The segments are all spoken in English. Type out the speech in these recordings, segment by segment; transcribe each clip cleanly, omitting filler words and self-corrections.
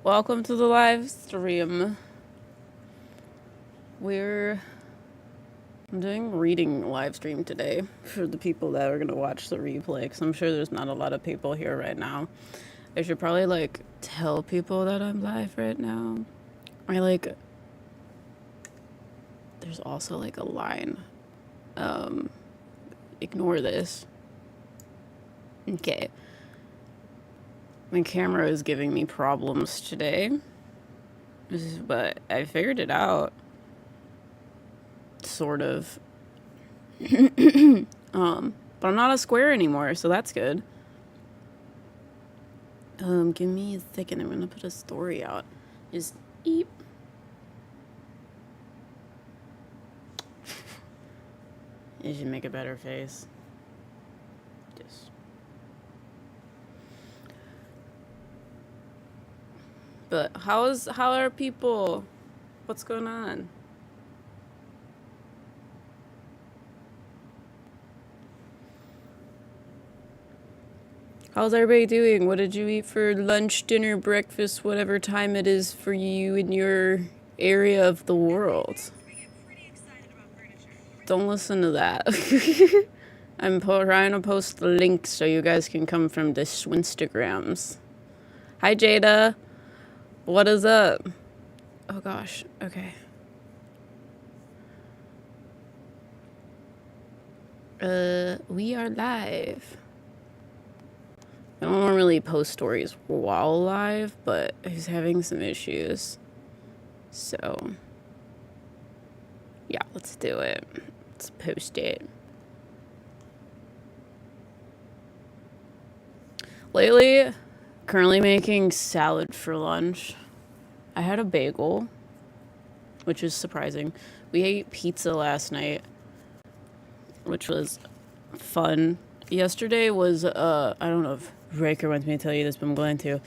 Welcome to the live stream. I'm doing reading live stream today for the people that are going to watch the replay, because I'm sure there's not a lot of people here right now. I should probably, tell people that I'm live right now. There's also, a line. Ignore this. Okay. My camera is giving me problems today, but I figured it out. Sort of. But I'm not a square anymore, so that's good. Give me a second. I'm gonna put a story out. Just eep. You should make a better face. Just. But how are people? What's going on? How's everybody doing? What did you eat for lunch, dinner, breakfast, whatever time it is for you in your area of the world? Don't listen to that. I'm trying to post the link so you guys can come from the Swinstagrams. Hi, Jada. What is up? Oh, gosh. Okay. We are live. I don't normally post stories while live, but he's having some issues. So, yeah, let's do it. Let's post it. Lately, currently making salad for lunch. I had a bagel, which is surprising. We ate pizza last night, which was fun. Yesterday was, I don't know if Ryker wants me to tell you this, but I'm going to.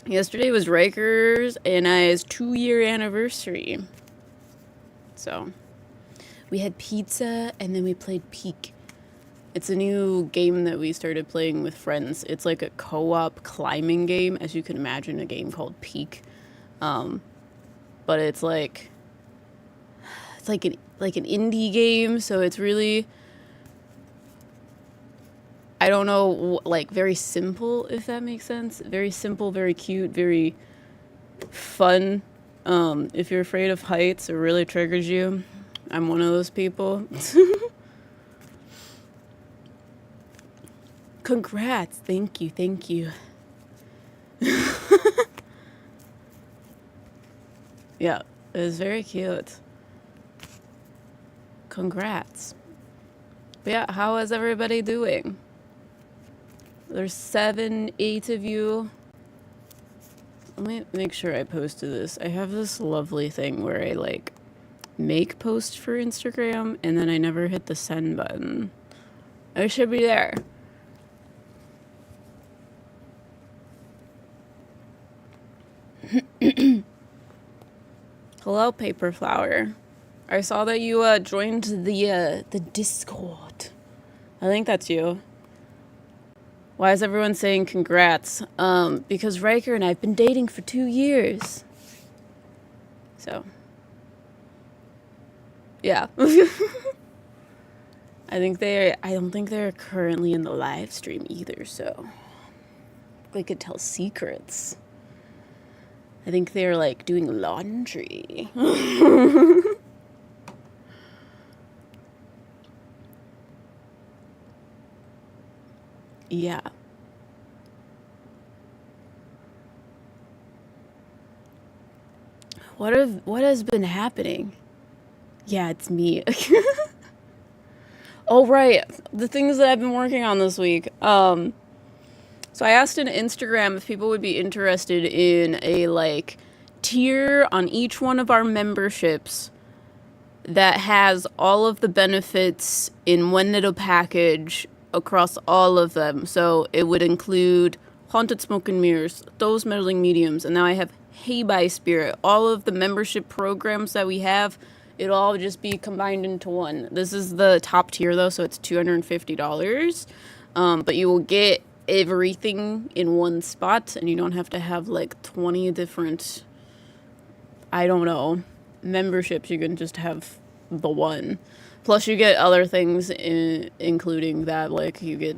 Yesterday was Ryker's and I's 2-year anniversary. So, we had pizza and then we played Peek. It's a new game that we started playing with friends. It's like a co-op climbing game, as you can imagine, a game called Peek. But it's like an indie game, so it's really, I don't know, very simple, if that makes sense. Very simple, very cute, very fun. If you're afraid of heights or really triggers you, I'm one of those people. Congrats. Thank you. Yeah, it was very cute. Congrats. But yeah, how is everybody doing? There's 7, 8 of you. Let me make sure I posted this. I have this lovely thing where I make posts for Instagram and then I never hit the send button. I should be there. Hello, Paper Flower. I saw that you joined the Discord. I think that's you. Why is everyone saying congrats? Because Ryker and I have been dating for 2 years. So, yeah. I don't think they're currently in the live stream either, so we could tell secrets. I think they're doing laundry. Yeah. What has been happening? Yeah, it's me. Oh, right. The things that I've been working on this week. So I asked on Instagram if people would be interested in a tier on each one of our memberships that has all of the benefits in one little package across all of them. So it would include Haunted Smoke and Mirrors, those Meddling Mediums, and now I have Hey by Spirit. All of the membership programs that we have, it'll all just be combined into one. This is the top tier though, so it's $250. But you will get everything in one spot, and you don't have to have like 20 different, I don't know, memberships. You can just have the one. Plus you get other things including that, like you get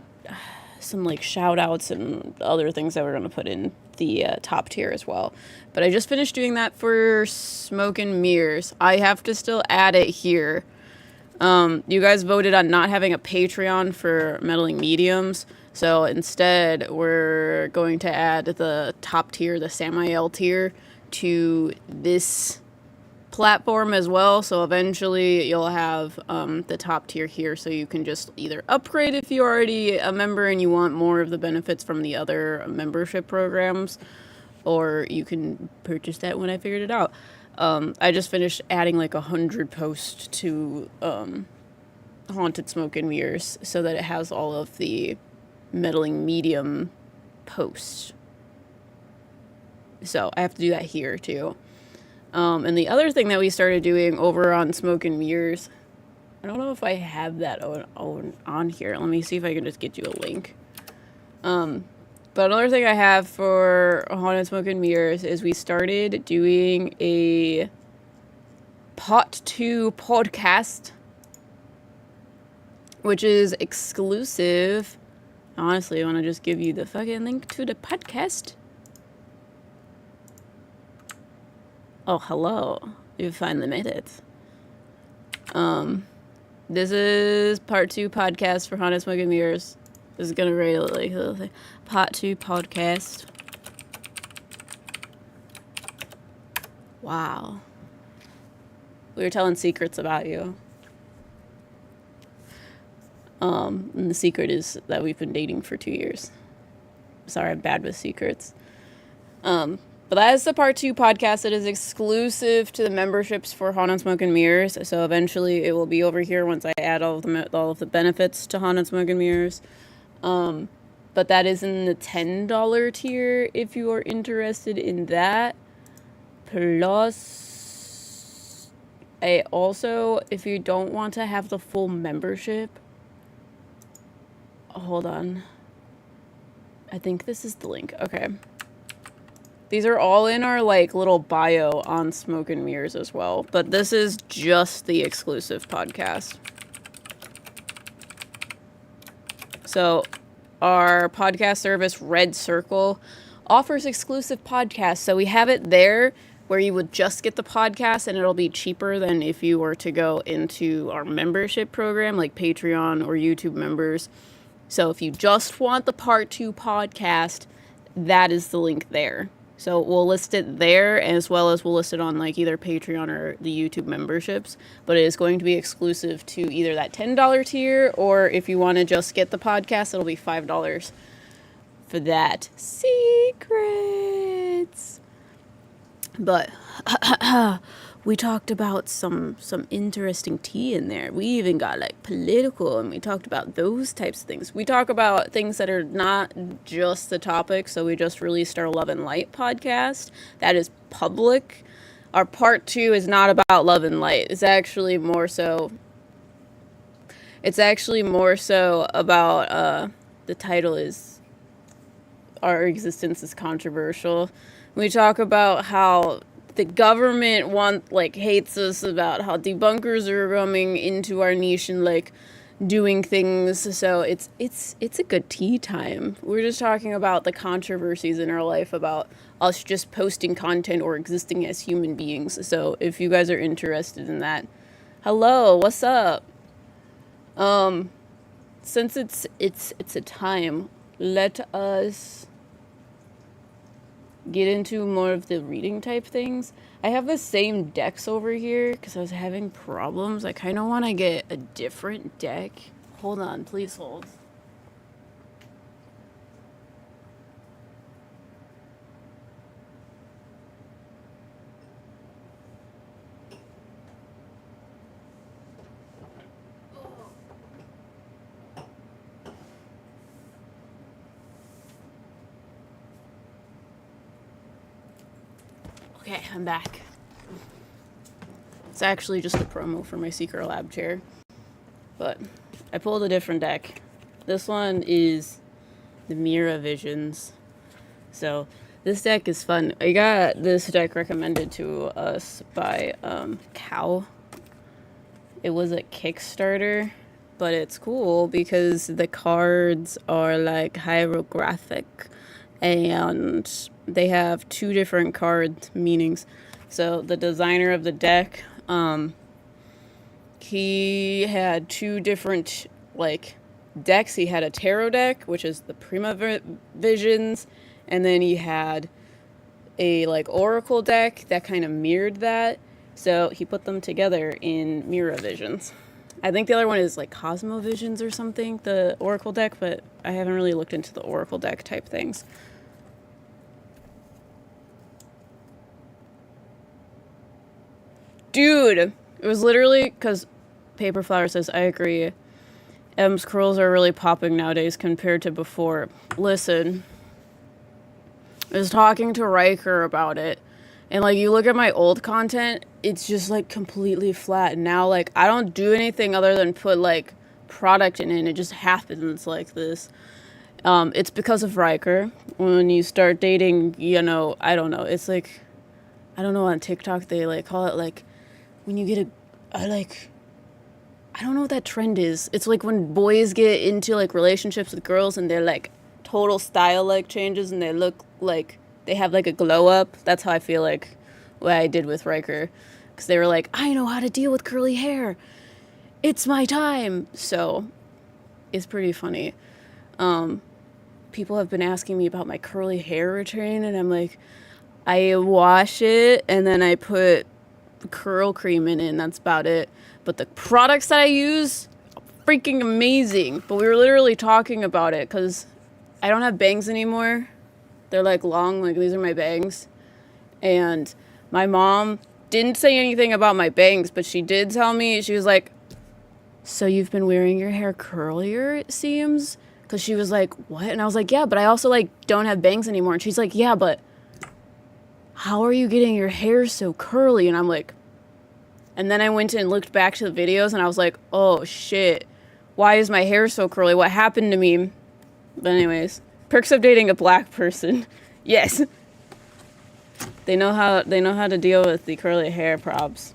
some like shout outs and other things that we're going to put in the top tier as well. But I just finished doing that for Smoke and Mirrors. I have to still add it here. You guys voted on not having a Patreon for Meddling Mediums, so instead we're going to add the top tier, the Samael tier, to this platform as well. So eventually you'll have the top tier here, so you can just either upgrade if you're already a member and you want more of the benefits from the other membership programs, or you can purchase that when I figured it out. I just finished adding like 100 posts to Haunted Smoke and Mirrors so that it has all of the Meddling Medium posts. So I have to do that here too. And the other thing that we started doing over on Smoke and Mirrors, I don't know if I have that on here. Let me see if I can just get you a link. But another thing I have for Haunted Smoke and Mirrors is we started doing a Part 2 podcast, which is exclusive. Honestly, I want to just give you the fucking link to the podcast. Oh, hello. You finally made it. This is Part 2 podcast for Haunted Smoke and Mirrors. This is gonna rate like little thing. Part 2 podcast. Wow. We were telling secrets about you. And the secret is that we've been dating for 2 years. Sorry, I'm bad with secrets. But that is the Part 2 podcast. It is exclusive to the memberships for Haunted Smoke and Mirrors. So eventually it will be over here once I add all of the benefits to Haunted Smoke and Mirrors. But that is in the $10 tier if you are interested in that. Plus, if you don't want to have the full membership, hold on. I think this is the link. Okay. These are all in our like little bio on Smoke and Mirrors as well, but this is just the exclusive podcast. So our podcast service, Red Circle, offers exclusive podcasts. So we have it there where you would just get the podcast, and it'll be cheaper than if you were to go into our membership program like Patreon or YouTube members. So if you just want the Part 2 podcast, that is the link there. So we'll list it there, as well as we'll list it on like either Patreon or the YouTube memberships. But it is going to be exclusive to either that $10 tier, or if you want to just get the podcast, it'll be $5 for that. Secrets. But we talked about some interesting tea in there. We even got like political, and we talked about those types of things. We talk about things that are not just the topic. So we just released our Love and Light podcast. That is public. Our Part 2 is not about Love and Light. It's actually more so about the title is Our Existence is Controversial. We talk about how the government hates us, about how debunkers are coming into our niche and like doing things. So it's a good tea time. We're just talking about the controversies in our life, about us just posting content or existing as human beings. So if you guys are interested in that, hello, what's up? Since it's a time, let us get into more of the reading type things. I have the same decks over here because I was having problems. I kind of want to get a different deck. Hold on, please hold. Okay, I'm back. It's actually just a promo for my Secret Lab chair. But I pulled a different deck. This one is the Mira Visions. So this deck is fun. I got this deck recommended to us by Cow. It was a Kickstarter, but it's cool because the cards are like hieroglyphic and they have 2 different card meanings. So the designer of the deck, he had 2 different like decks. He had a tarot deck, which is the Prima Visions, and then he had a like oracle deck that kind of mirrored that. So he put them together in Mira Visions. I think the other one is like Cosmo Visions or something, the oracle deck, but I haven't really looked into the oracle deck type things. Dude, it was literally because Paper Flower says, I agree. M's curls are really popping nowadays compared to before. Listen, I was talking to Ryker about it, and like you look at my old content, it's just like completely flat. And now like I don't do anything other than put like product in it, and it just happens like this. It's because of Ryker. When you start dating, you know, I don't know. It's like, I don't know, on TikTok they like call it like when you get I don't know what that trend is. It's like when boys get into like relationships with girls and they're like total style like changes and they look like they have like a glow up. That's how I feel like what I did with Ryker. Because they were like, I know how to deal with curly hair. It's my time. So it's pretty funny. People have been asking me about my curly hair routine, and I'm like, I wash it and then I put curl cream in it, and that's about it. But the products that I use, freaking amazing. But we were literally talking about it because I don't have bangs anymore. They're like long, like these are my bangs. And my mom didn't say anything about my bangs, but she did tell me, she was like, so you've been wearing your hair curlier, it seems? Because she was like, what? And I was like, yeah, but I also like don't have bangs anymore. And she's like, yeah, but how are you getting your hair so curly? And I'm like, and then I went and looked back to the videos and I was like, oh shit, why is my hair so curly? What happened to me? But anyways, perks of dating a black person. Yes. They know how to deal with the curly hair props.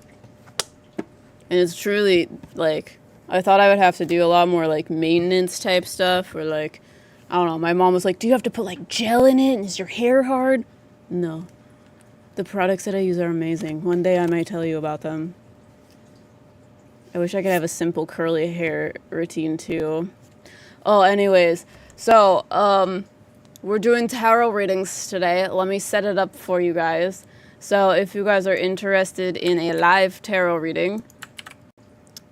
And it's truly like, I thought I would have to do a lot more like maintenance type stuff, or like, I don't know, my mom was like, do you have to put like gel in it? And is your hair hard? No. The products that I use are amazing. One day I might tell you about them. I wish I could have a simple curly hair routine too. Oh, anyways. So, we're doing tarot readings today. Let me set it up for you guys. So, if you guys are interested in a live tarot reading,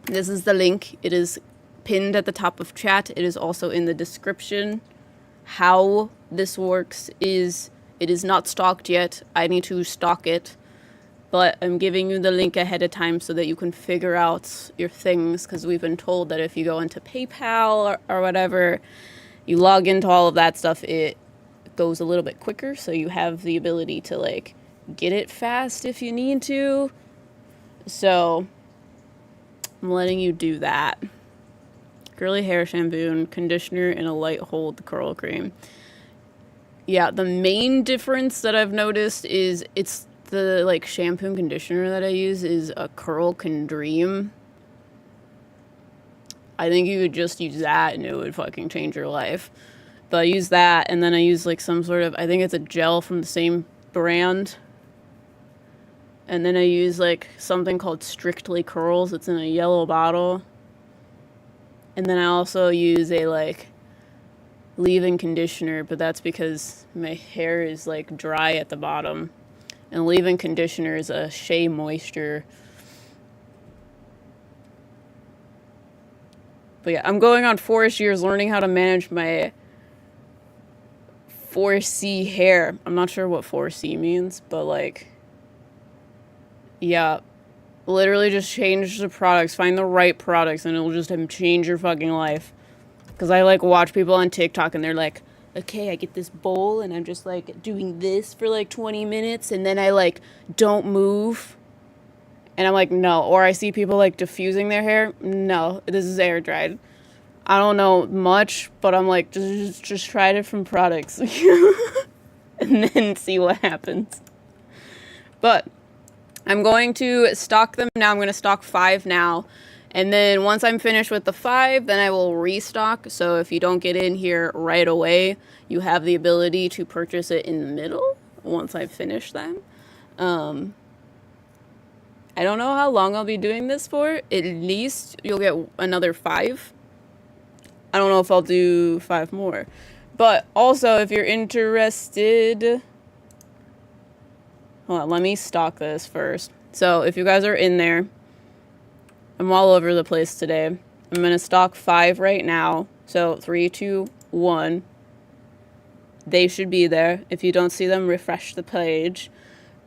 this is the link. It is pinned at the top of chat. It is also in the description. How this works is, it is not stocked yet. I need to stock it. But I'm giving you the link ahead of time so that you can figure out your things, because we've been told that if you go into PayPal or whatever, you log into all of that stuff, it goes a little bit quicker, so you have the ability to like get it fast if you need to. So I'm letting you do that. Curly hair shampoo and conditioner and a light hold curl cream. Yeah, the main difference that I've noticed is it's the like shampoo and conditioner that I use is a Curl Can Dream. I think you would just use that and it would fucking change your life. But I use that, and then I use like some sort of, I think it's a gel from the same brand. And then I use like something called Strictly Curls. It's in a yellow bottle. And then I also use a like leave-in conditioner, but that's because my hair is like dry at the bottom. And leave-in conditioner is a Shea Moisture. But yeah, I'm going on 4-ish years learning how to manage my 4C hair. I'm not sure what 4C means, but like, yeah, literally just change the products, find the right products, and it'll just change your fucking life. Because I like watch people on TikTok and they're like, okay, I get this bowl and I'm just like doing this for like 20 minutes and then I like don't move. And I'm like, no. Or I see people like diffusing their hair. No, this is air dried. I don't know much, but I'm like, just try different products. And then see what happens. But I'm going to stock them now. I'm going to stock 5 now. And then once I'm finished with the 5, then I will restock. So if you don't get in here right away, you have the ability to purchase it in the middle once I've finished them. I don't know how long I'll be doing this for. At least you'll get another 5. I don't know if I'll do 5 more. But also, if you're interested... Hold on, let me stock this first. So, if you guys are in there, I'm all over the place today. I'm going to stock 5 right now. So, 3, 2, 1. They should be there. If you don't see them, refresh the page.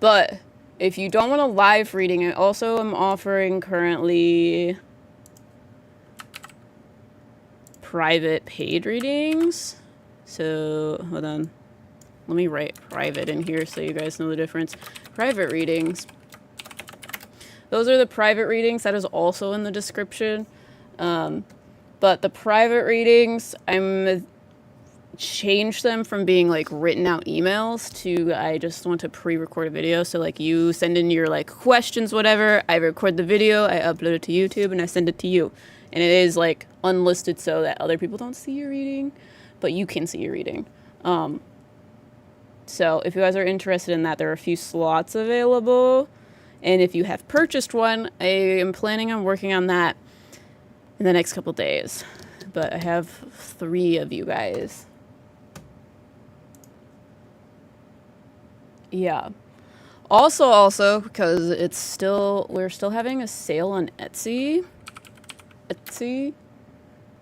But, if you don't want a live reading, I also am offering currently private paid readings. So, hold on. Let me write private in here so you guys know the difference. Private readings. Those are the private readings. That is also in the description. But the private readings, I'm change them from being like written out emails to I just want to pre-record a video. So like you send in your like questions, whatever. I record the video, I upload it to YouTube, and I send it to you. And it is like unlisted so that other people don't see your reading, but you can see your reading. So if you guys are interested in that, there are a few slots available. And if you have purchased one, I am planning on working on that in the next couple days. But I have 3 of you guys. Yeah. Also, because we're still having a sale on Etsy. Etsy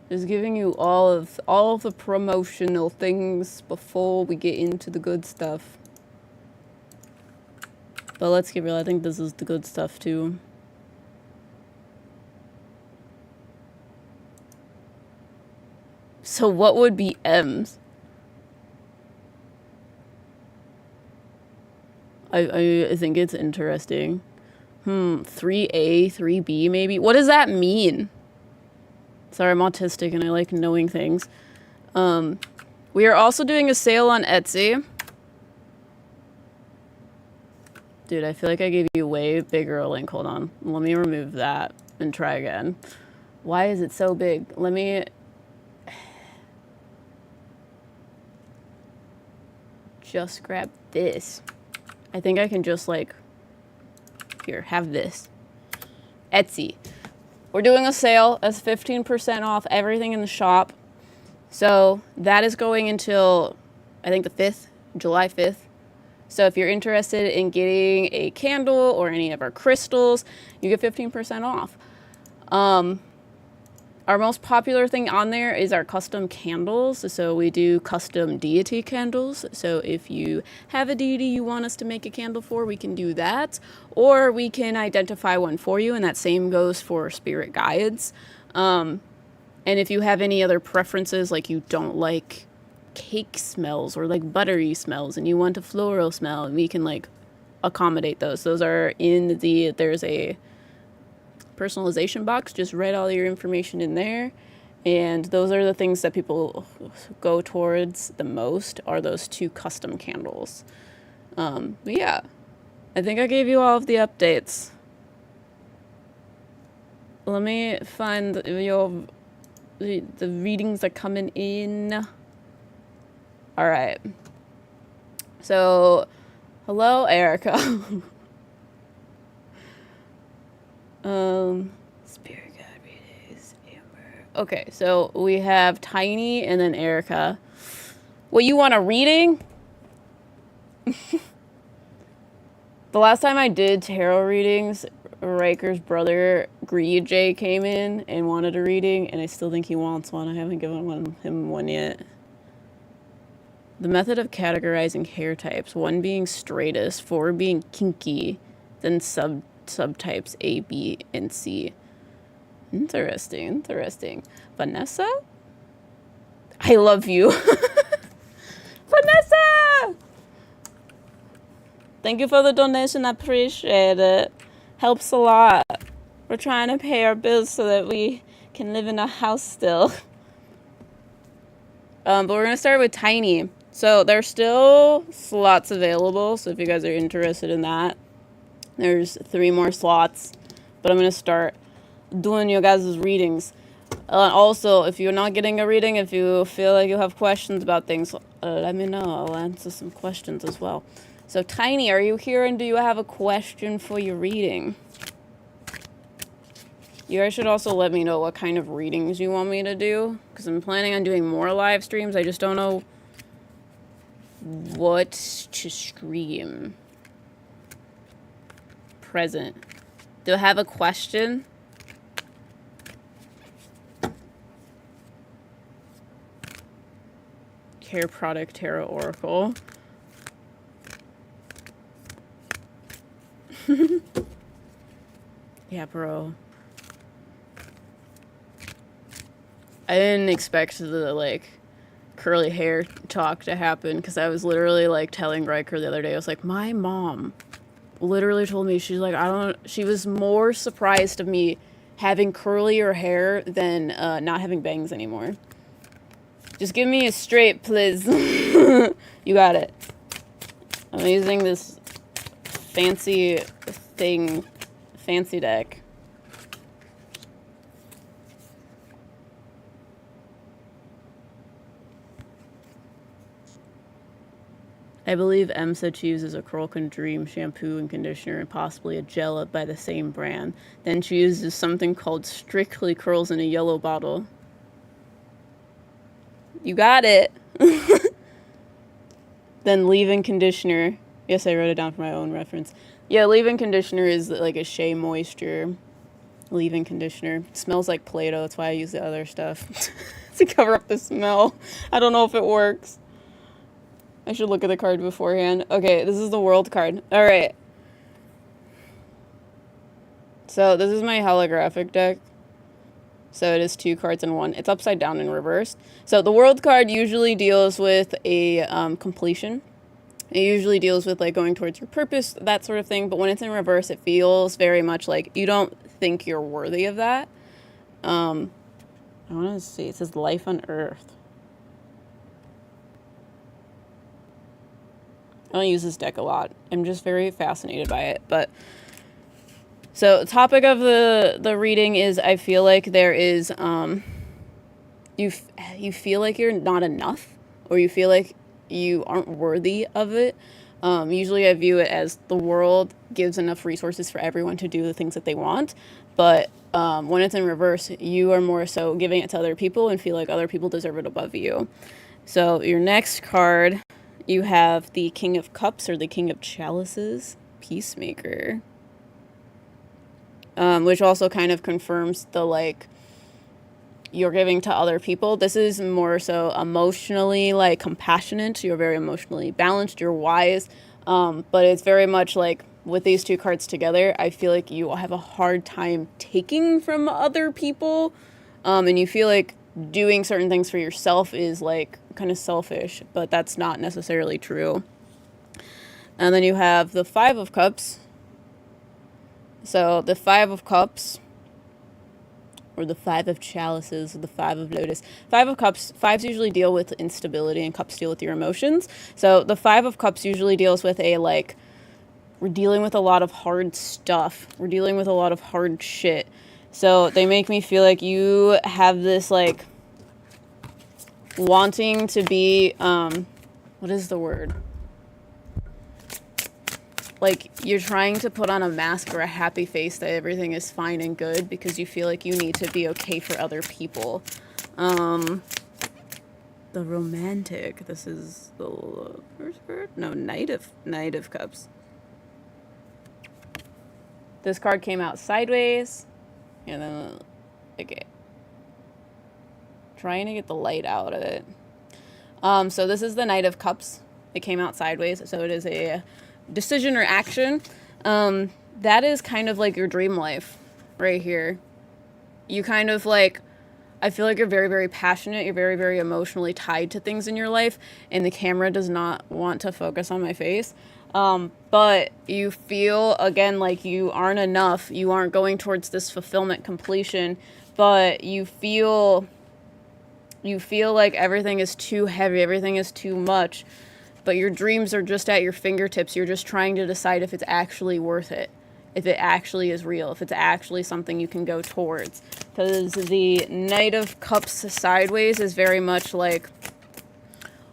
is giving you all of the promotional things before we get into the good stuff. But let's get real, I think this is the good stuff too. So what would be M's? I think it's interesting. 3A, 3B maybe? What does that mean? Sorry, I'm autistic and I like knowing things. We are also doing a sale on Etsy. Dude, I feel like I gave you way bigger a link. Hold on. Let me remove that and try again. Why is it so big? Let me... just grab this. I think I can just like... Here, have this. Etsy. We're doing a sale. That's 15% off everything in the shop. So that is going until, I think, the 5th, July 5th. So if you're interested in getting a candle or any of our crystals, you get 15% off. Our most popular thing on there is our custom candles. So we do custom deity candles. So if you have a deity you want us to make a candle for, we can do that. Or we can identify one for you, and that same goes for spirit guides. And if you have any other preferences, like you don't like cake smells or like buttery smells and you want a floral smell, we can like accommodate those. Those are in there's a personalization box. Just write all your information in there, and those are the things that people go towards the most, are those 2 custom candles. But yeah, I think I gave you all of the updates. Let me find the readings are coming in. All right, so hello Erica. Spirit guide readings, Amber. Okay, so we have Tiny and then Erica. Well, you want a reading? The last time I did tarot readings, Ryker's brother, Greed J, came in and wanted a reading, and I still think he wants one. I haven't given him one yet. The method of categorizing hair types, 1 being straightest, 4 being kinky, then subtypes A, B, and C. Interesting. Vanessa? I love you. Vanessa! Thank you for the donation. I appreciate it. Helps a lot. We're trying to pay our bills so that we can live in a house still. But we're going to start with Tiny. So there's still slots available, so if you guys are interested in that, there's 3 more slots. But I'm going to start doing your guys' readings. Also, if you're not getting a reading, if you feel like you have questions about things, let me know. I'll answer some questions as well. So, Tiny, are you here and do you have a question for your reading? You guys should also let me know what kind of readings you want me to do, because I'm planning on doing more live streams. I just don't know what to stream. Present. Do I have a question? Hair Product Tarot Oracle. Yeah, bro. I didn't expect the, like, curly hair talk to happen, because I was literally, like, telling Ryker the other day, I was like, my mom literally told me, she's like, she was more surprised of me having curlier hair than not having bangs anymore. Just give me a straight, please. You got it. I'm using this fancy deck. I believe M said she uses a Curl Can Dream shampoo and conditioner and possibly a gel by the same brand. Then she uses something called Strictly Curls in a yellow bottle. You got it. Then leave-in conditioner. Yes, I wrote it down for my own reference. Yeah, leave-in conditioner is like a Shea Moisture leave-in conditioner. It smells like Play-Doh. That's why I use the other stuff to cover up the smell. I don't know if it works. I should look at the card beforehand. Okay, this is the World card. All right. So this is my holographic deck. So it is 2 cards in 1. It's upside down in reverse. So the World card usually deals with a completion. It usually deals with like going towards your purpose, that sort of thing. But when it's in reverse, it feels very much like you don't think you're worthy of that. I want to see. It says life on Earth. I don't use this deck a lot. I'm just very fascinated by it. But so the topic of the reading is, I feel like there is you feel like you're not enough, or you feel like you aren't worthy of it. Usually I view it as the world gives enough resources for everyone to do the things that they want, but when it's in reverse, you are more so giving it to other people and feel like other people deserve it above you. So your next card, you have the King of Cups, or the King of Chalices, Peacemaker. Which also kind of confirms the, like, you're giving to other people. This is more so emotionally, like, compassionate. You're very emotionally balanced. You're wise. But it's very much like, with these 2 cards together, I feel like you will have a hard time taking from other people. And you feel like doing certain things for yourself is, like, kind of selfish, but that's not necessarily true. And then you have the 5 of Cups. So the 5 of Cups, or the 5 of Chalices, or the 5 of Lotus. 5 of Cups, 5s usually deal with instability, and Cups deal with your emotions. So the 5 of Cups usually deals with a, like, we're dealing with a lot of hard stuff. We're dealing with a lot of hard shit. So they make me feel like you have this, like, wanting to be, what is the word? Like, you're trying to put on a mask or a happy face that everything is fine and good because you feel like you need to be okay for other people. The Romantic. This is the first card? No, Knight of Cups. This card came out sideways. And then, okay. Trying to get the light out of it. So this is the Knight of Cups. It came out sideways, so it is a decision or action. That is kind of like your dream life right here. You kind of, like, I feel like you're very, very passionate. You're very, very emotionally tied to things in your life, and the camera does not want to focus on my face. But you feel, again, like you aren't enough. You aren't going towards this fulfillment completion, but you feel You feel like everything is too heavy, everything is too much, but your dreams are just at your fingertips. You're just trying to decide if it's actually worth it, if it actually is real, if it's actually something you can go towards. Because the Knight of Cups sideways is very much like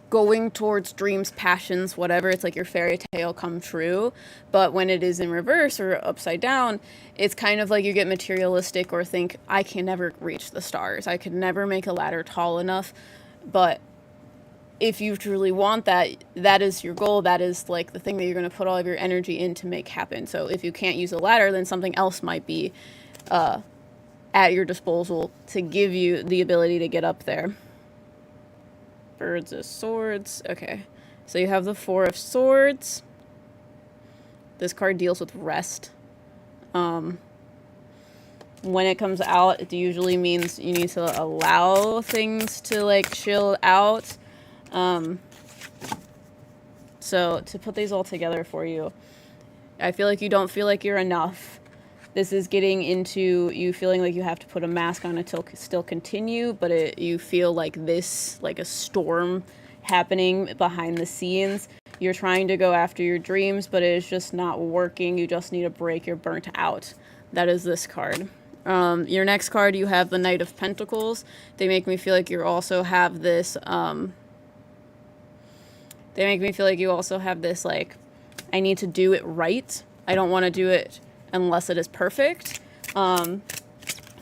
going towards dreams, passions, whatever. It's like your fairy tale come true. But when it is in reverse or upside down, it's kind of like you get materialistic or think, I can never reach the stars. I could never make a ladder tall enough. But if you truly want that, that is your goal. That is like the thing that you're going to put all of your energy in to make happen. So if you can't use a ladder, then something else might be at your disposal to give you the ability to get up there. Birds of Swords. Okay. So you have the Four of Swords. This card deals with rest. When it comes out, it usually means you need to allow things to like chill out. So to put these all together for you, I feel like you don't feel like you're enough. This is getting into you feeling like you have to put a mask on it to still continue, but you feel like this, like a storm happening behind the scenes. You're trying to go after your dreams, but it is just not working. You just need a break. You're burnt out. That is this card. Your next card, you have the Knight of Pentacles. They make me feel like you also have this, like, I need to do it right. I don't want to do it unless it is perfect. So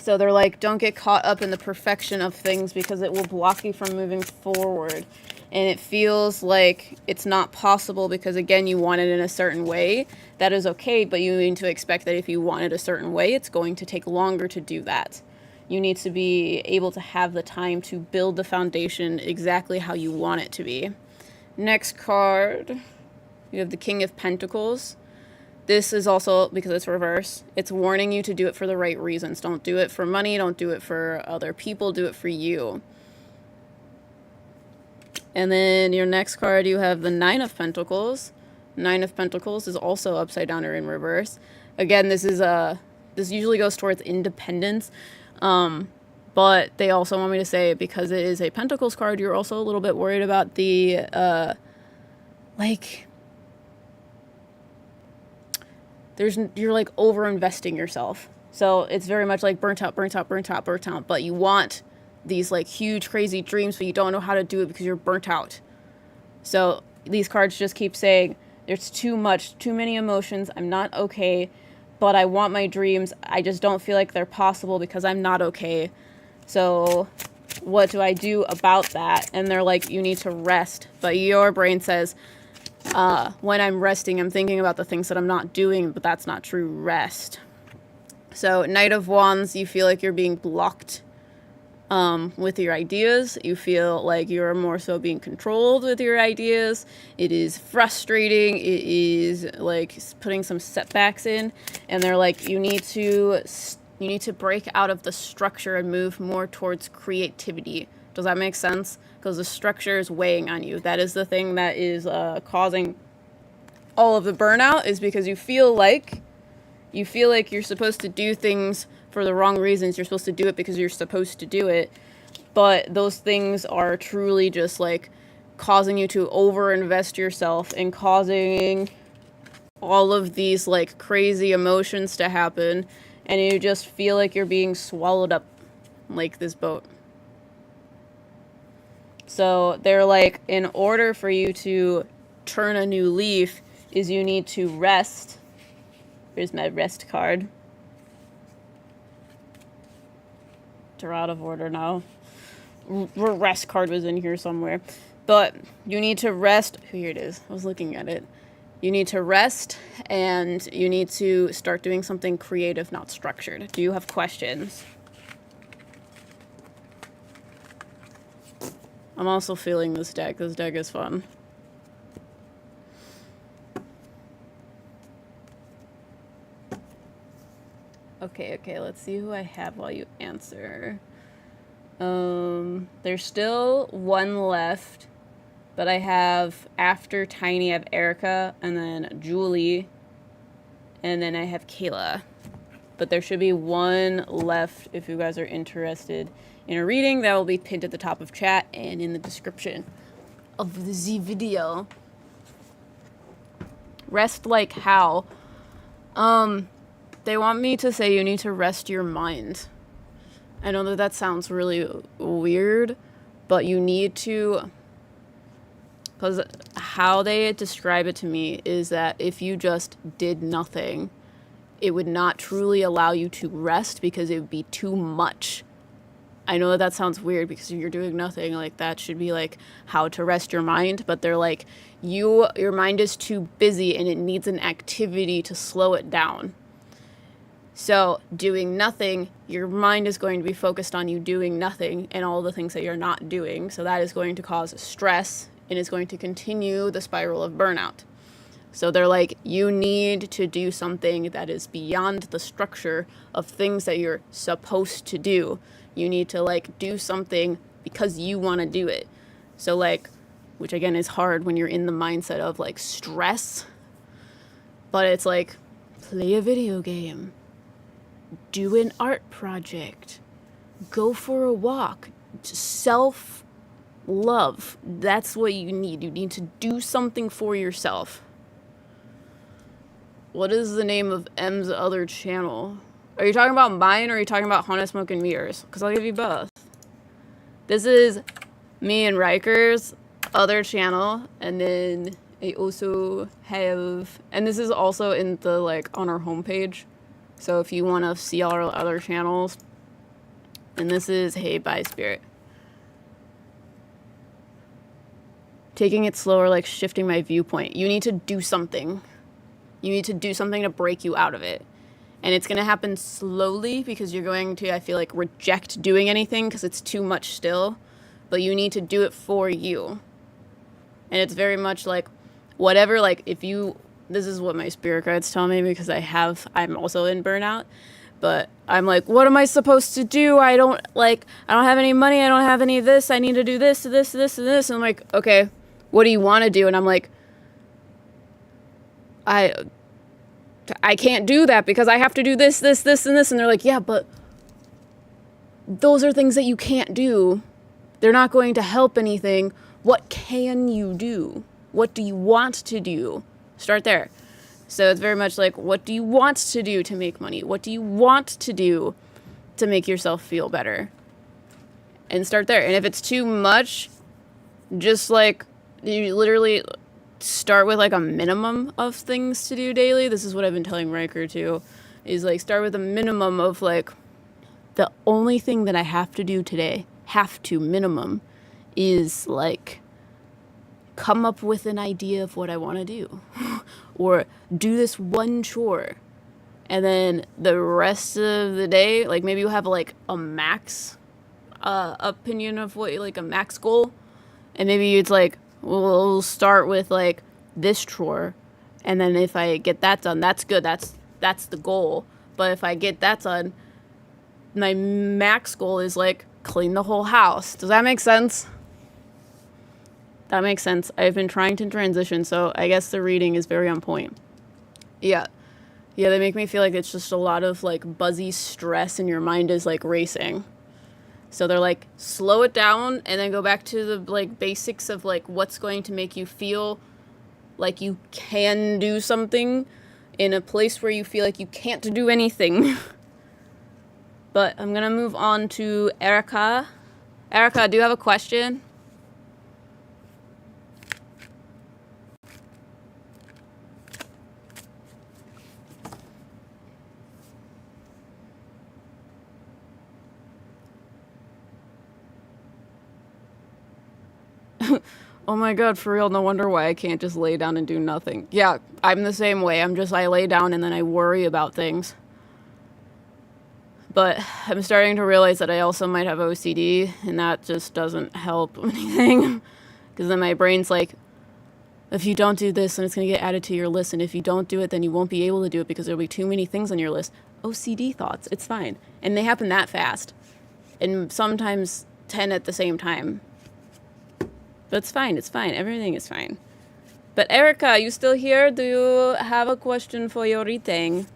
they're like, don't get caught up in the perfection of things because it will block you from moving forward. And it feels like it's not possible because, again, you want it in a certain way. That is okay, but you need to expect that if you want it a certain way, it's going to take longer to do that. You need to be able to have the time to build the foundation exactly how you want it to be. Next card, you have the King of Pentacles. This is also, because it's reverse, it's warning you to do it for the right reasons. Don't do it for money. Don't do it for other people. Do it for you. And then your next card, you have the Nine of Pentacles. Nine of Pentacles is also upside down or in reverse. Again, this usually goes towards independence. But they also want me to say, because it is a Pentacles card, you're also a little bit worried about the, you're like over-investing yourself. So it's very much like burnt out, but you want these like huge, crazy dreams, but you don't know how to do it because you're burnt out. So these cards just keep saying, there's too much, too many emotions. I'm not okay, but I want my dreams. I just don't feel like they're possible because I'm not okay. So what do I do about that? And they're like, you need to rest. But your brain says, when I'm resting, I'm thinking about the things that I'm not doing, but that's not true rest. So Knight of Wands, you feel like you're being blocked with your ideas. You feel like you're more so being controlled with your ideas. It is frustrating. It is like putting some setbacks in, and they're like, you need to break out of the structure and move more towards creativity. Does that make sense? Because the structure is weighing on you. That is the thing that is causing all of the burnout, is because you feel like you're supposed to do things for the wrong reasons. You're supposed to do it because you're supposed to do it. But those things are truly just like causing you to overinvest yourself and causing all of these like crazy emotions to happen. And you just feel like you're being swallowed up like this boat. So they're like, in order for you to turn a new leaf, is you need to rest. Here's my rest card. They're out of order now. Rest card was in here somewhere. But you need to rest. Here it is. I was looking at it. You need to rest, and you need to start doing something creative, not structured. Do you have questions? I'm also feeling this deck. This deck is fun. Okay, let's see who I have while you answer. There's still one left, but I have, after Tiny, I have Erica, and then Julie, and then I have Kayla. but there should be one left if you guys are interested in a reading. That will be pinned at the top of chat and in the description of the video. Rest like how? They want me to say you need to rest your mind. I know that that sounds really weird, but you need to, because how they describe it to me is that if you just did nothing, it would not truly allow you to rest because it would be too much. I know that that sounds weird because if you're doing nothing, like that should be like how to rest your mind, but they're like, your mind is too busy and it needs an activity to slow it down. So doing nothing, your mind is going to be focused on you doing nothing and all the things that you're not doing. So that is going to cause stress and is going to continue the spiral of burnout. So they're like, you need to do something that is beyond the structure of things that you're supposed to do. You need to like do something because you want to do it. So like, which again is hard when you're in the mindset of like stress, but it's like, play a video game, do an art project, go for a walk, self-love. That's what you need. You need to do something for yourself. What is the name of M's other channel? Are you talking about mine or are you talking about Haunted Smoke and Mirrors? Because I'll give you both. This is me and Ryker's other channel. And then I also have... And this is also in the, like, on our homepage. So if you want to see our other channels. And this is Hey Bye Spirit. Taking it slower, like shifting my viewpoint. You need to do something. You need to do something to break you out of it. And it's going to happen slowly because you're going to, I feel like, reject doing anything because it's too much still. But you need to do it for you. And it's very much like, whatever, like, if you, this is what my spirit guides tell me because I'm also in burnout. But I'm like, what am I supposed to do? I don't have any money. I don't have any of this. I need to do this, this, this, and this. And I'm like, okay, what do you want to do? And I'm like, I can't do that because I have to do this, this, this, and this. And they're like, yeah, but those are things that you can't do. They're not going to help anything. What can you do? What do you want to do? Start there. So it's very much like, what do you want to do to make money? What do you want to do to make yourself feel better? And start there. And if it's too much, just like, you literally start with like a minimum of things to do daily. This is what I've been telling Ryker too, is like start with a minimum of like the only thing that I have to do today, minimum, is like come up with an idea of what I want to do or do this one chore. And then the rest of the day, like maybe you have like a max opinion of what, like a max goal. And maybe it's like, we'll start with like this chore, and then if I get that done, that's good. That's the goal. But if I get that done, my max goal is like clean the whole house. Does that make sense? That makes sense. I've been trying to transition, so I guess the reading is very on point. Yeah, they make me feel like it's just a lot of like buzzy stress and your mind is like racing. So they're like, slow it down and then go back to the like basics of like what's going to make you feel like you can do something in a place where you feel like you can't do anything. But I'm going to move on to Erica. Erica, do you have a question? Oh my god, for real, no wonder why I can't just lay down and do nothing. Yeah, I'm the same way. I lay down and then I worry about things. But I'm starting to realize that I also might have OCD, and that just doesn't help anything. Because then my brain's like, if you don't do this, then it's going to get added to your list, and if you don't do it, then you won't be able to do it because there'll be too many things on your list. OCD thoughts, it's fine. And they happen that fast. And sometimes 10 at the same time. But it's fine. Everything is fine. But Erica, you still here? Do you have a question for your reading?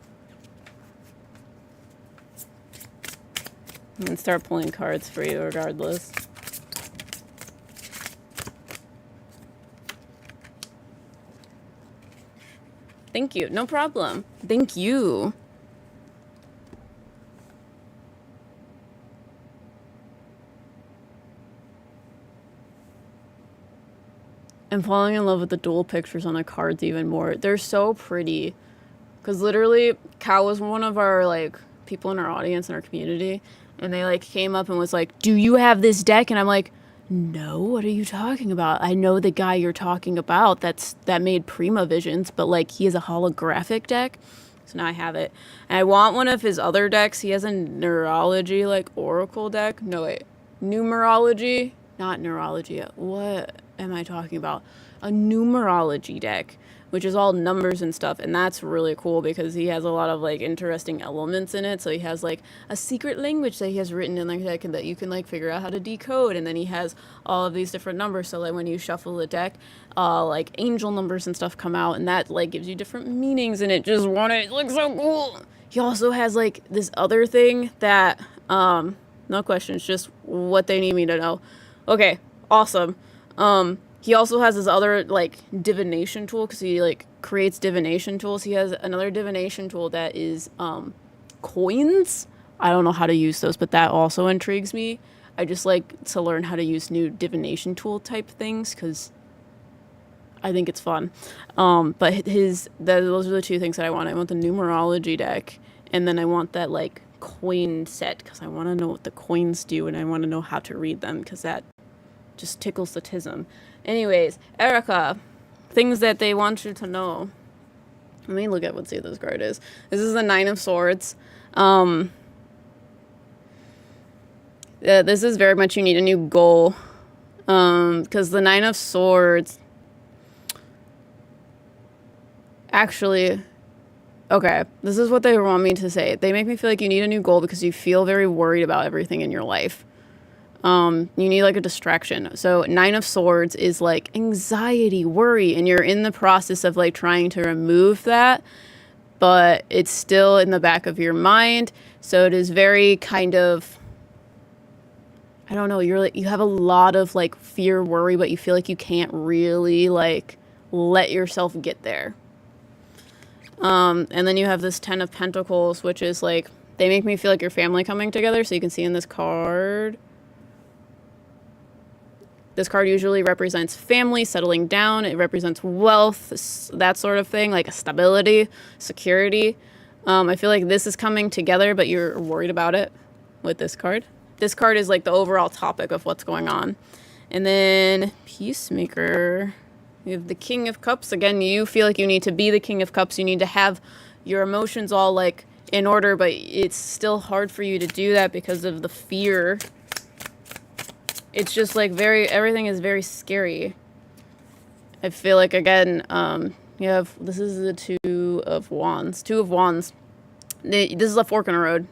I'm gonna start pulling cards for you regardless. Thank you. No problem. Thank you. I'm falling in love with the dual pictures on the cards even more. They're so pretty. Because literally, Cal was one of our, like, people in our audience, in our community. And they, like, came up and was like, do you have this deck? And I'm like, no, what are you talking about? I know the guy you're talking about that made Prima Visions, but, like, he has a holographic deck. So now I have it. And I want one of his other decks. He has a neurology, like, oracle deck. No, wait. Numerology? Not neurology. What am I talking about? A numerology deck, which is all numbers and stuff. And that's really cool because he has a lot of, like, interesting elements in it. So he has, like, a secret language that he has written in the deck and that you can, like, figure out how to decode. And then he has all of these different numbers. So, like, when you shuffle the deck, like, angel numbers and stuff come out. And that, like, gives you different meanings. And it just it looks so cool. He also has, like, this other thing that, no questions, just what they need me to know. Okay, awesome. He also has this other, like, divination tool because he, like, creates divination tools. He has another divination tool that is, coins. I don't know how to use those, but that also intrigues me. I just like to learn how to use new divination tool type things because I think it's fun. But those are the two things that I want. I want the numerology deck, and then I want that, like, coin set because I want to know what the coins do, and I want to know how to read them because that just tickles the tism. Anyways, Erica, things that they want you to know. Let me look at what this card is. This is the Nine of Swords. This is very much you need a new goal. Because the Nine of Swords... Actually... Okay, this is what they want me to say. They make me feel like you need a new goal because you feel very worried about everything in your life. You need, like, a distraction. So Nine of Swords is, like, anxiety, worry, and you're in the process of, like, trying to remove that, but it's still in the back of your mind. So it is very kind of, I don't know, you're like, you have a lot of, like, fear, worry, but you feel like you can't really, like, let yourself get there. And then you have this Ten of Pentacles, which is, like, they make me feel like your family coming together. So you can see in this card, this card usually represents family settling down. It represents wealth, that sort of thing, like a stability, security. I feel like this is coming together, but you're worried about it with this card. This card is, like, the overall topic of what's going on. And then Peacemaker, you have the King of Cups. Again, you feel like you need to be the King of Cups. You need to have your emotions all, like, in order, but it's still hard for you to do that because of the fear. It's just, like, everything is very scary. I feel like, again, you have, this is the Two of Wands. Two of Wands. This is a fork in the road.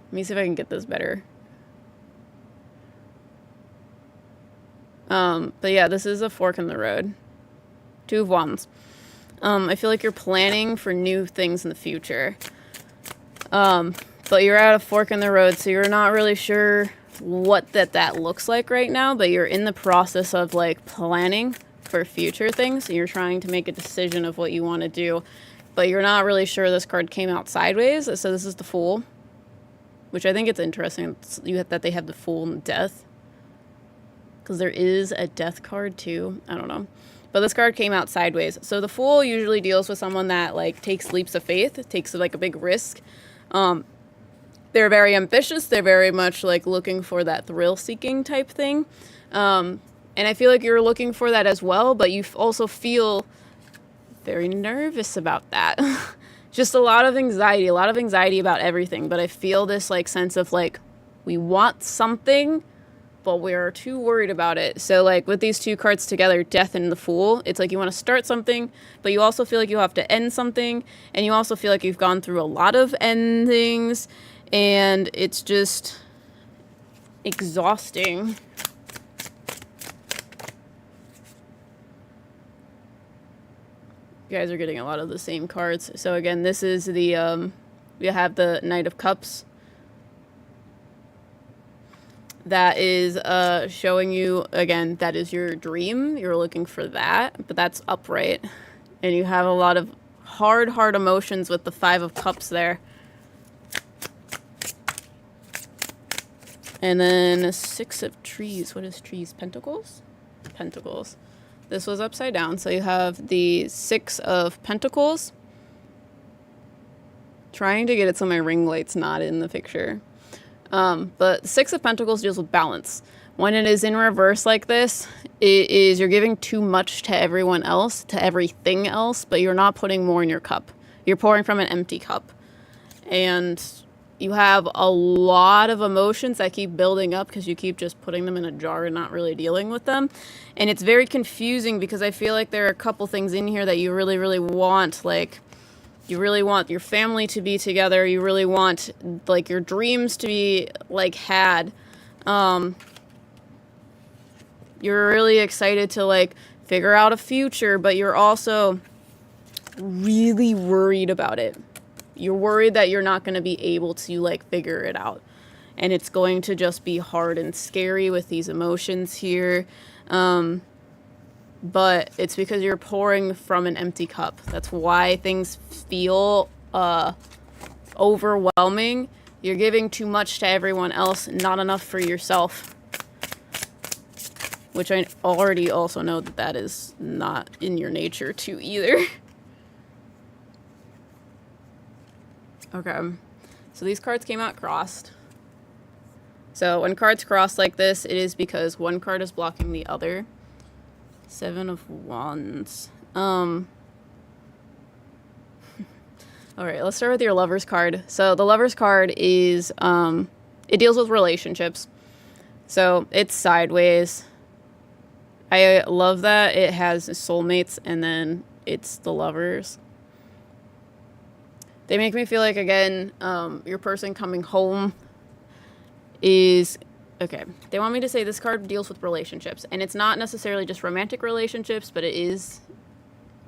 Let me see if I can get this better. But yeah, this is a fork in the road. Two of Wands. I feel like you're planning for new things in the future. But you're at a fork in the road, so you're not really sure what that looks like right now, but you're in the process of, like, planning for future things. And you're trying to make a decision of what you want to do, but you're not really sure. This card came out sideways, so this is the Fool, which I think it's interesting that they have the Fool and Death, because there is a Death card too. I don't know, but this card came out sideways. So the Fool usually deals with someone that, like, takes leaps of faith, takes, like, a big risk. They're very ambitious. They're very much, like, looking for that thrill-seeking type thing. And I feel like you're looking for that as well, but you also feel very nervous about that. Just a lot of anxiety about everything. But I feel this, like, sense of, like, we want something, but we're too worried about it. So, like, with these two cards together, Death and the Fool, it's like you want to start something, but you also feel like you have to end something, and you also feel like you've gone through a lot of endings, and it's just exhausting. You guys are getting a lot of the same cards. So again, this is the, you have the Knight of Cups. that is showing you, again, that is your dream. You're looking for that, but that's upright. And you have a lot of hard emotions with the Five of Cups there. And then Six of Trees. What is trees? Pentacles? Pentacles. This was upside down. So you have the Six of Pentacles. Trying to get it so my ring light's not in the picture. But Six of Pentacles deals with balance. When it is in reverse like this, it is you're giving too much to everyone else, to everything else, but you're not putting more in your cup. You're pouring from an empty cup. And you have a lot of emotions that keep building up because you keep just putting them in a jar and not really dealing with them. And it's very confusing because I feel like there are a couple things in here that you really want. Like, you really want your family to be together. You really want, like, your dreams to be, like, had. You're really excited to, like, figure out a future, but you're also really worried about it. You're worried that you're not going to be able to, like, figure it out. And it's going to just be hard and scary with these emotions here. But it's because you're pouring from an empty cup. That's why things feel overwhelming. You're giving too much to everyone else, not enough for yourself. Which I already also know that that is not in your nature to either. Okay, so these cards came out crossed. So when cards cross like this, it is because one card is blocking the other. Seven of Wands. Alright, let's start with your Lover's card. So the Lover's card is, it deals with relationships. So it's sideways. I love that it has soulmates and then it's the lovers. They make me feel like, again, your person coming home is... Okay, they want me to say this card deals with relationships. And it's not necessarily just romantic relationships, but it is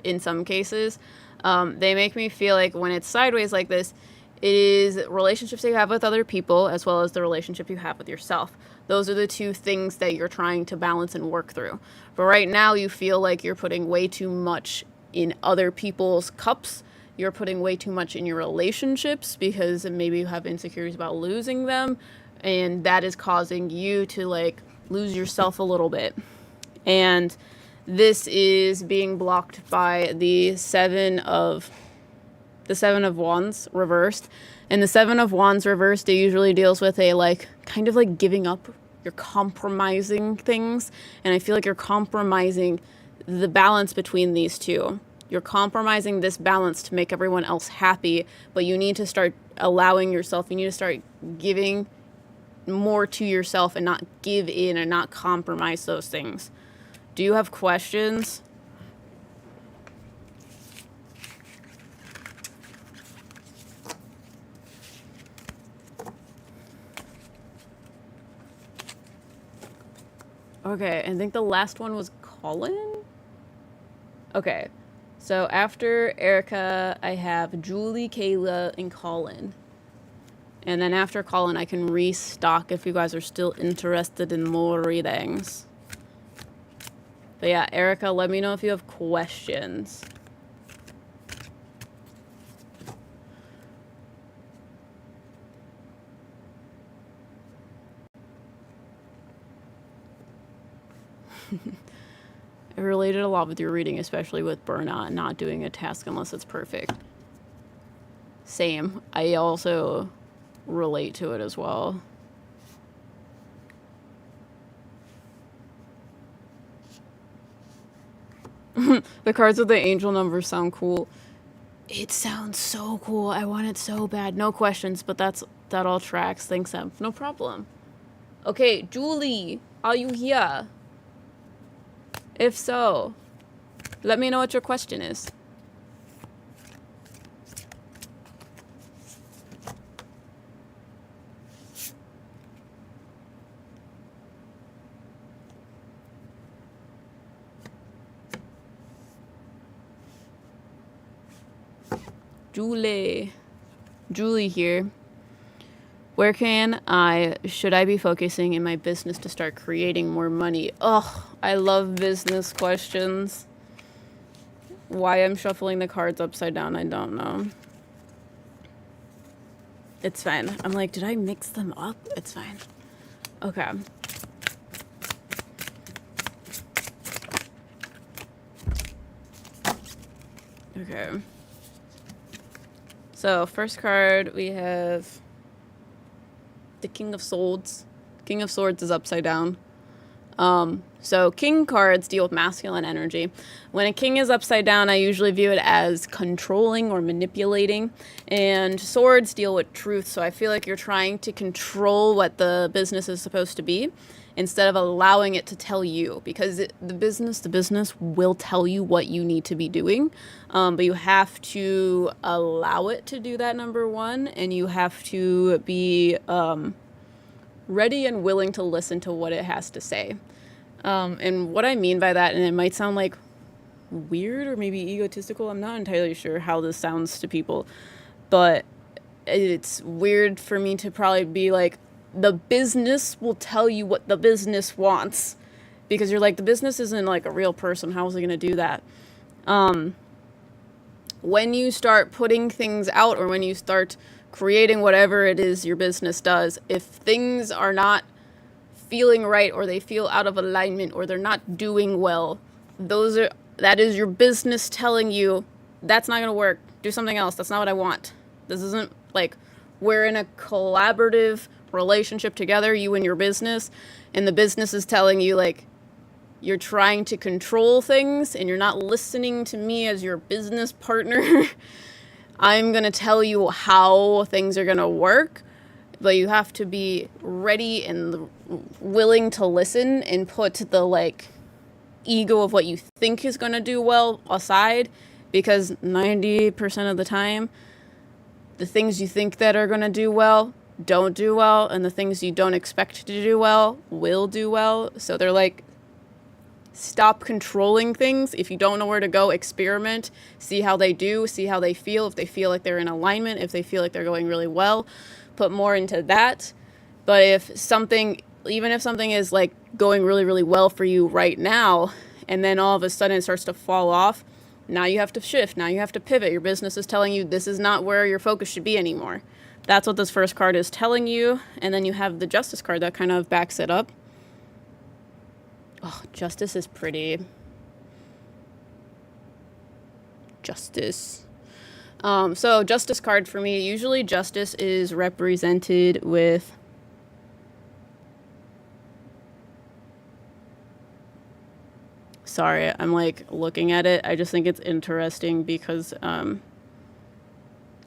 in some cases. They make me feel like when it's sideways like this, it is relationships that you have with other people as well as the relationship you have with yourself. Those are the two things that you're trying to balance and work through. But right now you feel like you're putting way too much in other people's cups. You're putting way too much in your relationships because maybe you have insecurities about losing them. And that is causing you to, like, lose yourself a little bit. And this is being blocked by the Seven of Wands reversed. And the Seven of Wands reversed, it usually deals with a, like, kind of like giving up. You're compromising things. And I feel like you're compromising the balance between these two. You're compromising this balance to make everyone else happy. But you need to start allowing yourself, you need to start giving more to yourself and not give in and not compromise those things. Do you have questions? Okay, I think the last one was Colin? Okay, so after Erica, I have Julie, Kayla, and Colin. And then after Colin, I can restock if you guys are still interested in more readings. But yeah, Erica, let me know if you have questions. I related a lot with your reading, especially with burnout and not doing a task unless it's perfect. Same. I also relate to it as well. The cards with the angel numbers sound cool. It sounds so cool. I want it so bad. No questions, but that all tracks. Thanks, Em. No problem. Okay, Julie, are you here? If so, let me know what your question is. Julie here. Should I be focusing in my business to start creating more money? Oh, I love business questions. Why I'm shuffling the cards upside down, I don't know. It's fine. I'm like, did I mix them up? It's fine. Okay. Okay. So, first card, we have the King of Swords. King of Swords is upside down. So king cards deal with masculine energy. When a king is upside down, I usually view it as controlling or manipulating. And swords deal with truth. So I feel like you're trying to control what the business is supposed to be instead of allowing it to tell you. Because the business will tell you what you need to be doing. But you have to allow it to do that, number one. And you have to be ready and willing to listen to what it has to say. And what I mean by that, and it might sound like weird or maybe egotistical, I'm not entirely sure how this sounds to people, but it's weird for me to probably be like, the business will tell you what the business wants, because you're like, the business isn't like a real person. How is it going to do that? When you start putting things out, or when you start creating whatever it is your business does, if things are not feeling right, or they feel out of alignment, or they're not doing well, that is your business telling you that's not going to work. Do something else. That's not what I want. This isn't like, we're in a collaborative relationship together, you and your business, and the business is telling you like, you're trying to control things and you're not listening to me as your business partner. I'm going to tell you how things are going to work, but you have to be ready and willing to listen and put the like ego of what you think is going to do well aside, because 90% of the time, the things you think that are going to do well don't do well, and the things you don't expect to do well will do well. So they're like, stop controlling things. If you don't know where to go, experiment, see how they do, see how they feel, if they feel like they're in alignment, if they feel like they're going really well, put more into that. But even if something is like going really, really well for you right now, and then all of a sudden it starts to fall off, now you have to shift, now you have to pivot. Your business is telling you this is not where your focus should be anymore. That's what this first card is telling you. And then you have the Justice card that kind of backs it up. Oh, Justice is pretty. Justice. So Justice card for me, usually Justice is represented with sorry, I'm like looking at it. I just think it's interesting because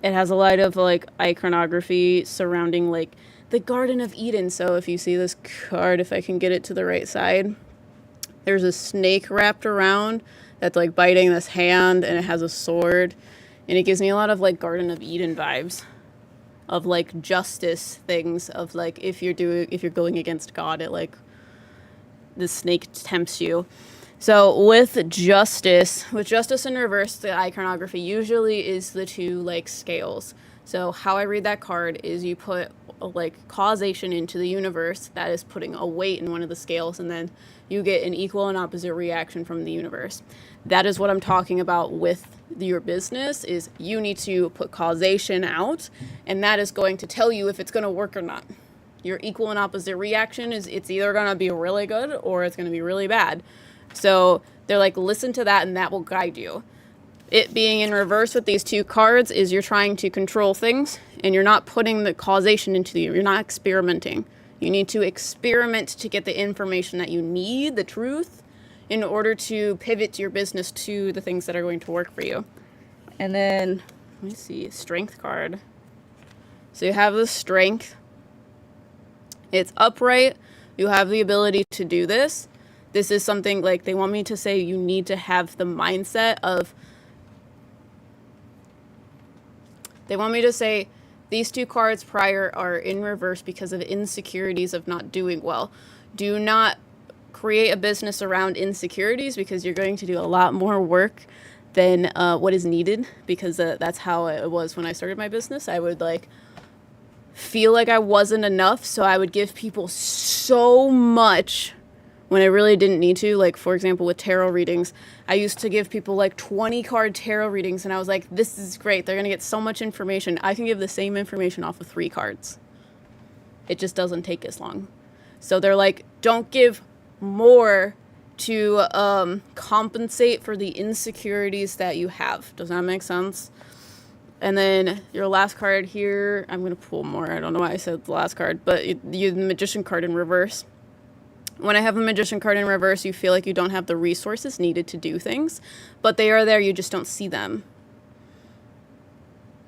it has a lot of like iconography surrounding like the Garden of Eden. So if you see this card, if I can get it to the right side, there's a snake wrapped around that's like biting this hand, and it has a sword, and it gives me a lot of like Garden of Eden vibes of like justice things, of like if you're going against God, it like the snake tempts you. So with justice in reverse, the iconography usually is the two like scales. So how I read that card is you put like causation into the universe, that is putting a weight in one of the scales, and then you get an equal and opposite reaction from the universe. That is what I'm talking about with your business, is you need to put causation out, and that is going to tell you if it's going to work or not. Your equal and opposite reaction is it's either going to be really good or it's going to be really bad. So they're like, listen to that, and that will guide you. It being in reverse with these two cards is you're trying to control things, and you're not putting the causation into you. You're not experimenting. You need to experiment to get the information that you need, the truth, in order to pivot your business to the things that are going to work for you. And then, let me see, Strength card. So you have the Strength. It's upright. You have the ability to do this. This is something like they want me to say you need to have the mindset of, they want me to say these two cards prior are in reverse because of insecurities of not doing well. Do not create a business around insecurities, because you're going to do a lot more work than what is needed, because that's how it was when I started my business. I would like feel like I wasn't enough, so I would give people so much when I really didn't need to. Like, for example, with tarot readings, I used to give people like 20 card tarot readings, and I was like, this is great. They're going to get so much information. I can give the same information off of 3 cards. It just doesn't take as long. So they're like, don't give more to compensate for the insecurities that you have. Does that make sense? And then your last card here, I'm going to pull more. I don't know why I said the last card, but you the Magician card in reverse. When I have a Magician card in reverse, you feel like you don't have the resources needed to do things, but they are there, you just don't see them.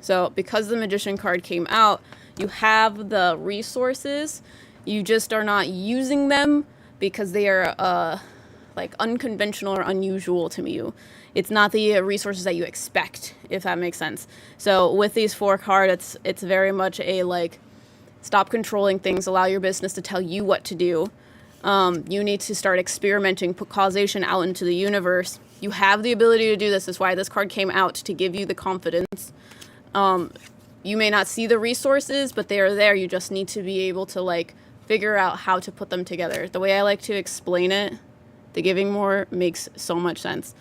So because the Magician card came out, you have the resources, you just are not using them because they are like unconventional or unusual to you. It's not the resources that you expect, if that makes sense. So with these 4 cards, it's very much a like, stop controlling things, allow your business to tell you what to do. You need to start experimenting, put causation out into the universe. You have the ability to do this. That's why this card came out, to give you the confidence. You may not see the resources, but they are there. You just need to be able to like figure out how to put them together. The way I like to explain it, the giving more makes so much sense.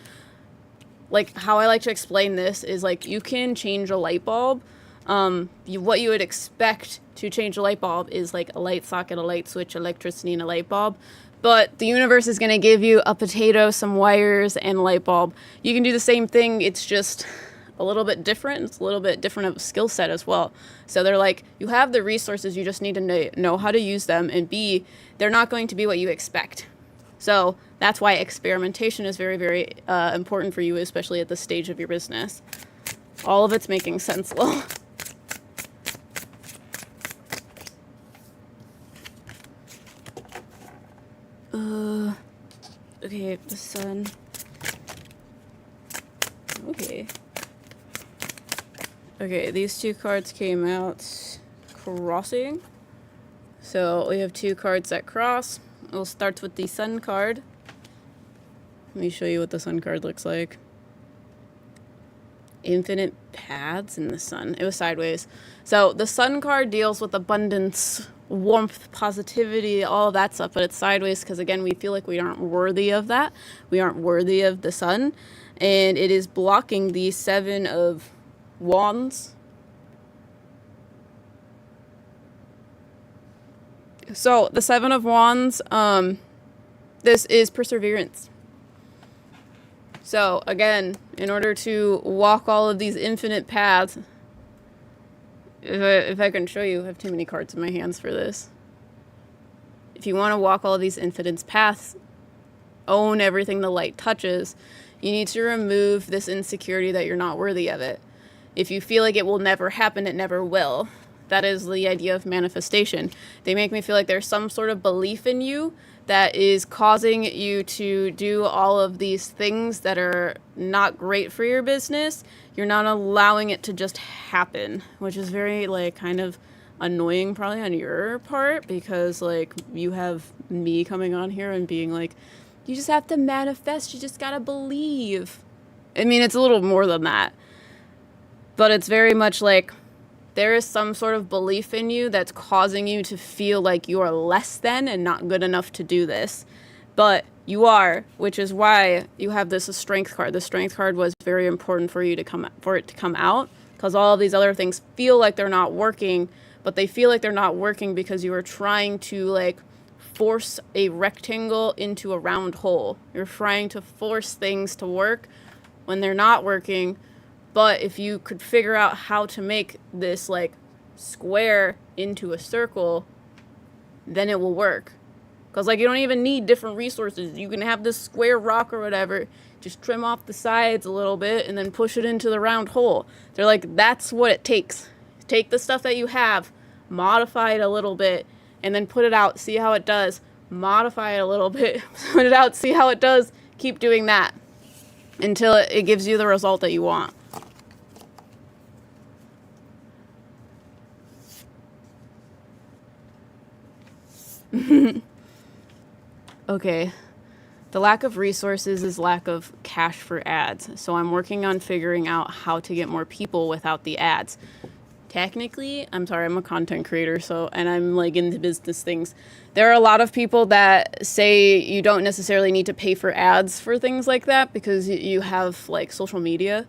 Like how I like to explain this is like, you can change a light bulb. What you would expect to change a light bulb is like a light socket, a light switch, electricity, and a light bulb. But the universe is going to give you a potato, some wires, and a light bulb. You can do the same thing. It's just a little bit different. It's a little bit different of a skill set as well. So they're like, you have the resources. You just need to know how to use them. And B, they're not going to be what you expect. So that's why experimentation is very, very important for you, especially at this stage of your business. All of it's making sense, Lil. Okay, the sun. Okay, these 2 cards came out crossing. So we have 2 cards that cross. We'll start with the sun card. Let me show you what the sun card looks like. Infinite paths in the sun. It was sideways. So the sun card deals with abundance, warmth, positivity, all of that stuff, but it's sideways because, again, we feel like we aren't worthy of that. We aren't worthy of the sun. And it is blocking the 7 of Wands. So the 7 of Wands, this is perseverance. So again, in order to walk all of these infinite paths, if I can show you, I have too many cards in my hands for this. If you want to walk all of these infinite paths, own everything the light touches, you need to remove this insecurity that you're not worthy of it. If you feel like it will never happen, it never will. That is the idea of manifestation. They make me feel like there's some sort of belief in you that is causing you to do all of these things that are not great for your business. You're not allowing it to just happen, which is very, like, kind of annoying probably on your part, because, like, you have me coming on here and being like, you just have to manifest, you just gotta believe. I mean, it's a little more than that. But it's very much like, there is some sort of belief in you that's causing you to feel like you are less than and not good enough to do this. But you are, which is why you have this strength card. The strength card was very important for you to come out, because all of these other things feel like they're not working, but they feel like they're not working because you are trying to, like, force a rectangle into a round hole. You're trying to force things to work when they're not working. But if you could figure out how to make this, like, square into a circle, then it will work. Because, like, you don't even need different resources. You can have this square rock or whatever, just trim off the sides a little bit and then push it into the round hole. They're like, that's what it takes. Take the stuff that you have, modify it a little bit, and then put it out, see how it does. Modify it a little bit, put it out, see how it does. Keep doing that until it gives you the result that you want. Okay, the lack of resources is lack of cash for ads. So I'm working on figuring out how to get more people without the ads. technically, I'm sorry, I'm a content creator, and I'm like into business things. There are a lot of people that say you don't necessarily need to pay for ads for things like that because you have like social media.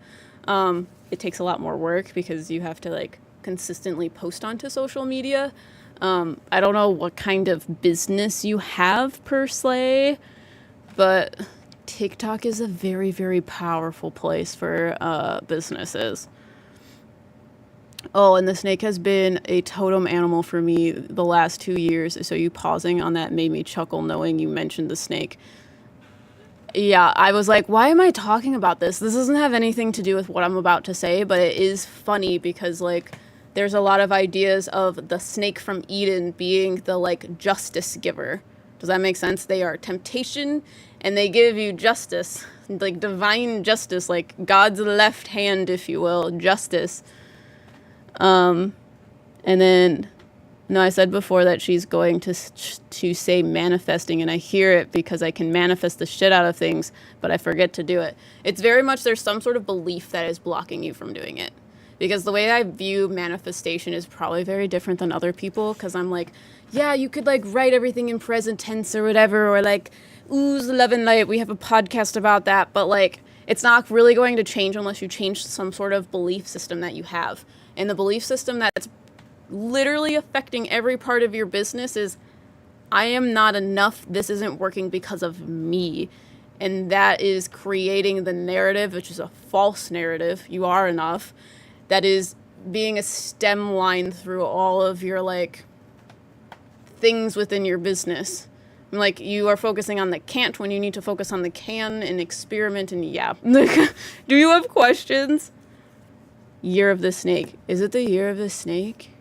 It takes a lot more work because you have to like consistently post onto social media. I don't know what kind of business you have per se, but TikTok is a very, very powerful place for businesses. Oh, and the snake has been a totem animal for me the last 2 years. So you pausing on that made me chuckle knowing you mentioned the snake. Yeah, I was like, why am I talking about this? This doesn't have anything to do with what I'm about to say, but it is funny because, like, there's a lot of ideas of the snake from Eden being the, like, justice giver. Does that make sense? They are temptation, and they give you justice, like divine justice, like God's left hand, if you will, justice. And then, no, I said before that she's going to say manifesting, and I hear it because I can manifest the shit out of things, but I forget to do it. It's very much there's some sort of belief that is blocking you from doing it. Because the way I view manifestation is probably very different than other people, because I'm like, yeah, you could like write everything in present tense or whatever, or like, ooze love and light, we have a podcast about that, but like, it's not really going to change unless you change some sort of belief system that you have. And the belief system that's literally affecting every part of your business is, I am not enough, this isn't working because of me. And that is creating the narrative, which is a false narrative, you are enough, that is being a stem line through all of your, like, things within your business. Like, you are focusing on the can't when you need to focus on the can and experiment and yeah. Do you have questions? Year of the Snake. Is it the Year of the Snake?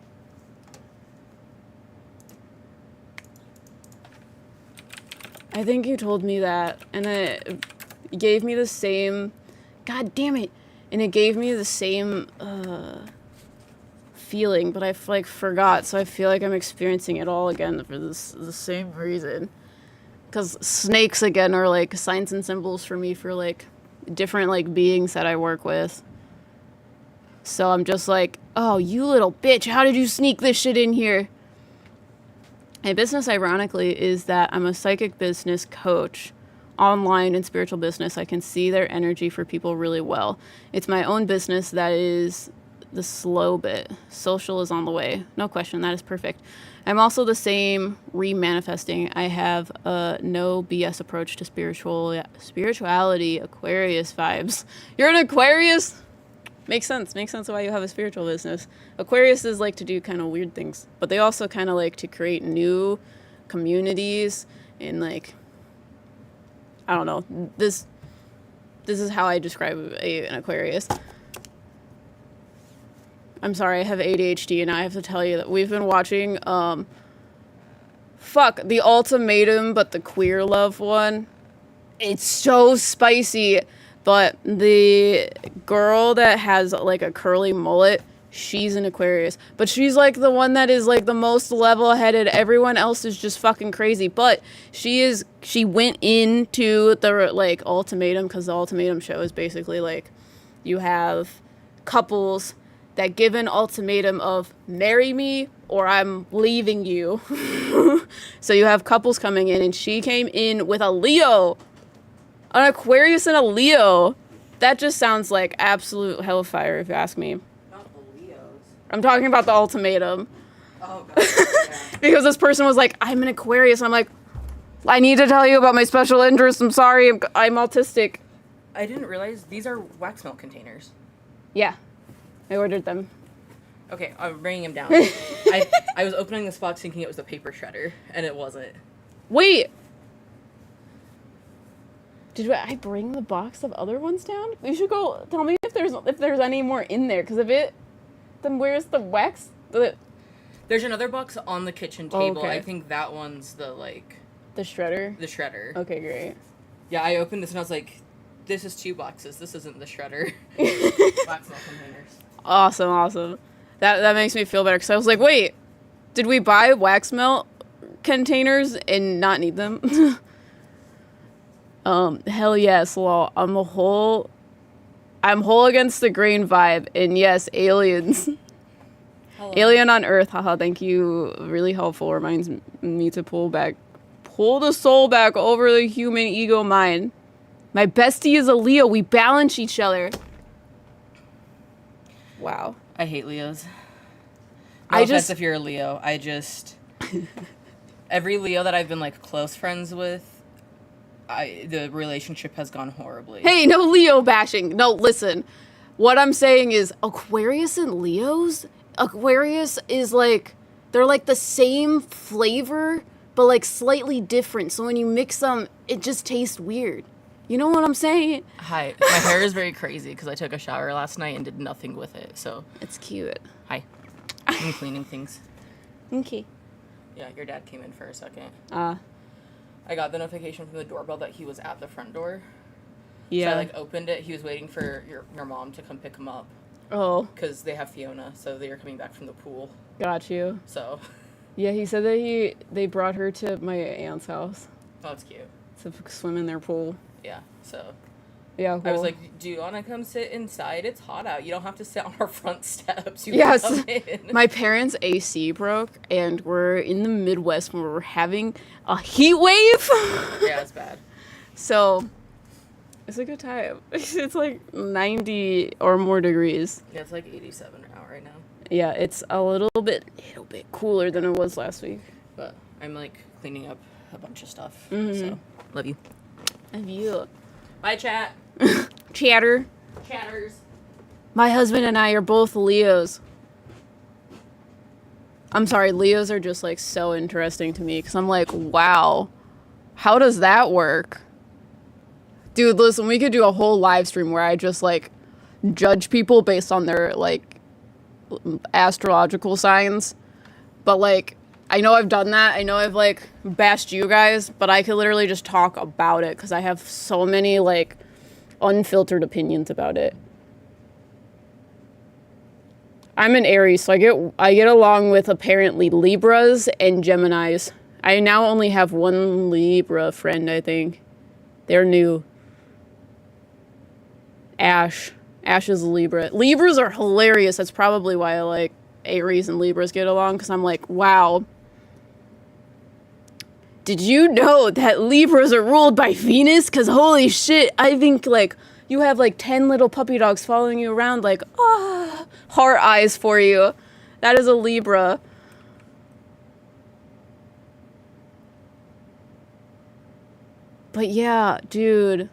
I think you told me that, and it gave me the same... God damn it! And it gave me the same feeling, but I like forgot, so I feel like I'm experiencing it all again for the same reason. Because snakes, again, are like signs and symbols for me for like different like beings that I work with. So I'm just like, oh, you little bitch, how did you sneak this shit in here? And business, ironically, is that I'm a psychic business coach. Online in spiritual business, I can see their energy for people really well. It's my own business that is the slow bit. Social is on the way. No question, that is perfect. I'm also the same re-manifesting. I have a no BS approach to spirituality, Aquarius vibes. You're an Aquarius? Makes sense why you have a spiritual business. Aquariuses like to do kind of weird things, but they also kind of like to create new communities and like, I don't know. This is how I describe an Aquarius. I'm sorry, I have ADHD, and I have to tell you that we've been watching, The Ultimatum, but the queer love one. It's so spicy, but the girl that has, like, a curly mullet, she's an Aquarius. But she's, like, the one that is, like, the most level-headed. Everyone else is just fucking crazy. But she went into the, like, ultimatum, because the ultimatum show is basically, like, you have couples that give an ultimatum of marry me or I'm leaving you. So you have couples coming in, and she came in with a Leo. An Aquarius and a Leo. That just sounds like absolute hellfire, if you ask me. Not the Leos. I'm talking about the ultimatum. Oh, God. Yeah. Because this person was like, I'm an Aquarius. I'm like, I need to tell you about my special interests. I'm sorry, I'm autistic. I didn't realize these are wax melt containers. Yeah. I ordered them. Okay, I'm bringing them down. I was opening this box thinking it was the paper shredder, and it wasn't. Wait! Did I bring the box of other ones down? You should go, tell me if there's any more in there, because then where's the wax? There's another box on the kitchen table. Okay. I think that one's the shredder? The shredder. Okay, great. Yeah, I opened this and I was like, this is 2 boxes. This isn't the shredder. Wax melt containers. Awesome. That makes me feel better, because I was like, wait, did we buy wax melt containers and not need them? Hell yes, lol. I'm whole against the grain vibe, and yes, aliens. Hello. Alien on Earth, haha, thank you. Really helpful. Reminds me to pull the soul back over the human ego mind. My bestie is a Leo. We balance each other. Wow. I hate Leos. No offense if you're a Leo. I just... Every Leo that I've been, like, close friends with, the relationship has gone horribly. Hey, no Leo bashing. No, listen. What I'm saying is Aquarius and Leos, Aquarius is like, they're like the same flavor, but like slightly different. So when you mix them, it just tastes weird. You know what I'm saying? Hi. My hair is very crazy because I took a shower last night and did nothing with it. So it's cute. Hi. I'm cleaning things. Okay. Yeah, your dad came in for a second. I got the notification from the doorbell that he was at the front door. Yeah. So I, like, opened it. He was waiting for your mom to come pick him up. Oh. Because they have Fiona, so they are coming back from the pool. Got you. So. Yeah, he said that they brought her to my aunt's house. Oh, that's cute. To swim in their pool. Yeah, so. Yeah, cool. I was like, do you want to come sit inside? It's hot out. You don't have to sit on our front steps. You yes. can come in. My parents' AC broke, and we're in the Midwest where we're having a heat wave. Yeah, it's bad. So, it's a good time. It's like 90 or more degrees. Yeah, it's like 87 out right now. Yeah, it's a little bit cooler than it was last week. But I'm, like, cleaning up a bunch of stuff. Mm-hmm. So, love you. Love you. Bye, chat. Chatter. Chatters. My husband and I are both Leos. I'm sorry, Leos are just like so interesting to me because I'm like, wow, how does that work? Dude, listen, we could do a whole live stream where I just like judge people based on their like astrological signs. But like, I know I've done that. I know I've like bashed you guys, but I could literally just talk about it because I have so many like unfiltered opinions about it. I'm an Aries, so I get along with apparently Libras and Geminis. I now only have one Libra friend, I think. They're new. Ash. Ash is a Libra. Libras are hilarious. That's probably why I like Aries and Libras get along, because I'm like, wow. Did you know that Libras are ruled by Venus? Because holy shit, I think like you have like 10 little puppy dogs following you around like, heart eyes for you. That is a Libra. But yeah, dude.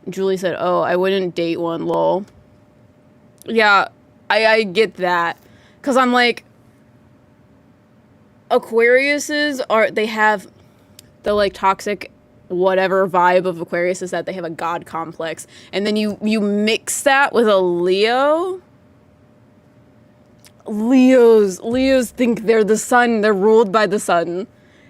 Julie said, oh, I wouldn't date one, lol. Yeah, I get that. Because I'm like, Aquariuses they have the like toxic whatever vibe of Aquarius is that they have a god complex. And then you mix that with a Leo. Leos think they're the sun. They're ruled by the sun.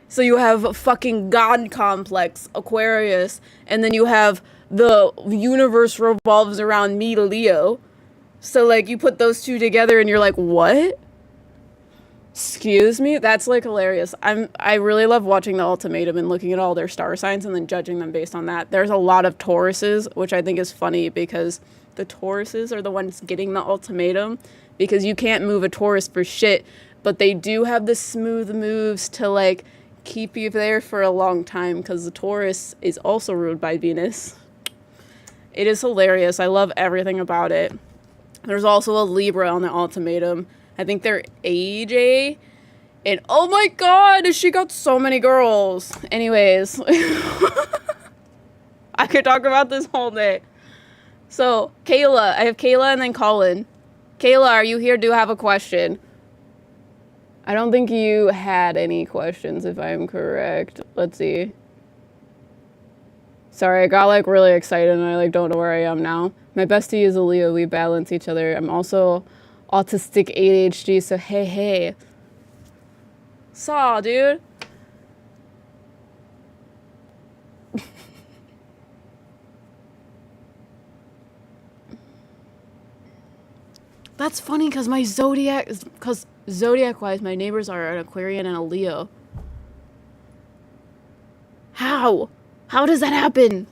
So you have a fucking god complex, Aquarius. And then you have the universe revolves around me, Leo. So like you put those two together and you're like, what? Excuse me? That's like hilarious. I really love watching The Ultimatum and looking at all their star signs and then judging them based on that. There's a lot of Tauruses, which I think is funny because the Tauruses are the ones getting the ultimatum because you can't move a Taurus for shit, but they do have the smooth moves to like keep you there for a long time because the Taurus is also ruled by Venus. It is hilarious. I love everything about it. There's also a Libra on the ultimatum. I think they're AJ. And oh my god, she got so many girls. Anyways. I could talk about this whole day. So, Kayla. I have Kayla and then Colin. Kayla, are you here? Do you have a question? I don't think you had any questions, if I'm correct. Let's see. Sorry, I got like really excited and I like don't know where I am now. My bestie is a Leo. We balance each other. I'm also autistic ADHD, so hey. Saw, dude. That's funny because my zodiac-wise, my neighbors are an Aquarian and a Leo. How? How does that happen?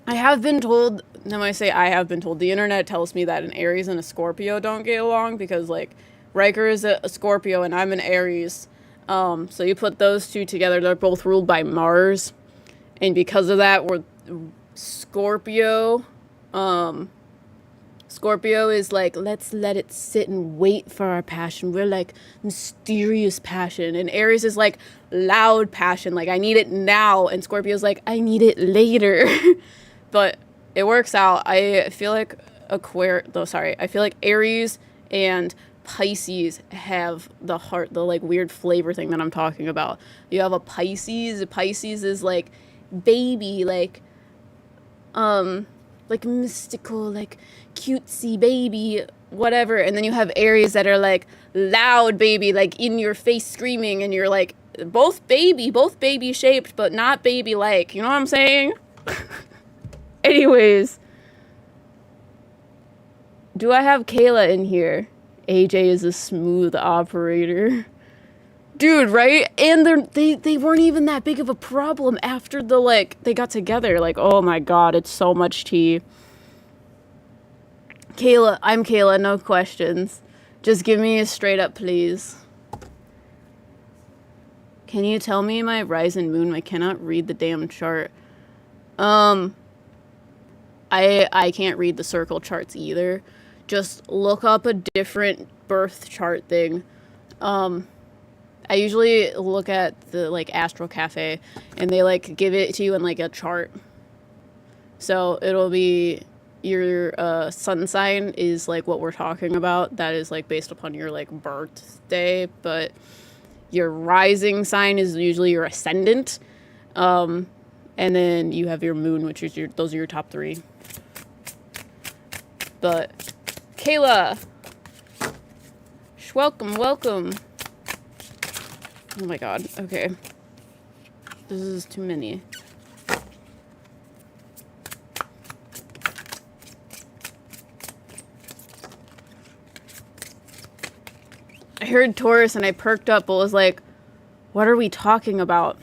I have been told, when I say I have been told, the internet tells me that an Aries and a Scorpio don't get along because, like, Ryker is a Scorpio and I'm an Aries. So you put those two together, they're both ruled by Mars. And because of that, we're Scorpio. Scorpio is like, let's let it sit and wait for our passion. We're like mysterious passion. And Aries is like loud passion. Like, I need it now. And Scorpio's like, I need it later. But it works out. I feel like I feel like Aries and Pisces have the like weird flavor thing that I'm talking about. You have a Pisces. Pisces is like baby, like mystical, like cutesy baby, whatever. And then you have Aries that are like loud baby, like in your face screaming, and you're like both baby shaped, but not baby like. You know what I'm saying? Anyways, do I have Kayla in here? AJ is a smooth operator. Dude, right? And they weren't even that big of a problem after they got together. Like, oh my god, it's so much tea. Kayla, I'm Kayla, no questions. Just give me a straight up, please. Can you tell me my rise and moon? I cannot read the damn chart. I can't read the circle charts either. Just look up a different birth chart thing. I usually look at the, like, Astro Cafe, and they, like, give it to you in, like, a chart. So it'll be your sun sign is, like, what we're talking about. That is, like, based upon your, like, birthday. But your rising sign is usually your ascendant. And then you have your moon, which is those are your top three. But Kayla, welcome. Oh my god, okay. This is too many. I heard Taurus and I perked up, but was like, what are we talking about?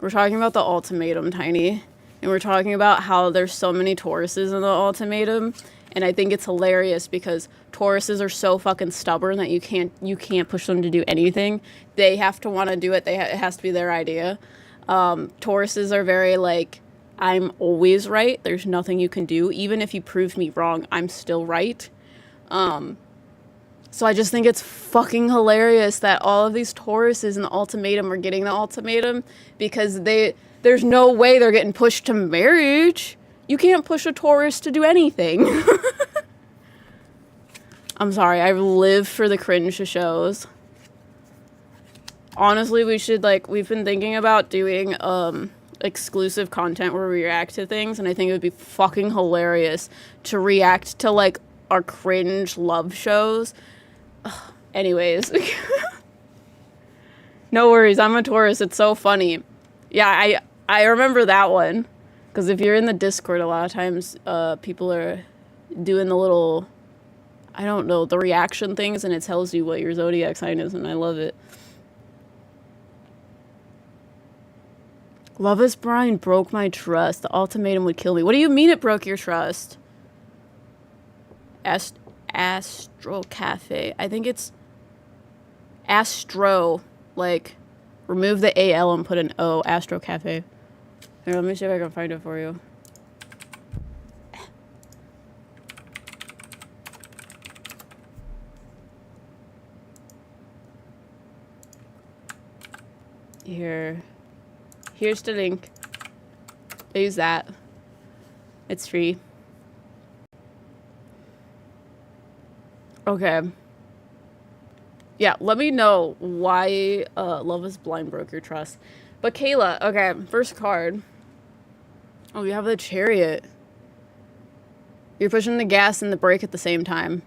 We're talking about the ultimatum, Tiny. And we're talking about how there's so many Tauruses in the ultimatum. And I think it's hilarious because Tauruses are so fucking stubborn that you can't push them to do anything. They have to want to do it. It has to be their idea. Tauruses are very like, I'm always right. There's nothing you can do. Even if you prove me wrong, I'm still right. So I just think it's fucking hilarious that all of these Tauruses in the ultimatum are getting the ultimatum because there's no way they're getting pushed to marriage. You can't push a Taurus to do anything. I'm sorry, I live for the cringe shows. Honestly, we've been thinking about doing exclusive content where we react to things, and I think it would be fucking hilarious to react to, like, our cringe love shows. Ugh. Anyways. No worries, I'm a Taurus, it's so funny. Yeah, I remember that one. Because if you're in the Discord, a lot of times people are doing the little, I don't know, the reaction things, and it tells you what your zodiac sign is, and I love it. Love is Blind broke my trust. The ultimatum would kill me. What do you mean it broke your trust? Astro Cafe. I think it's Astro. Like, remove the AL and put an O. Astro Cafe. Here, let me see if I can find it for you. Here's the link. Use that. It's free. Okay. Yeah, let me know why Love is Blind broke your trust. But Kayla, okay, first card. Oh, you have the Chariot. You're pushing the gas and the brake at the same time.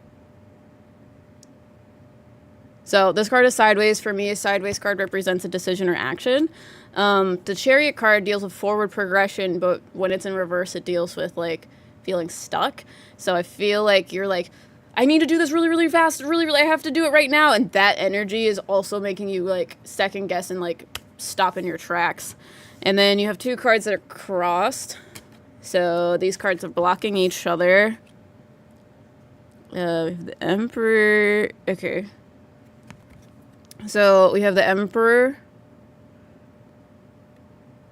So this card is sideways. For me, a sideways card represents a decision or action. The Chariot card deals with forward progression, but when it's in reverse, it deals with, like, feeling stuck. So I feel like you're like, I need to do this really, really fast. Really, I have to do it right now. And that energy is also making you, like, second guess and, like, stop in your tracks. And then you have two cards that are crossed. So these cards are blocking each other. The Emperor. Okay. So we have the Emperor.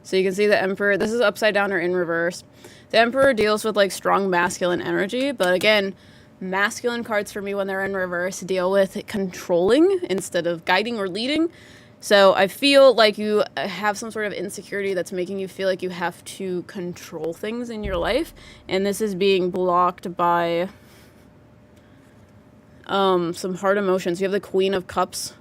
So you can see the Emperor. This is upside down or in reverse. The Emperor deals with like strong masculine energy, but again, masculine cards for me when they're in reverse deal with controlling instead of guiding or leading. So I feel like you have some sort of insecurity that's making you feel like you have to control things in your life, and this is being blocked by some hard emotions. You have the Queen of Cups.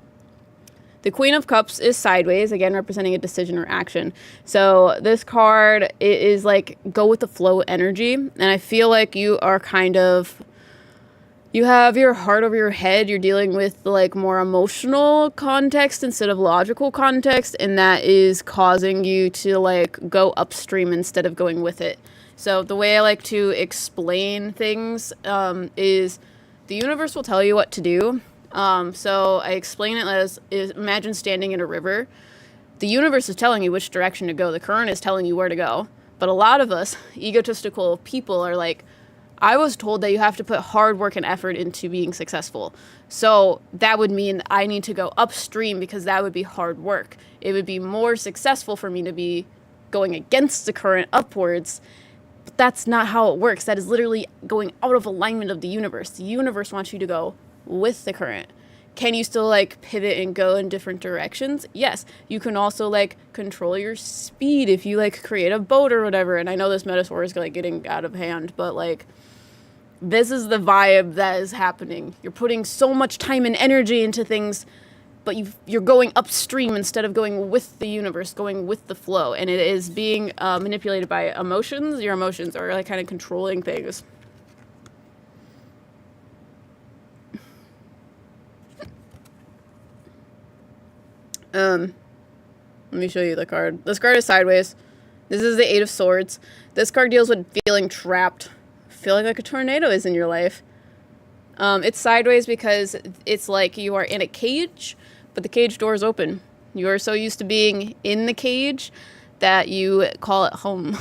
The Queen of Cups is sideways, again representing a decision or action. So this card is like go with the flow energy, and I feel like you are kind of, you have your heart over your head. You're dealing with like more emotional context instead of logical context, and that is causing you to like go upstream instead of going with it. So the way I like to explain things is the universe will tell you what to do. So I explain it as imagine standing in a river. The universe is telling you which direction to go. The current is telling you where to go. But a lot of us egotistical people are like, I was told that you have to put hard work and effort into being successful. So that would mean I need to go upstream because that would be hard work. It would be more successful for me to be going against the current upwards. But that's not how it works. That is literally going out of alignment of the universe. The universe wants you to go with the current. Can you still like pivot and go in different directions? Yes. You can also like control your speed if you like create a boat or whatever. And I know this metaphor is like getting out of hand, but like this is the vibe that is happening. You're putting so much time and energy into things, but you're going upstream instead of going with the universe, going with the flow. And it is being manipulated by emotions. Your emotions are like kind of controlling things. Let me show you the card. This card is sideways. This is the Eight of Swords. This card deals with feeling trapped, feeling like a tornado is in your life. It's sideways because it's like you are in a cage, but the cage door is open. You are so used to being in the cage that you call it home.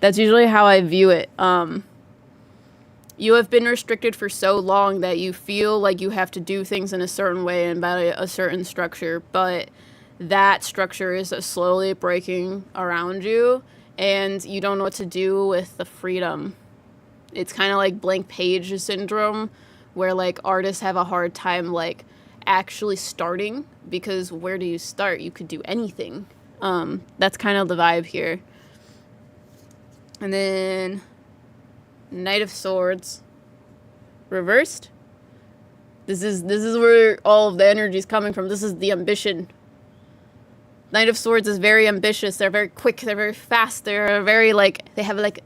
That's usually how I view it. You have been restricted for so long that you feel like you have to do things in a certain way and by a certain structure, but that structure is slowly breaking around you, and you don't know what to do with the freedom. It's kind of like blank page syndrome, where like artists have a hard time like actually starting, because where do you start? You could do anything. That's kind of the vibe here. And then Knight of Swords reversed. This is where all of the energy is coming from. This is the ambition. Knight of Swords is very ambitious. They're very quick. They're very fast. They're very like, they have like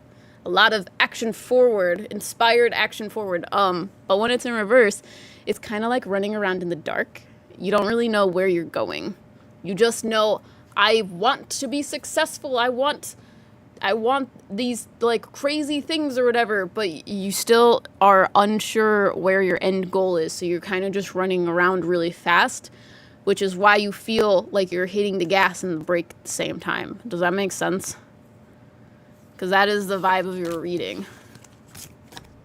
a lot of action forward, inspired action forward. But when it's in reverse, it's kind of like running around in the dark. You don't really know where you're going. You just know, I want to be successful. I want these like crazy things or whatever, but you still are unsure where your end goal is. So you're kind of just running around really fast, which is why you feel like you're hitting the gas and the brake at the same time. Does that make sense? Because that is the vibe of your reading.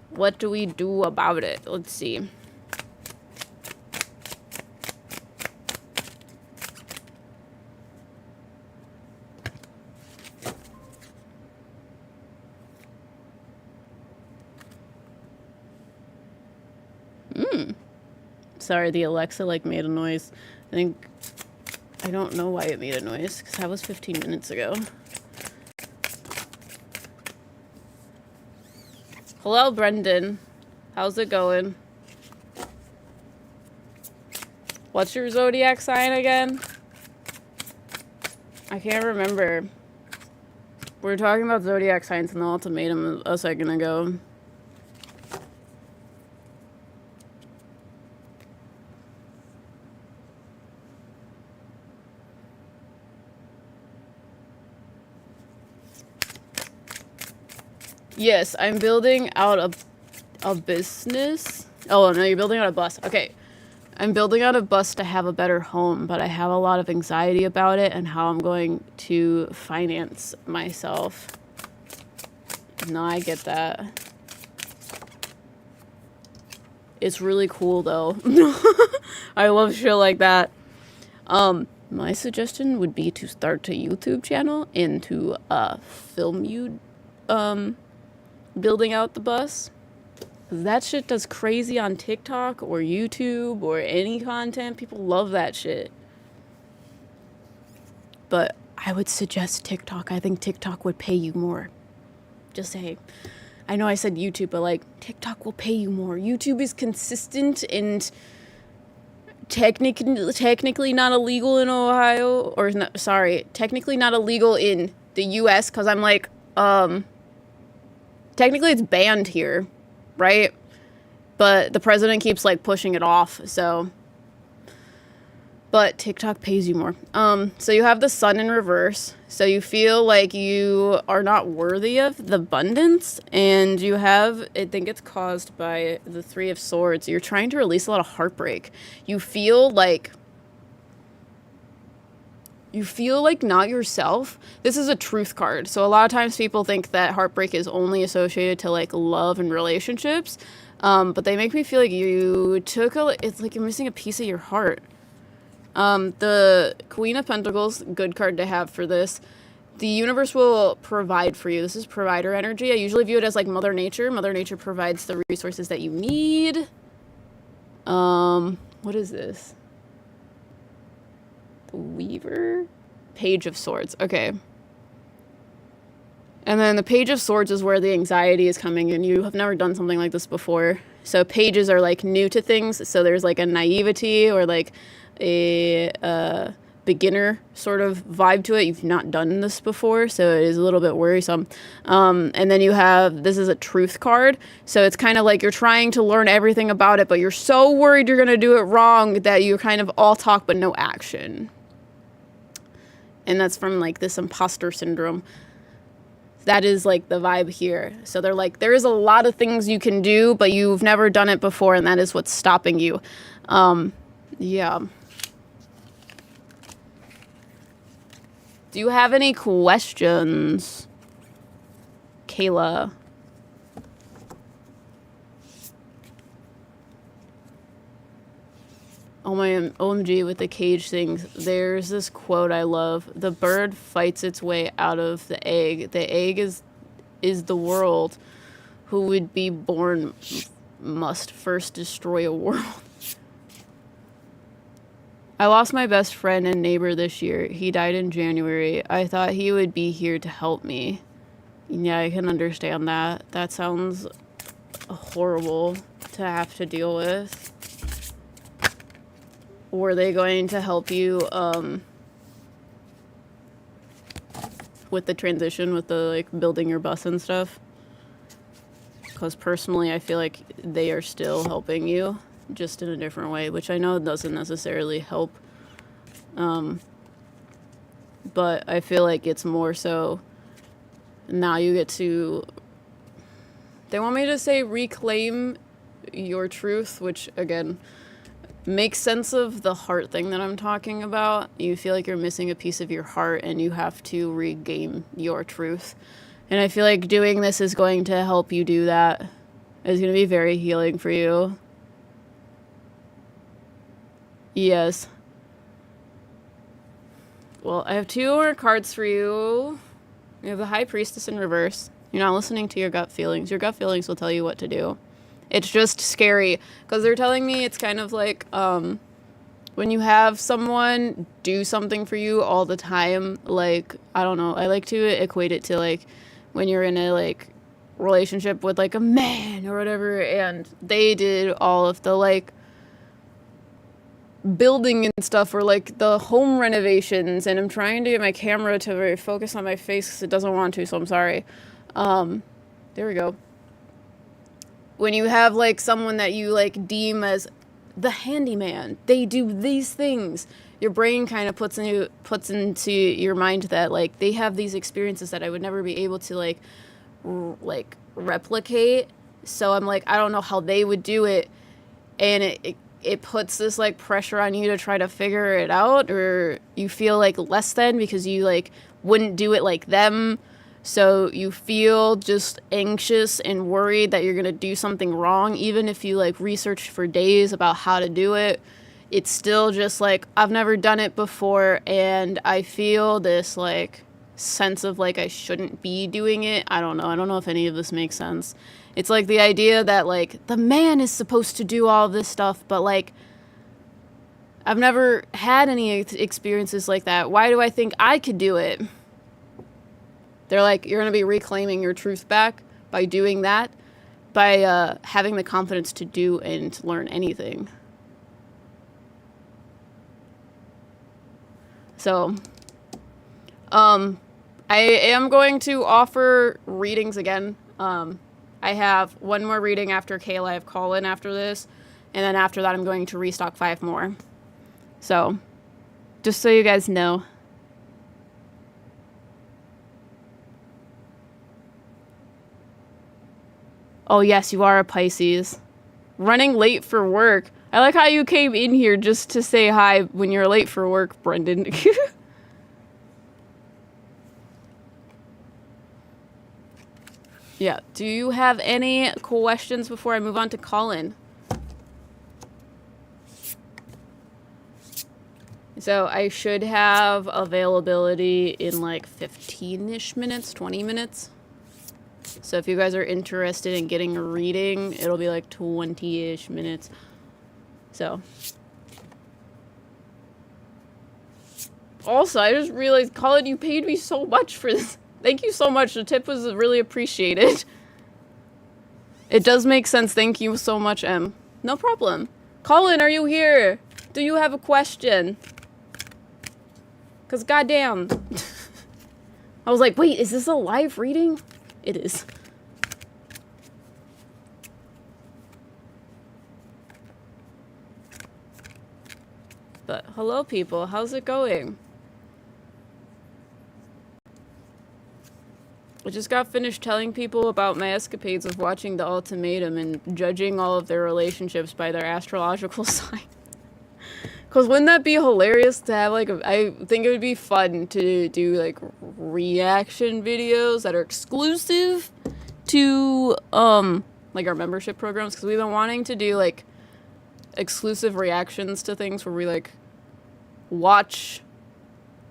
What do we do about it? Let's see. Sorry, the Alexa like made a noise. I don't know why it made a noise, because that was 15 minutes ago. Hello, Brendan. How's it going? What's your zodiac sign again? I can't remember. We were talking about zodiac signs in the ultimatum a second ago. Yes, I'm building out a business. Oh, no, you're building out a bus. Okay. I'm building out a bus to have a better home, but I have a lot of anxiety about it and how I'm going to finance myself. No, I get that. It's really cool, though. I love shit like that. My suggestion would be to start a YouTube channel and to film you building out the bus. That shit does crazy on TikTok or YouTube or any content. People love that shit. But I would suggest TikTok. I think TikTok would pay you more. Just saying. I know I said YouTube, but like TikTok will pay you more. YouTube is consistent and technically not illegal in Ohio, or technically not illegal in the US, because I'm like, technically it's banned here, right? But the president keeps like pushing it off, so. But TikTok pays you more. So you have the sun in reverse. So you feel like you are not worthy of the abundance. And you have, I think it's caused by the Three of Swords. You're trying to release a lot of heartbreak. You feel like not yourself. This is a truth card. So a lot of times people think that heartbreak is only associated to like love and relationships. But they make me feel like it's like you're missing a piece of your heart. The Queen of Pentacles, good card to have for this. The universe will provide for you. This is provider energy. I usually view it as like Mother Nature. Mother Nature provides the resources that you need. What is this? The Weaver? Page of Swords. Okay. And then the Page of Swords is where the anxiety is coming, and you have never done something like this before. So pages are like new to things. So there's like a naivety or like a beginner sort of vibe to it. You've not done this before, so it is a little bit worrisome. And then you have, this is a truth card, so it's kind of like you're trying to learn everything about it, but you're so worried you're going to do it wrong that you're kind of all talk but no action. And that's from like this imposter syndrome. That is like the vibe here. So they're like, there is a lot of things you can do, but you've never done it before, and that is what's stopping you. Yeah. Do you have any questions, Kayla? Oh my OMG with the cage things. There's this quote I love. The bird fights its way out of the egg. The egg is the world. Who would be born must first destroy a world. I lost my best friend and neighbor this year. He died in January. I thought he would be here to help me. Yeah, I can understand that. That sounds horrible to have to deal with. Were they going to help you with the transition, with the like building your bus and stuff? Because personally, I feel like they are still helping you, just in a different way, which I know doesn't necessarily help. But I feel like it's more so now you get to, they want me to say reclaim your truth, which again, makes sense of the heart thing that I'm talking about. You feel like you're missing a piece of your heart and you have to regain your truth. And I feel like doing this is going to help you do that. It's going to be very healing for you. Yes. Well, I have 2 more cards for you. You have the High Priestess in reverse. You're not listening to your gut feelings. Your gut feelings will tell you what to do. It's just scary because they're telling me it's kind of like when you have someone do something for you all the time, like, I don't know, I like to equate it to like when you're in a like relationship with like a man or whatever, and they did all of the like building and stuff, or like the home renovations, and I'm trying to get my camera to focus on my face because it doesn't want to, so I'm sorry. There we go. When you have like someone that you like deem as the handyman, they do these things, your brain kind of puts into your mind that like they have these experiences that I would never be able to like replicate. So I'm like, I don't know how they would do it, and it puts this like pressure on you to try to figure it out, or you feel like less than because you like wouldn't do it like them. So you feel just anxious and worried that you're going to do something wrong. Even if you like researched for days about how to do it, it's still just like, I've never done it before. And I feel this like sense of like I shouldn't be doing it. I don't know. I don't know if any of this makes sense. It's like the idea that like the man is supposed to do all this stuff, but like I've never had any experiences like that. Why do I think I could do it? They're like, you're going to be reclaiming your truth back by doing that, by having the confidence to do and to learn anything. So, I am going to offer readings again. I have one more reading after Kayla. I have call-in after this. And then after that, I'm going to restock 5 more. So, just so you guys know. Oh, yes, you are a Pisces. Running late for work. I like how you came in here just to say hi when you're late for work, Brendan. Yeah. Do you have any questions before I move on to call-in? So I should have availability in like 15-ish minutes, 20 minutes. So if you guys are interested in getting a reading, it'll be like 20-ish minutes. So. Also, I just realized, Colin, you paid me so much for this. Thank you so much. The tip was really appreciated. It does make sense. Thank you so much, Em. No problem. Colin, are you here? Do you have a question? Because goddamn. I was like, wait, is this a live reading? It is. But hello, people. How's it going? I just got finished telling people about my escapades of watching The Ultimatum and judging all of their relationships by their astrological sign. Because wouldn't that be hilarious to have, like, I think it would be fun to do, like, reaction videos that are exclusive to, like, our membership programs. Because we've been wanting to do, like, exclusive reactions to things where we, like, watch,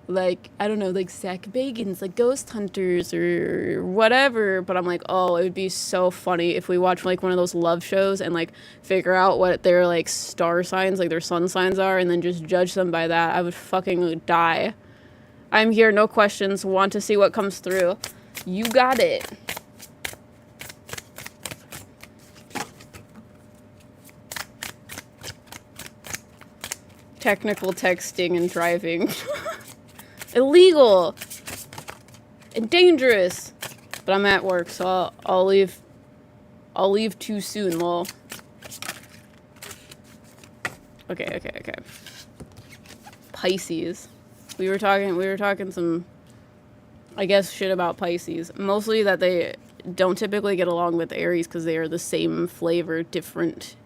like, I don't know, like, Zach Bagans, like, Ghost Hunters or whatever. But I'm like, oh, it would be so funny if we watch, like, one of those love shows and, like, figure out what their, like, star signs, like, their sun signs are, and then just judge them by that. I would fucking die. I'm here, no questions, want to see what comes through. You got it. Technical texting and driving. Illegal and dangerous. But I'm at work, so I'll leave too soon, lol. Okay. Pisces. We were talking some, I guess, shit about Pisces. Mostly that they don't typically get along with Aries because they are the same flavor, different,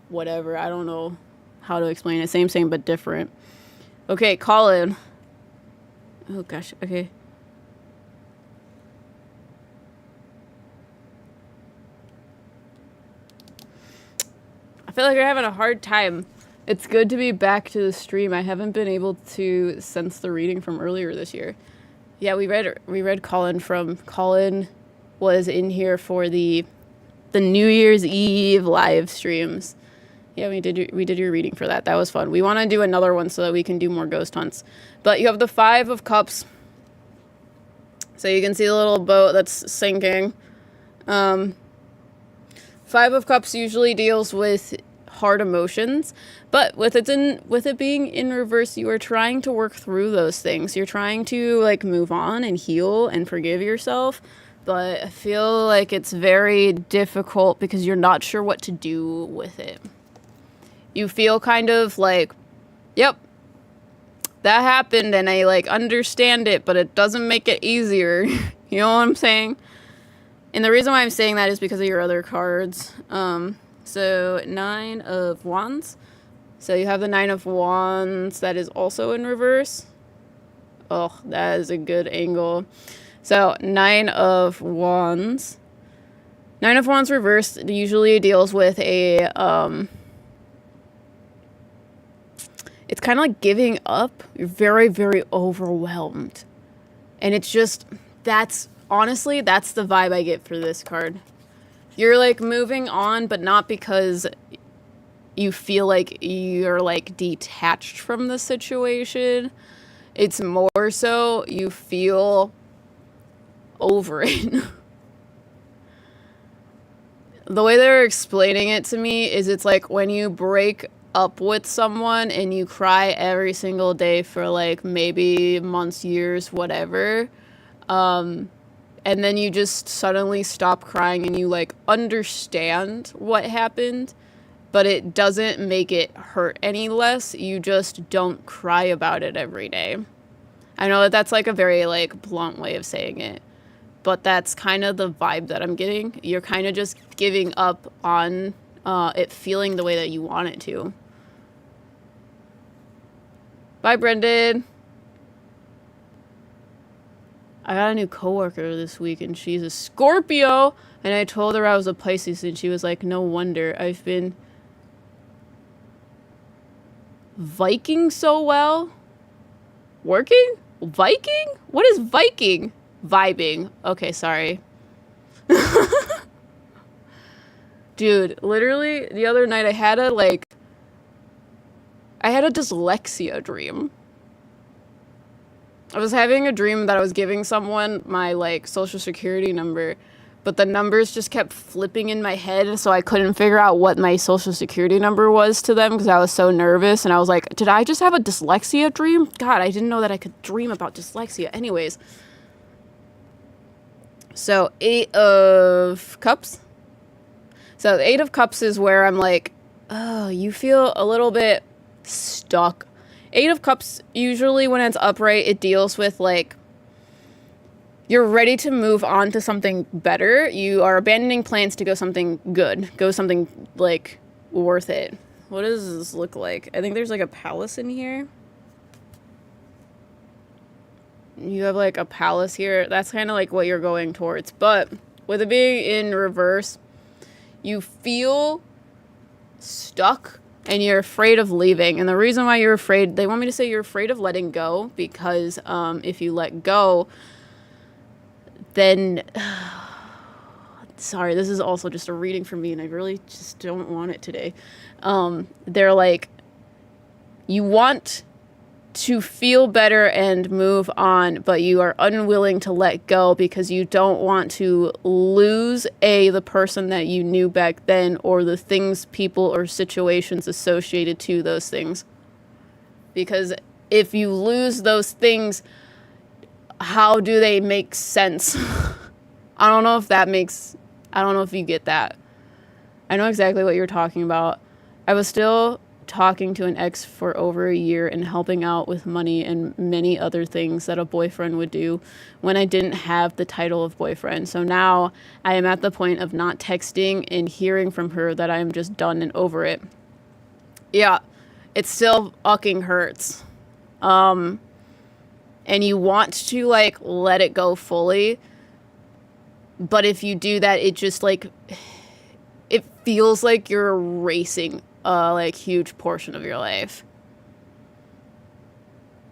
whatever. I don't know how to explain it. Same, but different. Okay, Colin. Oh, gosh. Okay. I feel like I'm having a hard time. It's good to be back to the stream. I haven't been able to sense the reading from earlier this year. Yeah, we read Colin from... Colin was in here for the New Year's Eve live streams. Yeah, we did your reading for that. That was fun. We want to do another one so that we can do more ghost hunts. But you have the 5 of Cups. So you can see the little boat that's sinking. 5 of Cups usually deals with hard emotions, but with it being in reverse, you are trying to work through those things. You're trying to, like, move on and heal and forgive yourself. But I feel like it's very difficult because you're not sure what to do with it. You feel kind of like, yep, that happened and I, like, understand it, but it doesn't make it easier. You know what I'm saying? And the reason why I'm saying that is because of your other cards. So 9 of Wands. So you have the 9 of Wands that is also in reverse. Oh, that is a good angle. So, Nine of Wands. Nine of Wands reversed usually deals with a, it's kind of like giving up. You're very, very overwhelmed. And it's just, honestly, that's the vibe I get for this card. You're, like, moving on, but not because you feel like you're, like, detached from the situation. It's more so you feel over it. The way they're explaining it to me is it's like when you break up with someone and you cry every single day for like maybe months, years, whatever, and then you just suddenly stop crying and you like understand what happened, but it doesn't make it hurt any less. You just don't cry about it every day. I know that that's like a very like blunt way of saying it, but that's kind of the vibe that I'm getting. You're kind of just giving up on it feeling the way that you want it to. Bye, Brendan. I got a new coworker this week, and she's a Scorpio, and I told her I was a Pisces, and she was like, no wonder. I've been Viking so well. Working? Viking? What is Viking? Vibing. Okay, sorry. Dude, literally, the other night I had a dyslexia dream. I was having a dream that I was giving someone my, like, social security number, but the numbers just kept flipping in my head, so I couldn't figure out what my social security number was to them because I was so nervous, and I was like, did I just have a dyslexia dream? God, I didn't know that I could dream about dyslexia. Anyways. So, 8 of Cups. So, the 8 of Cups is where I'm like, oh, you feel a little bit stuck. 8 of Cups, usually when it's upright, it deals with, like, you're ready to move on to something better. You are abandoning plans to go something good. Go something, like, worth it. What does this look like? I think there's, like, a palace in here. You have, like, a palace here. That's kind of, like, what you're going towards. But with it being in reverse, you feel stuck and you're afraid of leaving. And the reason why you're afraid, they want me to say you're afraid of letting go because if you let go, then... sorry, this is also just a reading for me and I really just don't want it today. They're like, you want to feel better and move on, but you are unwilling to let go because you don't want to lose the person that you knew back then or the things, people, or situations associated to those things. Because if you lose those things, how do they make sense? I don't know if you get that. I know exactly what you're talking about. I was still talking to an ex for over a year and helping out with money and many other things that a boyfriend would do when I didn't have the title of boyfriend. So now I am at the point of not texting and hearing from her that I am just done and over it. Yeah, it still fucking hurts. And you want to, like, let it go fully. But if you do that, it just, like, it feels like you're erasing a, like, huge portion of your life.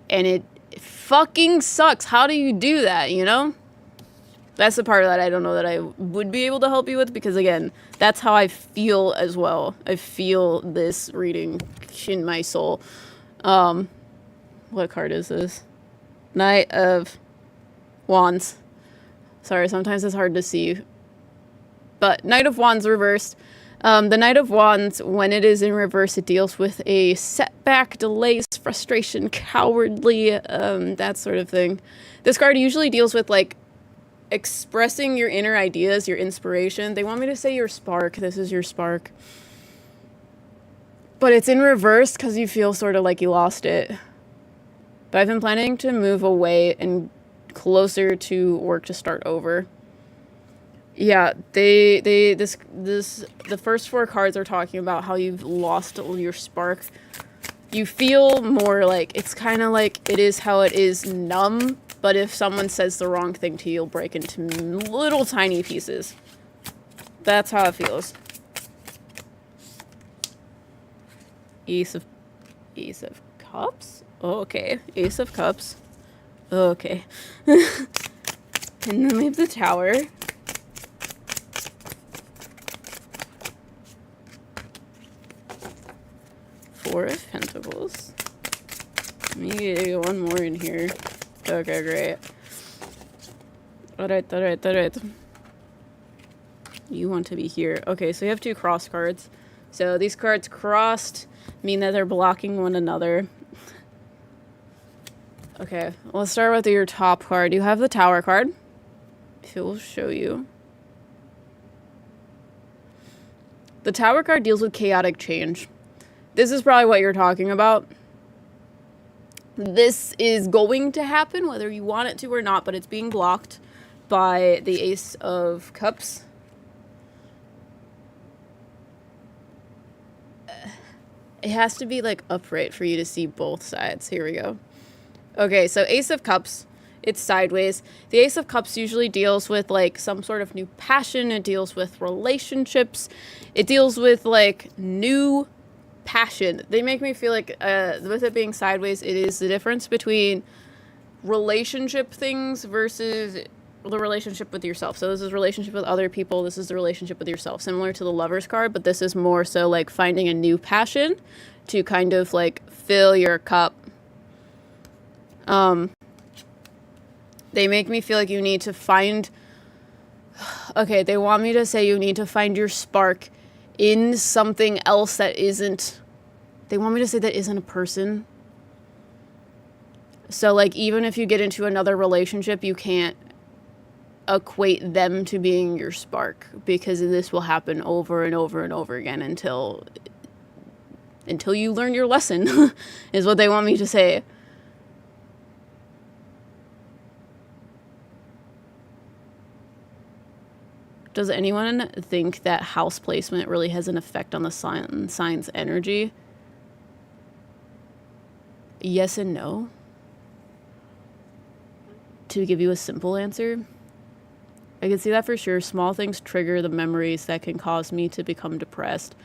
And it fucking sucks. How do you do that, you know? That's the part that I don't know that I would be able to help you with because, again, that's how I feel as well. I feel this reading in my soul. What card is this? Knight of Wands. Sorry, sometimes it's hard to see. But Knight of Wands reversed. The Knight of Wands, when it is in reverse, it deals with a setback, delays, frustration, cowardly, that sort of thing. This card usually deals with, like, expressing your inner ideas, your inspiration. They want me to say your spark. This is your spark. But it's in reverse because you feel sort of like you lost it. But I've been planning to move away and closer to work to start over. Yeah, the first 4 cards are talking about how you've lost your spark. You feel more like, it's kind of like it is how it is numb, but if someone says the wrong thing to you, you'll break into little tiny pieces. That's how it feels. Ace of Cups? Oh, okay. Ace of Cups. Oh, okay. And then we have the Tower. Four of Pentacles. Let me get one more in here. Okay, great. Alright. You want to be here. Okay, so we have two cross cards. So these cards crossed mean that they're blocking one another. Okay, let's start with your top card. You have the Tower card. It will show you. The Tower card deals with chaotic change. This is probably what you're talking about. This is going to happen whether you want it to or not, but it's being blocked by the Ace of Cups. It has to be like upright for you to see both sides. Here we go. Okay, so Ace of Cups, it's sideways. The Ace of Cups usually deals with like some sort of new passion. It deals with relationships. It deals with like new passion. They make me feel like with it being sideways, it is the difference between relationship things versus the relationship with yourself. So this is relationship with other people. This is the relationship with yourself. Similar to the Lover's card, but this is more so like finding a new passion to kind of like fill your cup. They make me feel like you need to find... Okay, they want me to say you need to find your spark in something else that isn't... They want me to say that isn't a person. So, like, even if you get into another relationship, you can't equate them to being your spark, because this will happen over and over and over again until you learn your lesson, is what they want me to say. Does anyone think that house placement really has an effect on the sign's energy? Yes and no. To give you a simple answer, I can see that for sure. Small things trigger the memories that can cause me to become depressed.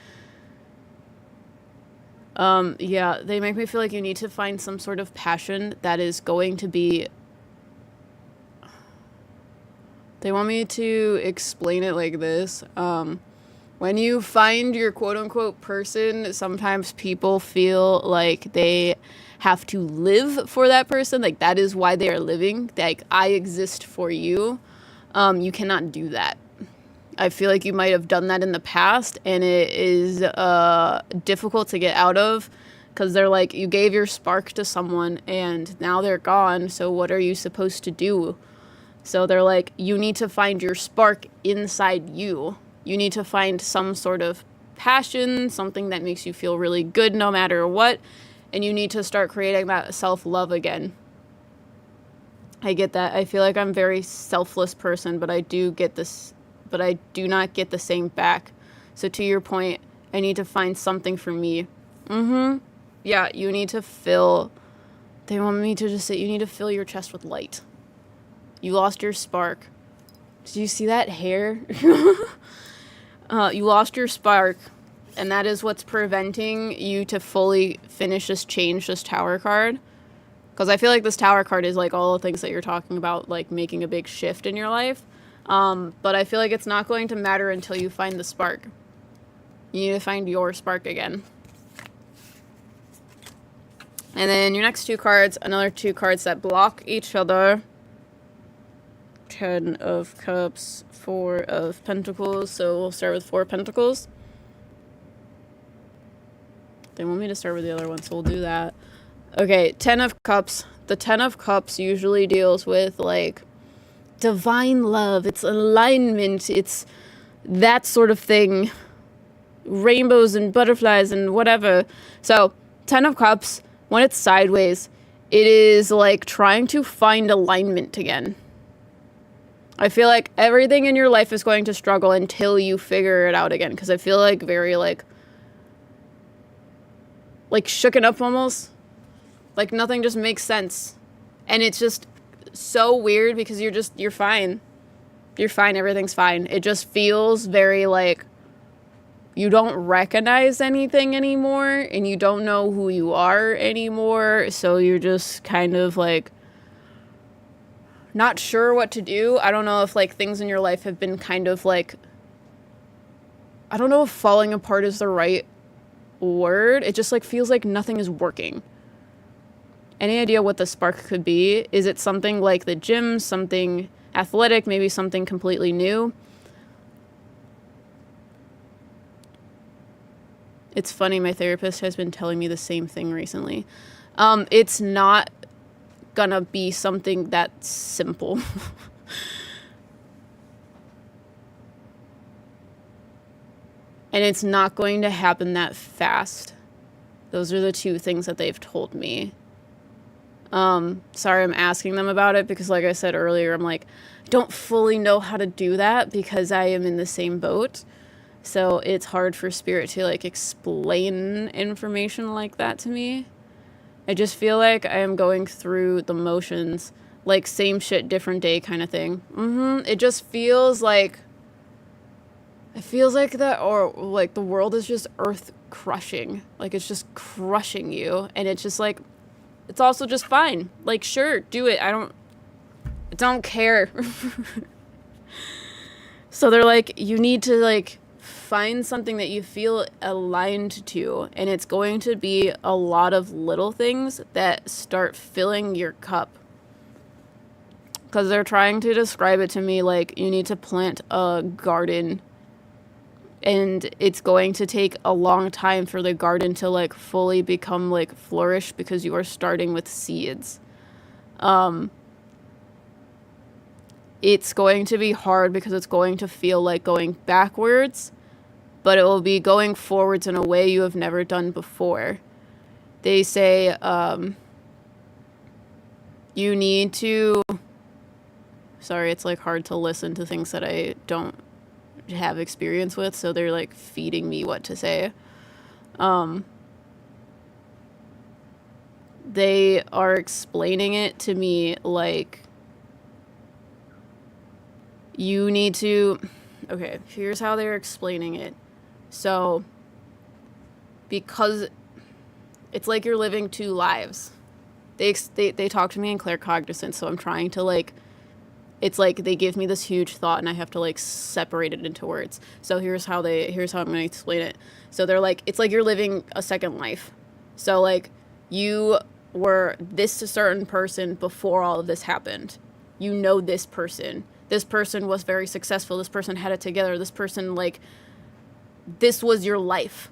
Yeah, they make me feel like you need to find some sort of passion that is going to be... They want me to explain it like this. When you find your quote-unquote person, sometimes people feel like they have to live for that person. Like, that is why they are living. Like, I exist for you. You cannot do that. I feel like you might have done that in the past, and it is difficult to get out of, because they're like, you gave your spark to someone, and now they're gone, so what are you supposed to do? So they're like, you need to find your spark inside you. You need to find some sort of passion, something that makes you feel really good no matter what, and you need to start creating that self-love again. I get that. I feel like I'm a very selfless person, but I do get this, but I do not get the same back. So to your point, I need to find something for me. Yeah, you need to fill, they want me to just say, you need to fill your chest with light. You lost your spark. Did you see that hair? You lost your spark, and that is what's preventing you to fully finish this change, this Tower card. Because I feel like this Tower card is like all the things that you're talking about, like making a big shift in your life. But I feel like it's not going to matter until you find the spark. You need to find your spark again. And then your next two cards, another two cards that block each other. 10 of Cups, 4 of Pentacles. So we'll start with 4 of Pentacles. They want me to start with the other one, so we'll do that. Okay, 10 of Cups. The 10 of Cups usually deals with, like, divine love. It's alignment. It's that sort of thing. Rainbows and butterflies and whatever. So, 10 of Cups, when it's sideways, it is, like, trying to find alignment again. I feel like everything in your life is going to struggle until you figure it out again. Because I feel like very, like shooken up almost. Like, nothing just makes sense. And it's just so weird because you're fine. You're fine. Everything's fine. It just feels very like you don't recognize anything anymore and you don't know who you are anymore. So you're just kind of like not sure what to do. I don't know if like things in your life have been kind of like, I don't know if falling apart is the right word. It just like feels like nothing is working. Any idea what the spark could be? Is it something like the gym, something athletic, maybe something completely new? It's funny, my therapist has been telling me the same thing recently. It's not gonna be something that's simple. And it's not going to happen that fast. Those are the two things that they've told me. Sorry, I'm asking them about it because like I said earlier, I'm like, I don't fully know how to do that because I am in the same boat. So it's hard for spirit to like explain information like that to me. I just feel like I am going through the motions, like same shit, different day kind of thing. It just feels like, that, or like the world is just earth crushing. Like it's just crushing you. And it's just like, it's also just fine. Like, sure, do it. I don't care. So they're like, you need to like find something that you feel aligned to, and it's going to be a lot of little things that start filling your cup. Because they're trying to describe it to me like you need to plant a garden, and it's going to take a long time for the garden to like fully become like flourish because you are starting with seeds. It's going to be hard because it's going to feel like going backwards, but it will be going forwards in a way you have never done before. They say you need to... Sorry, it's like hard to listen to things that I don't have experience with, so they're like feeding me what to say. They are explaining it to me like you need to... Okay, here's how they're explaining it. So, because it's like you're living two lives. They talk to me in claircognizance, so I'm trying to like... It's like they give me this huge thought and I have to like separate it into words. So here's how I'm going to explain it. So they're like, it's like you're living a second life. So like you were this certain person before all of this happened. You know this person. This person was very successful. This person had it together. This person like, this was your life.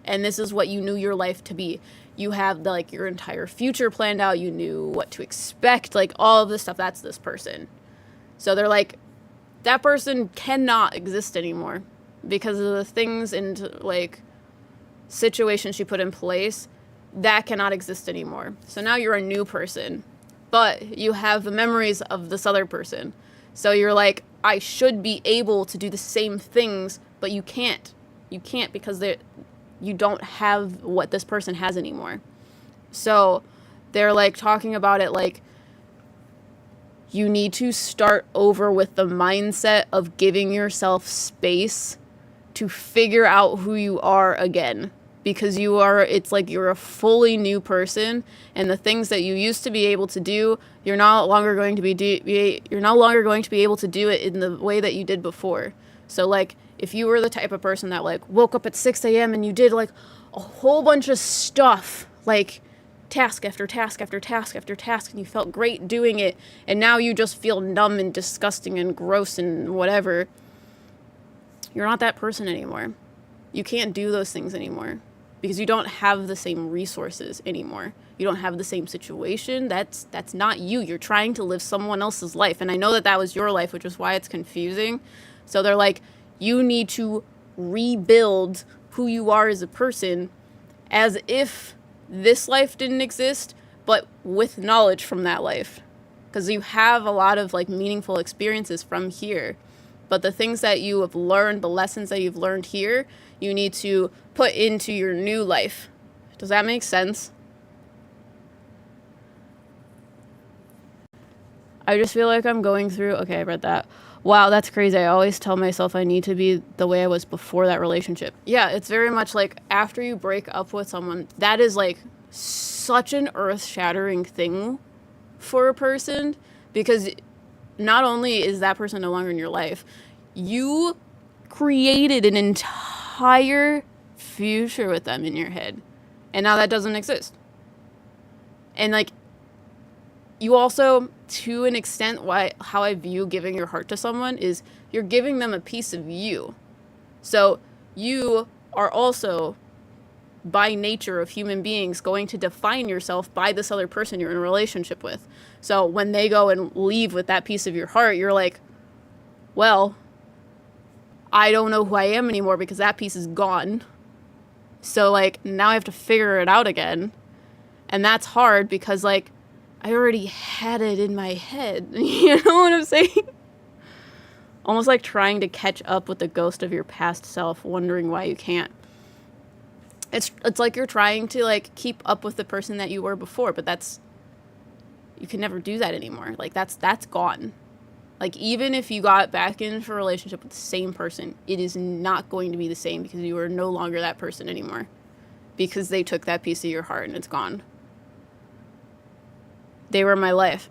And this is what you knew your life to be. You have like your entire future planned out. You knew what to expect. Like all of this stuff, that's this person. So they're like, that person cannot exist anymore because of the things and like situations you put in place. That cannot exist anymore. So now you're a new person, but you have the memories of this other person. So you're like, I should be able to do the same things, but you can't. You can't because you don't have what this person has anymore. So they're like talking about it like, you need to start over with the mindset of giving yourself space to figure out who you are again. Because it's like you're a fully new person, and the things that you used to be able to do, you're no longer going to be able to do it in the way that you did before. So like, if you were the type of person that like woke up at 6 a.m. and you did like a whole bunch of stuff, like task after task after task after task, and you felt great doing it, and now you just feel numb and disgusting and gross and whatever, you're not that person anymore. You can't do those things anymore because you don't have the same resources anymore. You don't have the same situation. That's not you. You're trying to live someone else's life, and I know that was your life, which is why it's confusing. So they're like, you need to rebuild who you are as a person as if this life didn't exist, but with knowledge from that life. Because you have a lot of like meaningful experiences from here. But the things that you have learned, the lessons that you've learned here, you need to put into your new life. Does that make sense? I just feel like I'm going through... Okay, I read that. Wow, that's crazy. I always tell myself I need to be the way I was before that relationship. Yeah, it's very much like after you break up with someone, that is like such an earth-shattering thing for a person, because not only is that person no longer in your life, you created an entire future with them in your head, and now that doesn't exist. And like, you also, to an extent, how I view giving your heart to someone is you're giving them a piece of you. So you are also, by nature of human beings, going to define yourself by this other person you're in a relationship with. So when they go and leave with that piece of your heart, you're like, well, I don't know who I am anymore because that piece is gone. So like, now I have to figure it out again. And that's hard because like, I already had it in my head. You know what I'm saying? Almost like trying to catch up with the ghost of your past self, wondering why you can't. It's like you're trying to like keep up with the person that you were before, but you can never do that anymore. Like that's gone. Like even if you got back into a relationship with the same person, it is not going to be the same because you are no longer that person anymore. Because they took that piece of your heart and it's gone. They were my life.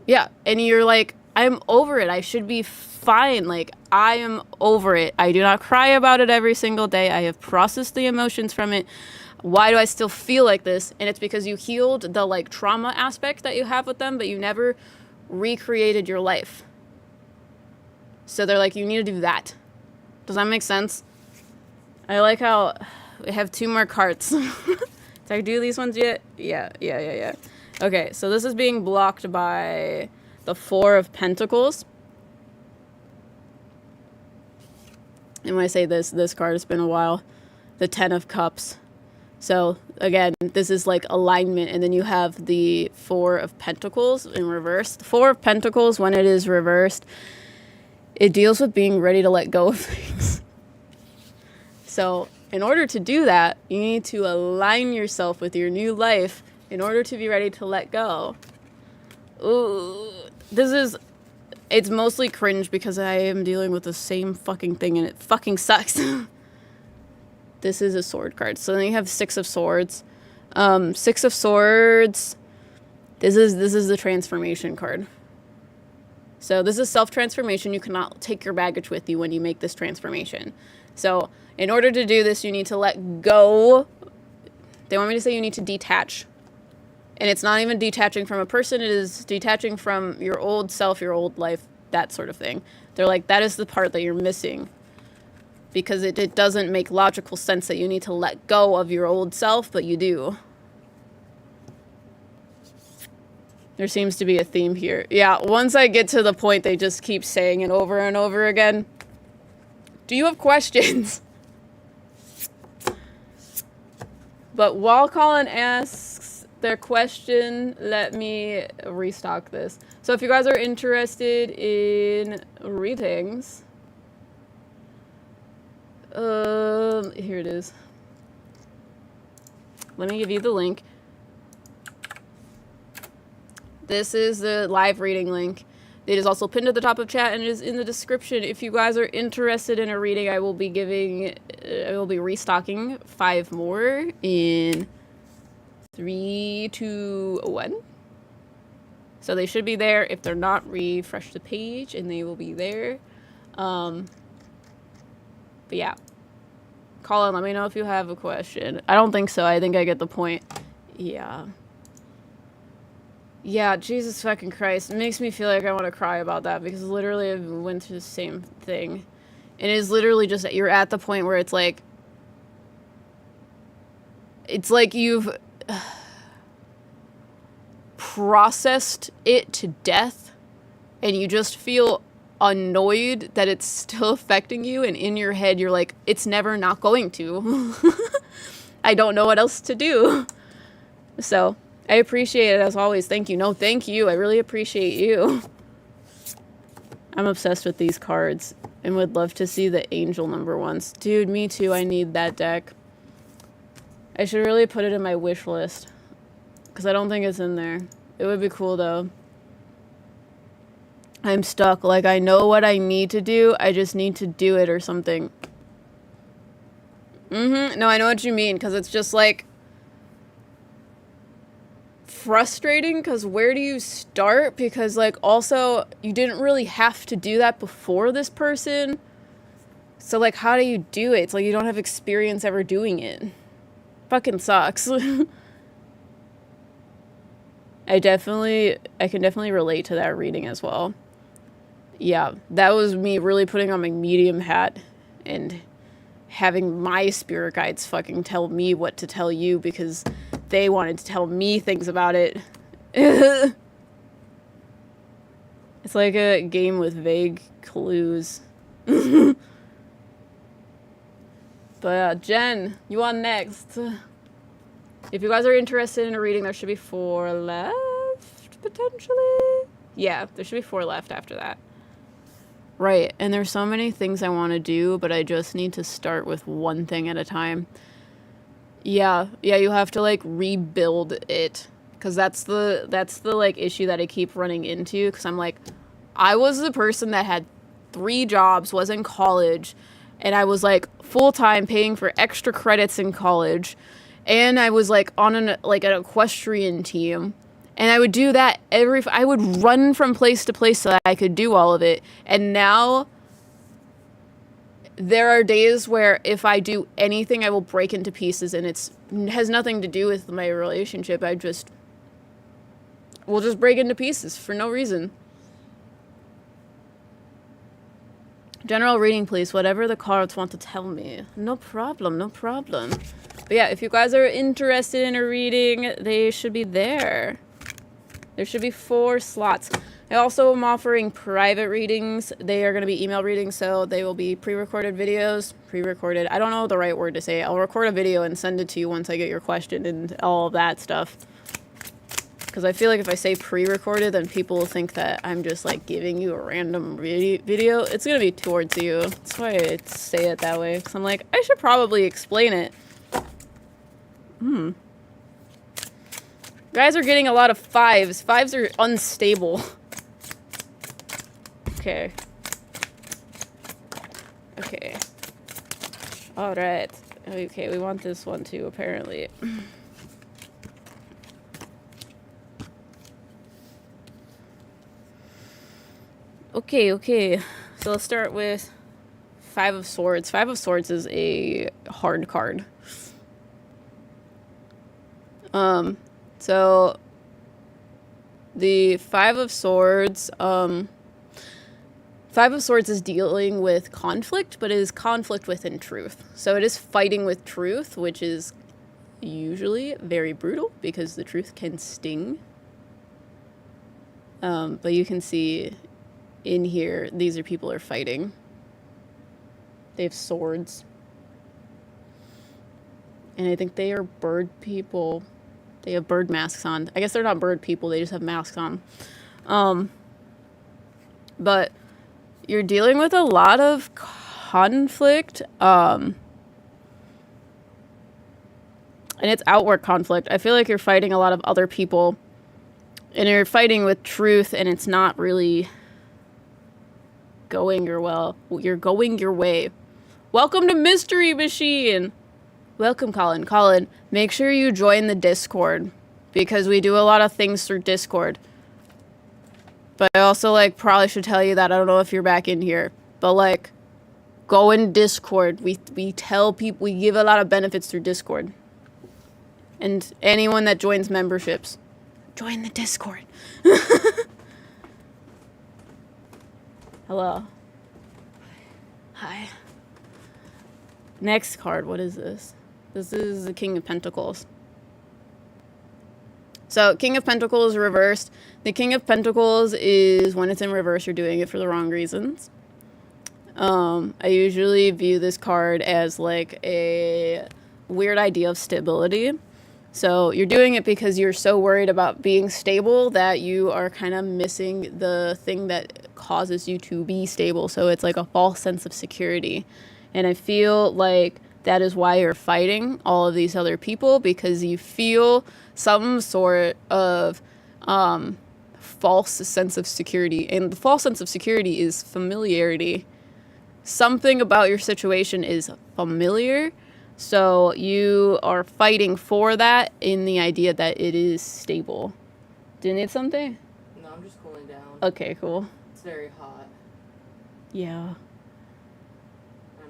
Yeah. And you're like, I'm over it. I should be fine. Like, I am over it. I do not cry about it every single day. I have processed the emotions from it. Why do I still feel like this? And it's because you healed the, like, trauma aspect that you have with them, but you never recreated your life. So they're like, you need to do that. Does that make sense? I like how we have 2 more cards. Did I do these ones yet? Yeah. Okay, so this is being blocked by the 4 of Pentacles. And when I say this card, it's been a while. The 10 of Cups. So, again, this is like alignment. And then you have the 4 of Pentacles in reverse. The 4 of Pentacles, when it is reversed, it deals with being ready to let go of things. So, in order to do that, you need to align yourself with your new life in order to be ready to let go. Ooh, it's mostly cringe because I am dealing with the same fucking thing and it fucking sucks. This is a sword card. So then you have 6 of Swords. 6 of Swords. This is the transformation card. So this is self-transformation. You cannot take your baggage with you when you make this transformation. So in order to do this, you need to let go. They want me to say you need to detach. And it's not even detaching from a person. It is detaching from your old self, your old life, that sort of thing. They're like, that is the part that you're missing. Because it doesn't make logical sense that you need to let go of your old self, but you do. There seems to be a theme here. Yeah, once I get to the point, they just keep saying it over and over again. Do you have questions? But while Colin asks their question, let me restock this. So if you guys are interested in readings, here it is. Let me give you the link. This is the live reading link. It is also pinned at the top of chat and it is in the description. If you guys are interested in a reading, I will be restocking 5 more in 3, 2, 1. So they should be there. If they're not, refresh the page and they will be there. But yeah. Colin, let me know if you have a question. I don't think so. I think I get the point. Yeah. Yeah, Jesus fucking Christ. It makes me feel like I want to cry about that because literally I went through the same thing. And it is literally just that you're at the point where it's like you've processed it to death and you just feel annoyed that it's still affecting you, and in your head you're like, it's never not going to. I don't know what else to do. So I appreciate it as always. Thank you. No, thank you. I really appreciate you. I'm obsessed with these cards and would love to see the angel number ones. Dude, me too. I need that deck. I should really put it in my wish list because I don't think it's in there. It would be cool though. I'm stuck. Like, I know what I need to do. I just need to do it or something. No, I know what you mean, because it's just, like, frustrating, because where do you start? Because, like, also, you didn't really have to do that before this person. So, like, how do you do it? It's like you don't have experience ever doing it. Fucking sucks. I can definitely relate to that reading as well. Yeah, that was me really putting on my medium hat and having my spirit guides fucking tell me what to tell you because they wanted to tell me things about it. It's like a game with vague clues. But Jen, you on next. If you guys are interested in a reading, there should be 4 left, potentially. Yeah, there should be 4 left after that. Right, and there's so many things I want to do, but I just need to start with one thing at a time. Yeah, you have to, like, rebuild it. Because that's the, like, issue that I keep running into. Because I'm like, I was the person that had 3 jobs, was in college, and I was, like, full-time paying for extra credits in college. And I was, like, on an equestrian team. And I would do that I would run from place to place so that I could do all of it. And now there are days where if I do anything, I will break into pieces, and it has nothing to do with my relationship. We'll just break into pieces for no reason. General reading, please. Whatever the cards want to tell me. No problem. But yeah, if you guys are interested in a reading, they should be there. There should be 4 slots. I also am offering private readings. They are going to be email readings, so they will be pre-recorded videos. Pre-recorded. I don't know the right word to say. I'll record a video and send it to you once I get your question and all of that stuff. Because I feel like if I say pre-recorded, then people will think that I'm just, like, giving you a random video. It's going to be towards you. That's why I say it that way. Because I'm like, I should probably explain it. Guys are getting a lot of 5s. 5s are unstable. Okay. Alright. Okay, we want this one too, apparently. Okay. So let's start with 5 of Swords. 5 of Swords is a hard card. So the 5 of Swords, 5 of Swords is dealing with conflict, but it is conflict within truth. So it is fighting with truth, which is usually very brutal because the truth can sting. But you can see in here, these are people are fighting. They have swords. And I think they are bird people. They have bird masks on. I guess they're not bird people, they just have masks on. But you're dealing with a lot of conflict. And it's outward conflict. I feel like you're fighting a lot of other people. And you're fighting with truth, and it's not really going you're going your way. Welcome to Mystery Machine! Welcome, Colin. Colin, make sure you join the Discord, because we do a lot of things through Discord. But I also, like, probably should tell you that I don't know if you're back in here, but, like, go in Discord. We tell people, we give a lot of benefits through Discord. And anyone that joins memberships, join the Discord. Hello. Hi. Next card, what is this? This is the King of Pentacles. So, King of Pentacles reversed. The King of Pentacles is, when it's in reverse, you're doing it for the wrong reasons. I usually view this card as, like, a weird idea of stability. So, you're doing it because you're so worried about being stable that you are kind of missing the thing that causes you to be stable. So, it's like a false sense of security. And I feel like that is why you're fighting all of these other people, because you feel some sort of false sense of security. And the false sense of security is familiarity. Something about your situation is familiar, so you are fighting for that in the idea that it is stable. Do you need something? No, I'm just cooling down. Okay, cool. It's very hot. Yeah.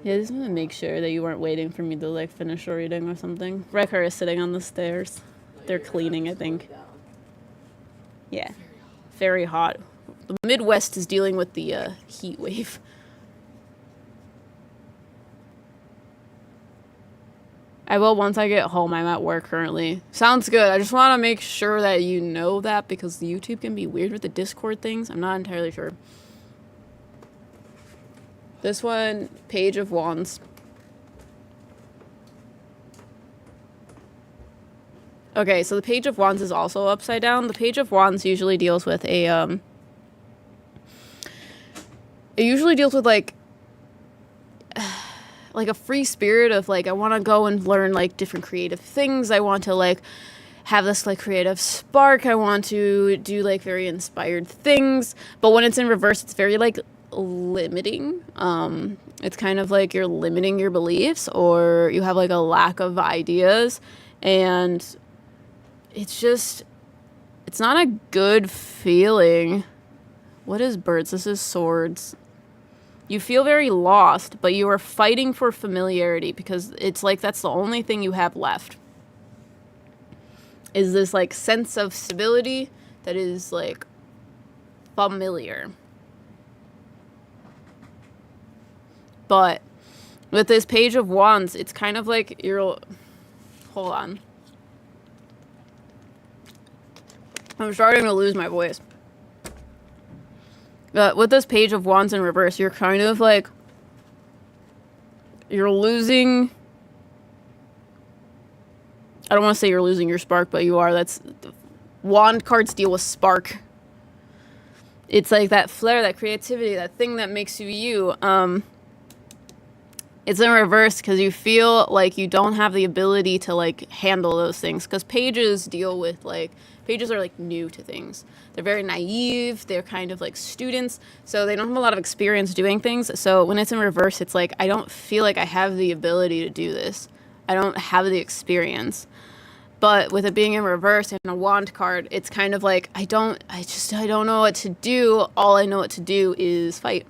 Yeah, I just want to make sure that you weren't waiting for me to, like, finish reading or something. Ryker is sitting on the stairs. They're cleaning, I think. Yeah. Very hot. The Midwest is dealing with the heat wave. I will once I get home. I'm at work currently. Sounds good. I just want to make sure that you know that because YouTube can be weird with the Discord things. I'm not entirely sure. This one, Page of Wands. Okay, so the Page of Wands is also upside down. The Page of Wands usually deals with a, it usually deals with, like a free spirit of, like, I want to go and learn, like, different creative things. I want to, like, have this, like, creative spark. I want to do, like, very inspired things. But when it's in reverse, it's very, like, limiting. It's kind of like you're limiting your beliefs or you have, like, a lack of ideas. And it's just, it's not a good feeling. What is birds? This is swords. You feel very lost, but you are fighting for familiarity because it's like that's the only thing you have left. Is this, like, sense of stability that is, like, familiar. But with this Page of Wands, it's kind of like you're... Hold on. I'm starting to lose my voice. But with this Page of Wands in reverse, you're kind of like... You're losing... I don't want to say you're losing your spark, but you are. That's... Wand cards deal with spark. It's like that flair, that creativity, that thing that makes you you. It's in reverse because you feel like you don't have the ability to, like, handle those things. Because pages deal with, like... Pages are, like, new to things. They're very naive. They're kind of like students. So they don't have a lot of experience doing things. So when it's in reverse, it's like, I don't feel like I have the ability to do this. I don't have the experience. But with it being in reverse and a wand card, it's kind of like, I don't know what to do. All I know what to do is fight.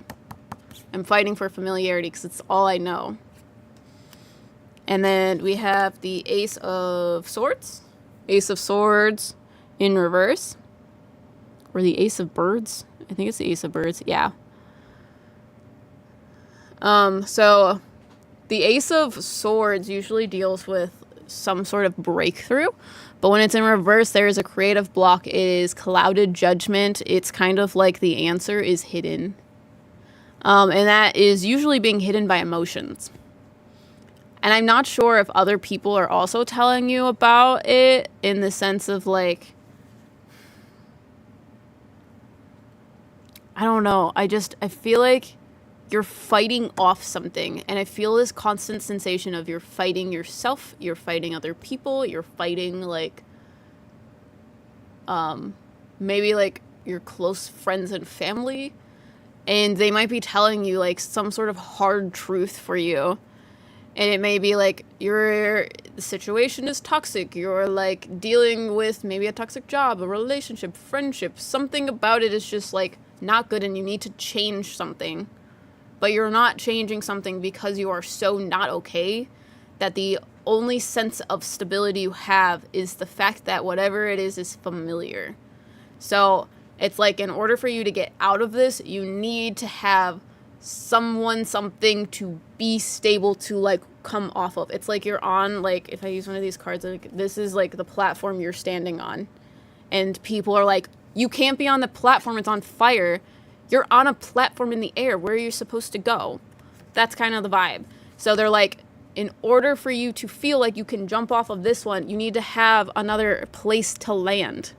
I'm fighting for familiarity because it's all I know. And then we have the Ace of Swords. Ace of Swords in reverse. Or the Ace of Birds. I think it's the Ace of Birds. Yeah. So the Ace of Swords usually deals with some sort of breakthrough. But when it's in reverse, there is a creative block. It is clouded judgment. It's kind of like the answer is hidden. And that is usually being hidden by emotions. And I'm not sure if other people are also telling you about it in the sense of, like... I don't know. I feel like you're fighting off something. And I feel this constant sensation of you're fighting yourself. You're fighting other people. You're fighting, like, maybe, like, your close friends and family. And they might be telling you, like, some sort of hard truth for you. And it may be, like, the situation is toxic. You're, like, dealing with maybe a toxic job, a relationship, friendship. Something about it is just, like, not good and you need to change something. But you're not changing something because you are so not okay that the only sense of stability you have is the fact that whatever it is familiar. So it's like in order for you to get out of this, you need to have someone, something to be stable to, like, come off of. It's like you're on, like, if I use one of these cards, like, this is, like, the platform you're standing on. And people are like, you can't be on the platform, it's on fire. You're on a platform in the air. Where are you supposed to go? That's kind of the vibe. So they're like, in order for you to feel like you can jump off of this one, you need to have another place to land.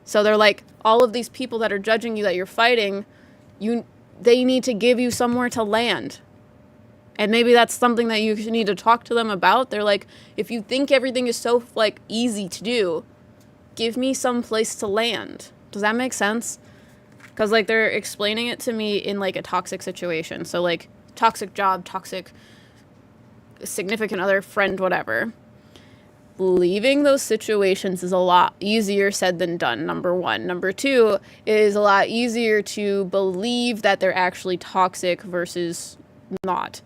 So they're like, all of these people that are judging you that you're fighting, they need to give you somewhere to land. And maybe that's something that you need to talk to them about. They're like, if you think everything is so, like, easy to do, give me some place to land. Does that make sense? Because, like, they're explaining it to me in, like, a toxic situation. So, like, toxic job, toxic significant other, friend, whatever. Leaving those situations is a lot easier said than done, number one. Number two, it is a lot easier to believe that they're actually toxic versus not.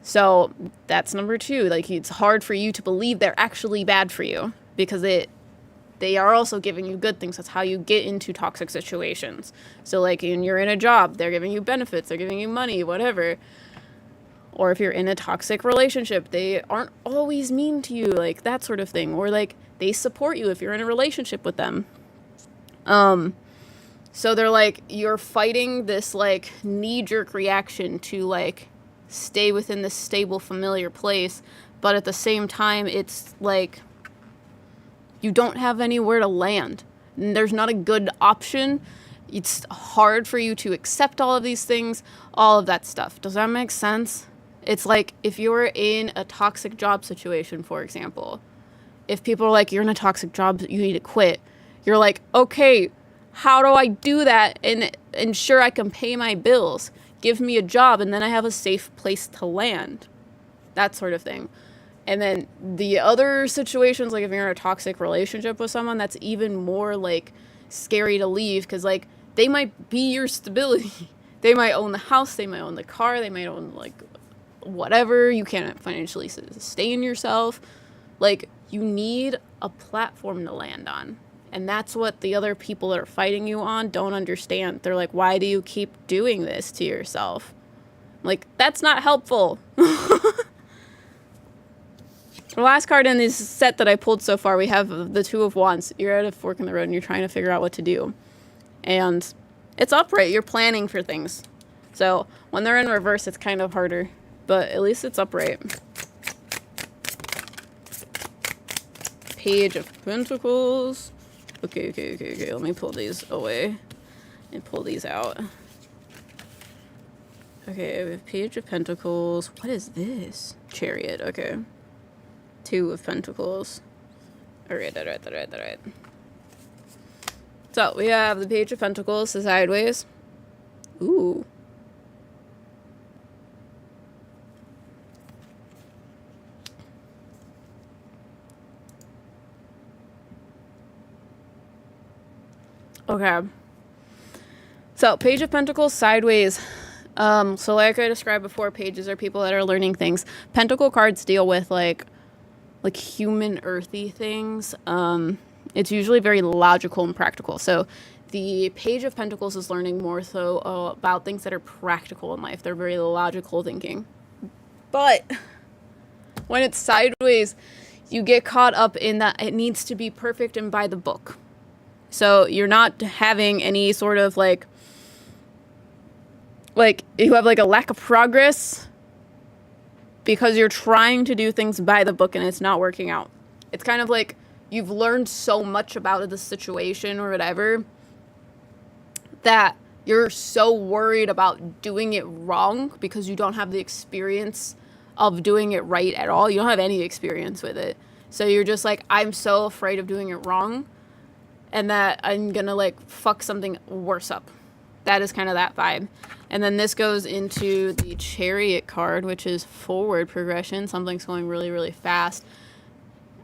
So that's number two. Like, it's hard for you to believe they're actually bad for you because they are also giving you good things. That's how you get into toxic situations. So, like, when you're in a job, they're giving you benefits, they're giving you money, whatever. Or if you're in a toxic relationship, they aren't always mean to you, like, that sort of thing. Or, like, they support you if you're in a relationship with them. So they're, like, you're fighting this, like, knee-jerk reaction to, like, stay within this stable, familiar place. But at the same time, it's, like, you don't have anywhere to land. There's not a good option. It's hard for you to accept all of these things, all of that stuff. Does that make sense? It's like if you're in a toxic job situation, for example, if people are like, you're in a toxic job, you need to quit. You're like, okay, how do I do that and ensure I can pay my bills? Give me a job and then I have a safe place to land. That sort of thing. And then the other situations, like if you're in a toxic relationship with someone, that's even more like scary to leave because like they might be your stability. They might own the house, they might own the car, they might own like whatever. You can't financially sustain yourself. Like, you need a platform to land on. And that's what the other people that are fighting you on don't understand. They're like, why do you keep doing this to yourself? Like, that's not helpful. The last card in this set that I pulled so far, we have the Two of Wands. You're at a fork in the road and you're trying to figure out what to do. And it's upright. You're planning for things. So when they're in reverse, it's kind of harder. But at least it's upright. Page of Pentacles. Okay. Let me pull these away and pull these out. Okay, we have Page of Pentacles. What is this? Chariot. Okay. Two of Pentacles. Alright. So, we have the Page of Pentacles, the sideways. Ooh. Okay. So, Page of Pentacles sideways. So like I described before, pages are people that are learning things. Pentacle cards deal with like human earthy things. It's usually very logical and practical. So the Page of Pentacles is learning more so about things that are practical in life. They're very logical thinking. But when it's sideways, you get caught up in that it needs to be perfect and by the book. So you're not having any sort of like you have like a lack of progress because you're trying to do things by the book and it's not working out. It's kind of like you've learned so much about the situation or whatever that you're so worried about doing it wrong because you don't have the experience of doing it right at all. You don't have any experience with it. So you're just like, I'm so afraid of doing it wrong and that I'm gonna like fuck something worse up. That is kind of that vibe. And then this goes into the Chariot card, which is forward progression. Something's going really, really fast.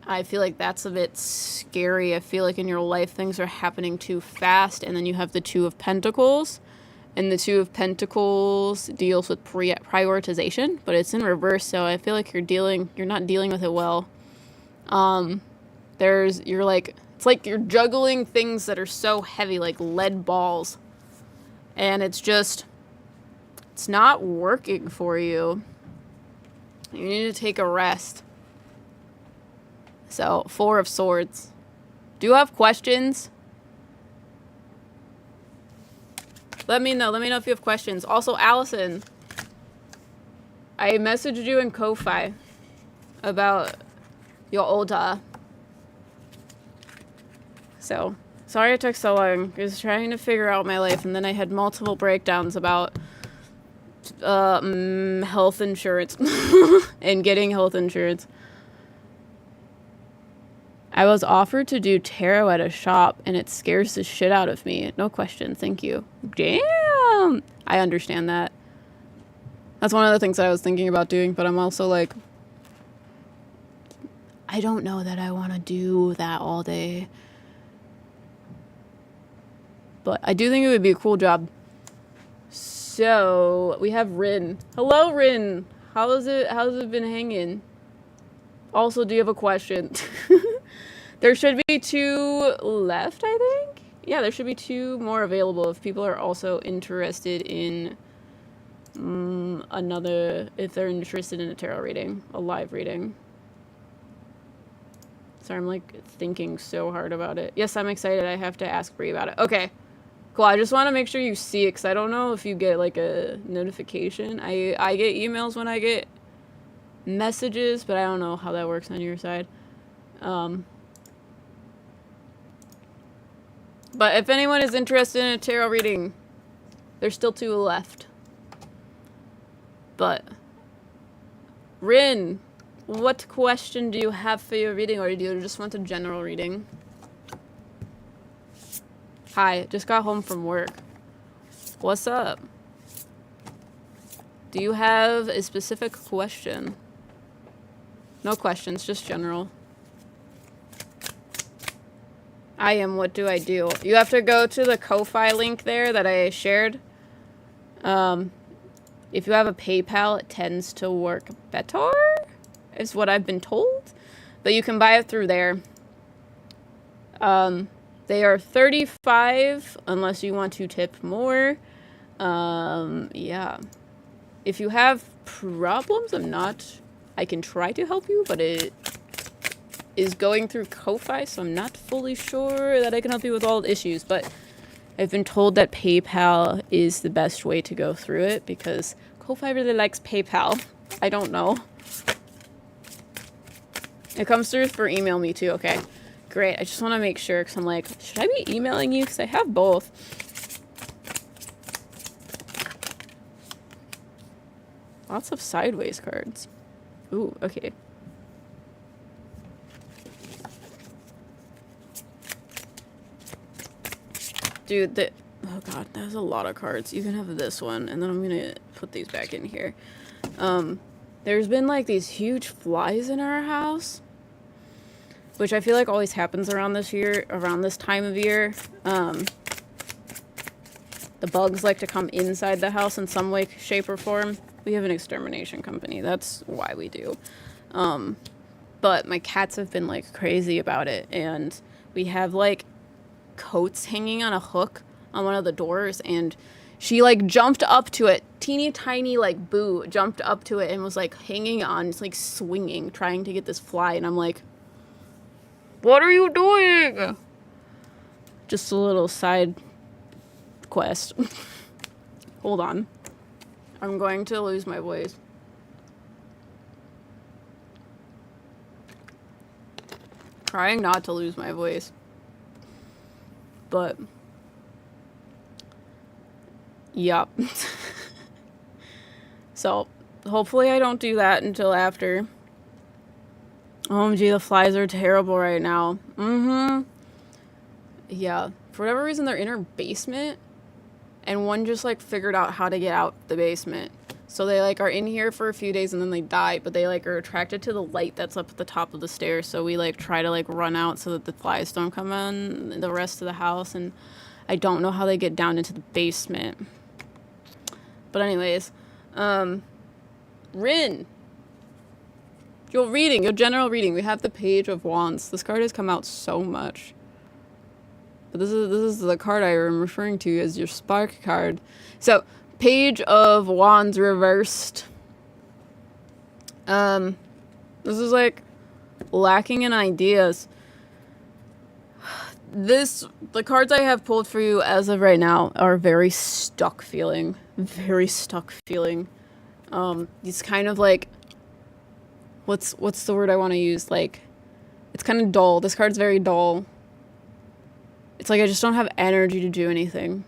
I feel like that's a bit scary. I feel like in your life things are happening too fast. And then you have the Two of Pentacles. And the Two of Pentacles deals with prioritization, but it's in reverse. So I feel like you're not dealing with it well. It's like you're juggling things that are so heavy, like lead balls. And it's not working for you. You need to take a rest. So, Four of Swords. Do you have questions? Let me know if you have questions. Also, Allison, I messaged you in Ko-Fi about your Oda. So, sorry it took so long. I was trying to figure out my life, and then I had multiple breakdowns about health insurance and getting health insurance. I was offered to do tarot at a shop, and it scares the shit out of me. No question, thank you. Damn! I understand that. That's one of the things that I was thinking about doing, but I'm also like, I don't know that I want to do that all day. But I do think it would be a cool job. So, we have Rin. Hello, Rin. How's it been hanging? Also, do you have a question? There should be 2 left, I think? Yeah, there should be 2 more available if people are also interested in if they're interested in a tarot reading, a live reading. Sorry, I'm like thinking so hard about it. Yes, I'm excited. I have to ask Bree about it. Okay, cool. I just want to make sure you see it because I don't know if you get like a notification. I get emails when I get messages, but I don't know how that works on your side. But if anyone is interested in a tarot reading, there's still 2 left. But, Rin, what question do you have for your reading, or do you just want a general reading? Hi, just got home from work. What's up? Do you have a specific question? No questions, just general. I am, what do I do? You have to go to the Ko-Fi link there that I shared. If you have a PayPal, it tends to work better, is what I've been told. But you can buy it through there. They are $35 unless you want to tip more. Yeah. If you have problems, I can try to help you, but it is going through Ko-Fi, so I'm not fully sure that I can help you with all the issues, but I've been told that PayPal is the best way to go through it because Ko-Fi really likes PayPal. I don't know. It comes through for email me too, okay. Great, I just want to make sure because I'm like, should I be emailing you? Because I have both. Lots of sideways cards. Ooh, okay. Dude, oh god, that's a lot of cards. You can have this one, and then I'm gonna put these back in here. There's been like these huge flies in our house, which I feel like always happens around this time of year. The bugs like to come inside the house in some way, shape, or form. We have an extermination company. That's why we do. But my cats have been like crazy about it, and we have like coats hanging on a hook on one of the doors, and she like jumped up to it, teeny tiny like boo jumped up to it and was like hanging on, it's like swinging, trying to get this fly, and I'm like, what are you doing? Just a little side quest. Hold on, I'm going to lose my voice. Trying not to lose my voice. But, yup. So, hopefully I don't do that until after. OMG, the flies are terrible right now. Yeah. For whatever reason, they're in our basement. And one just, like, figured out how to get out the basement. So they, like, are in here for a few days and then they die. But they, like, are attracted to the light that's up at the top of the stairs. So we, like, try to, like, run out so that the flies don't come in the rest of the house. And I don't know how they get down into the basement. But anyways, Rin. Your general reading. We have the Page of Wands. This card has come out so much. But this is the card I am referring to as your spark card. So, Page of Wands reversed. This is like lacking in ideas. The cards I have pulled for you as of right now are very stuck feeling. Very stuck feeling. It's kind of like, what's the word I want to use? Like, it's kind of dull. This card's very dull. It's like I just don't have energy to do anything.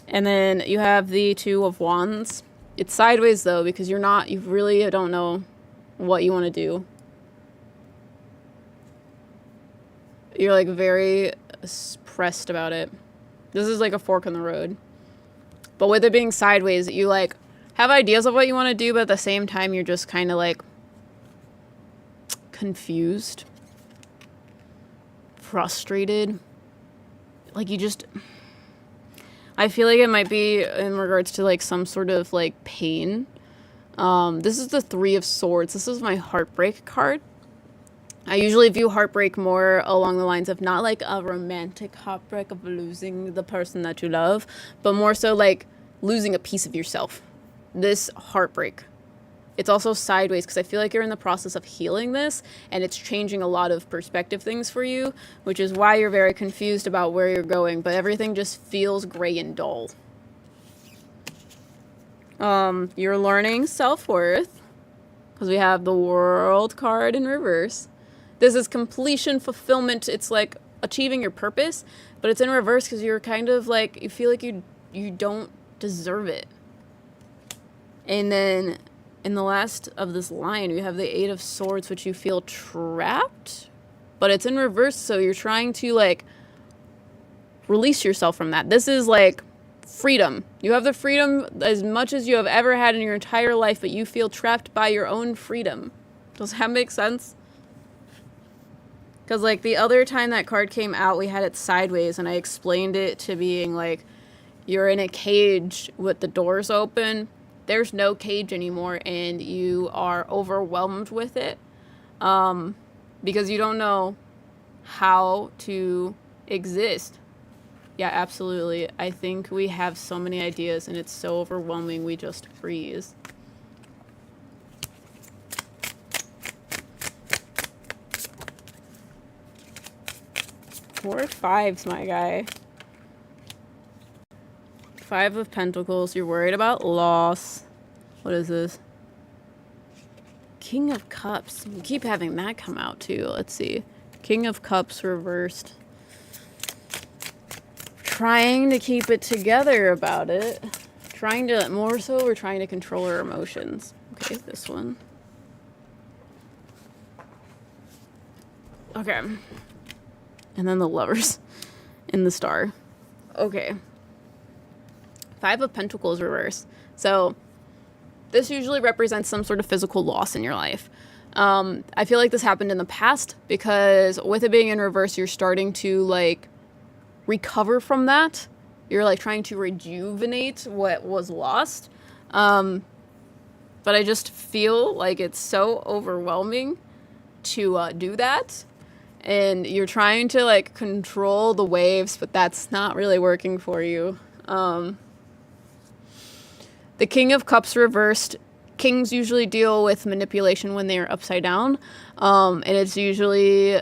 And then you have the Two of Wands. It's sideways though, because you really don't know what you want to do. You're like very pressed about it. This is like a fork in the road. But with it being sideways, you like have ideas of what you want to do, but at the same time, you're just kind of like confused, frustrated. Like you just, I feel like it might be in regards to like some sort of like pain. This is the Three of Swords. This is my heartbreak card. I usually view heartbreak more along the lines of not like a romantic heartbreak of losing the person that you love, but more so like losing a piece of yourself. This heartbreak. It's also sideways because I feel like you're in the process of healing this and it's changing a lot of perspective things for you, which is why you're very confused about where you're going, but everything just feels gray and dull. You're learning self-worth because we have the World card in reverse. This is completion, fulfillment. It's like achieving your purpose, but it's in reverse because you're kind of like, you feel like you don't deserve it. And then in the last of this line, we have the Eight of Swords, which you feel trapped, but it's in reverse. So you're trying to like release yourself from that. This is like freedom. You have the freedom as much as you have ever had in your entire life, but you feel trapped by your own freedom. Does that make sense? Because like the other time that card came out, we had it sideways and I explained it to being like, you're in a cage with the doors open. There's no cage anymore and you are overwhelmed with it because you don't know how to exist. Yeah, absolutely. I think we have so many ideas and it's so overwhelming we just freeze. More fives, my guy. Five of Pentacles. You're worried about loss. What is this? King of Cups. You keep having that come out too. Let's see. King of Cups reversed. Trying to keep it together about it. Trying to, more so, we're trying to control our emotions. Okay, this one. Okay. And then the Lovers in the Star. Okay. Five of Pentacles reverse. So this usually represents some sort of physical loss in your life. I feel like this happened in the past because with it being in reverse, you're starting to like recover from that. You're like trying to rejuvenate what was lost. But I just feel like it's so overwhelming to do that. And you're trying to like control the waves, but that's not really working for you. The King of Cups reversed. Kings usually deal with manipulation when they're upside down. And it's usually,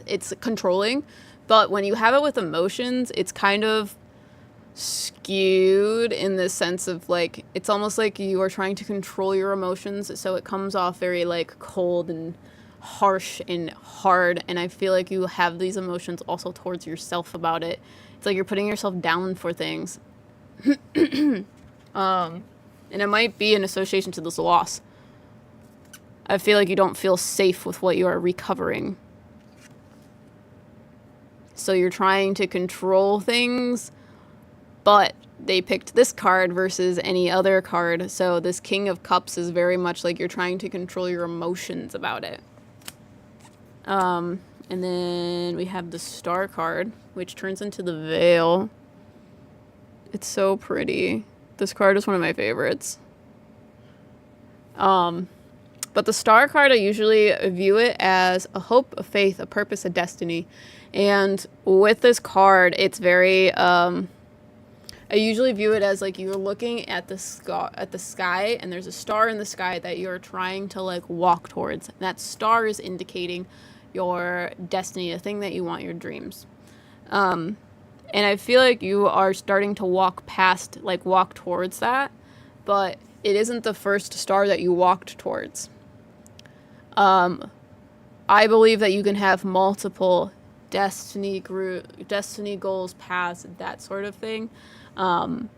it's controlling. But when you have it with emotions, it's kind of skewed in the sense of like, it's almost like you are trying to control your emotions. So it comes off very like cold and harsh and hard. And I feel like you have these emotions also towards yourself about it. It's like you're putting yourself down for things. And it might be in association to this loss. I feel like you don't feel safe with what you are recovering. So you're trying to control things, but they picked this card versus any other card. So this King of Cups is very much like you're trying to control your emotions about it. And then we have the Star card, which turns into the Veil. It's so pretty. This card is one of my favorites. But the Star card, I usually view it as a hope, a faith, a purpose, a destiny. And with this card, it's very, I usually view it as like you're looking at the sky and there's a star in the sky that you're trying to like walk towards. And that star is indicating your destiny, the thing that you want, your dreams. And I feel like you are starting to walk towards that, but it isn't the first star that you walked towards. I believe that you can have multiple destiny goals, paths, that sort of thing. And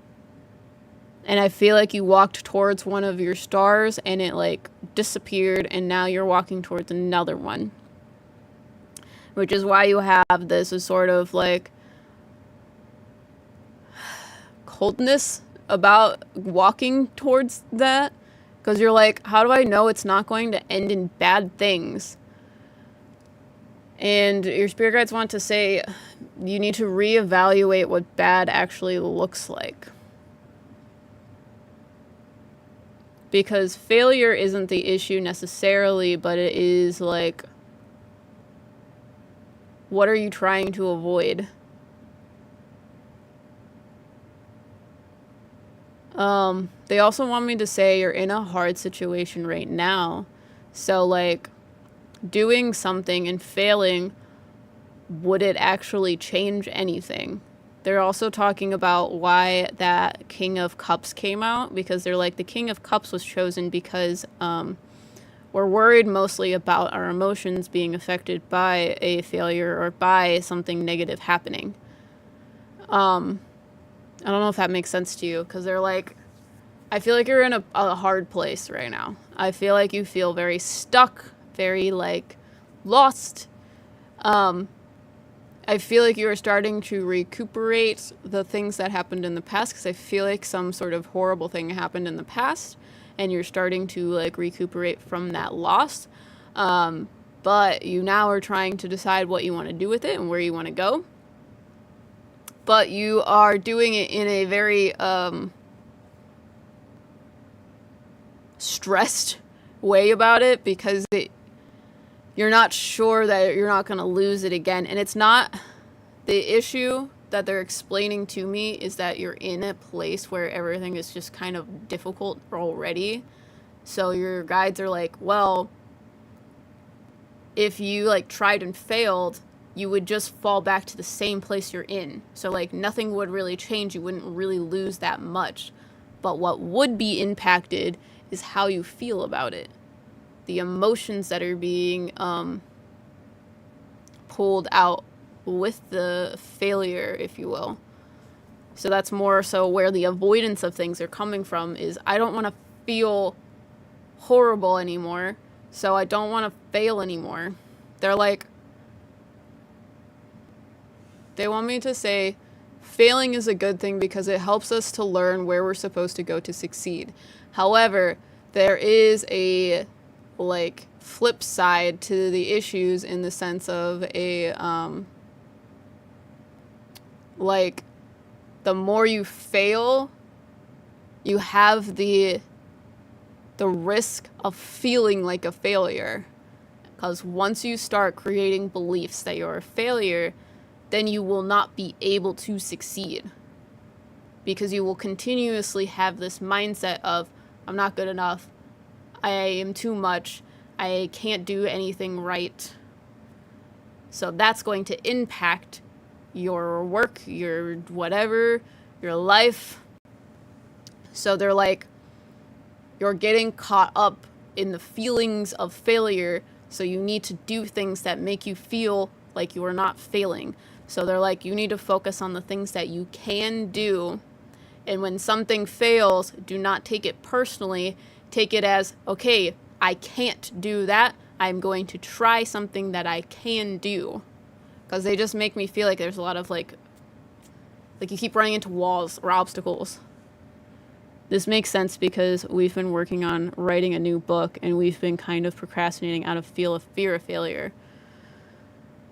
I feel like you walked towards one of your stars and it like disappeared and now you're walking towards another one. which is why you have this as sort of like coldness about walking towards that, because you're like, how do I know it's not going to end in bad things? And your spirit guides want to say you need to reevaluate what bad actually looks like. Because failure isn't the issue necessarily, but it is like, what are you trying to avoid? They also want me to say you're in a hard situation right now. So like, doing something and failing, would it actually change anything? They're also talking about why that King of Cups came out, because they're like, the King of Cups was chosen because we're worried mostly about our emotions being affected by a failure or by something negative happening. I don't know if that makes sense to you, because they're like, I feel like you're in a hard place right now. I feel like you feel very stuck, very like lost. I feel like you are starting to recuperate the things that happened in the past, because I feel like some sort of horrible thing happened in the past and you're starting to like recuperate from that loss. But you now are trying to decide what you want to do with it and where you want to go. But you are doing it in a very stressed way about it, because you're not sure that you're not going to lose it again. And it's not the issue that they're explaining to me is that you're in a place where everything is just kind of difficult already. So your guides are like, well, if you like tried and failed, you would just fall back to the same place you're in. So like nothing would really change. You wouldn't really lose that much. But what would be impacted is how you feel about it. The emotions that are being pulled out with the failure, if you will. So that's more so where the avoidance of things are coming from, is I don't want to feel horrible anymore, so I don't want to fail anymore. They're like, they want me to say failing is a good thing because it helps us to learn where we're supposed to go to succeed. However, there is a like flip side to the issues, in the sense of a like the more you fail, you have the risk of feeling like a failure, because once you start creating beliefs that you're a failure, then you will not be able to succeed, because you will continuously have this mindset of, I'm not good enough, I am too much, I can't do anything right. So that's going to impact your work, your whatever, your life. So they're like, you're getting caught up in the feelings of failure, so you need to do things that make you feel like you are not failing. So they're like, you need to focus on the things that you can do. And when something fails, do not take it personally. Take it as, okay, I can't do that. I'm going to try something that I can do. Because they just make me feel like there's a lot of like you keep running into walls or obstacles. This makes sense because we've been working on writing a new book, and we've been kind of procrastinating out of fear of failure.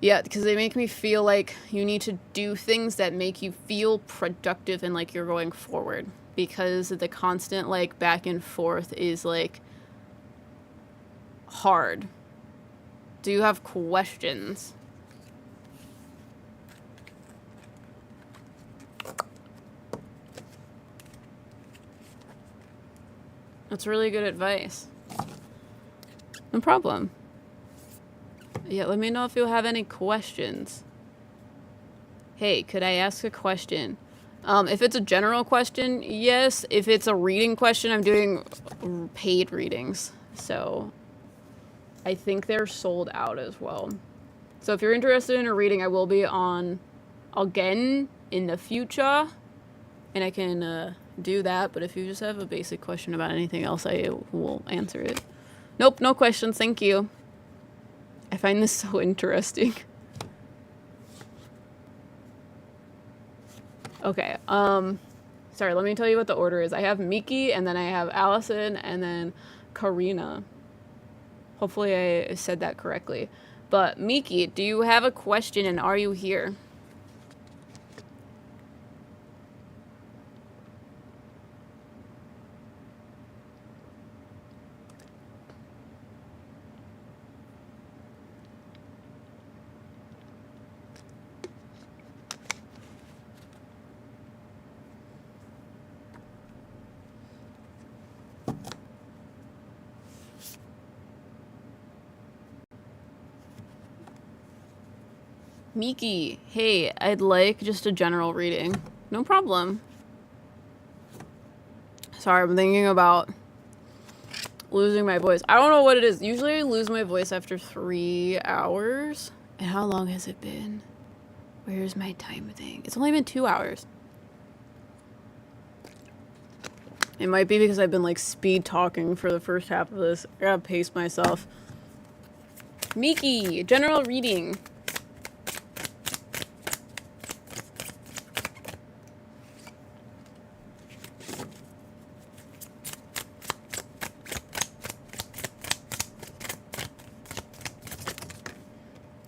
Yeah, because they make me feel like you need to do things that make you feel productive and like you're going forward. Because the constant like back and forth is like hard. Do you have questions? That's really good advice. No problem. Yeah, let me know if you have any questions. Hey, could I ask a question? If it's a general question, yes. If it's a reading question, I'm doing paid readings. So I think they're sold out as well. So if you're interested in a reading, I will be on again in the future. And I can do that. But if you just have a basic question about anything else, I will answer it. Nope, no questions. Thank you. I find this so interesting. Okay. Sorry, let me tell you what the order is. I have Miki, and then I have Allison, and then Karina. Hopefully I said that correctly. But Miki, do you have a question, and are you here? Miki, hey, I'd like just a general reading. No problem. Sorry, I'm thinking about losing my voice. I don't know what it is. Usually I lose my voice after 3 hours. And how long has it been? Where's my time thing? It's only been 2 hours. It might be because I've been like speed talking for the first half of this. I gotta pace myself. Miki, general reading.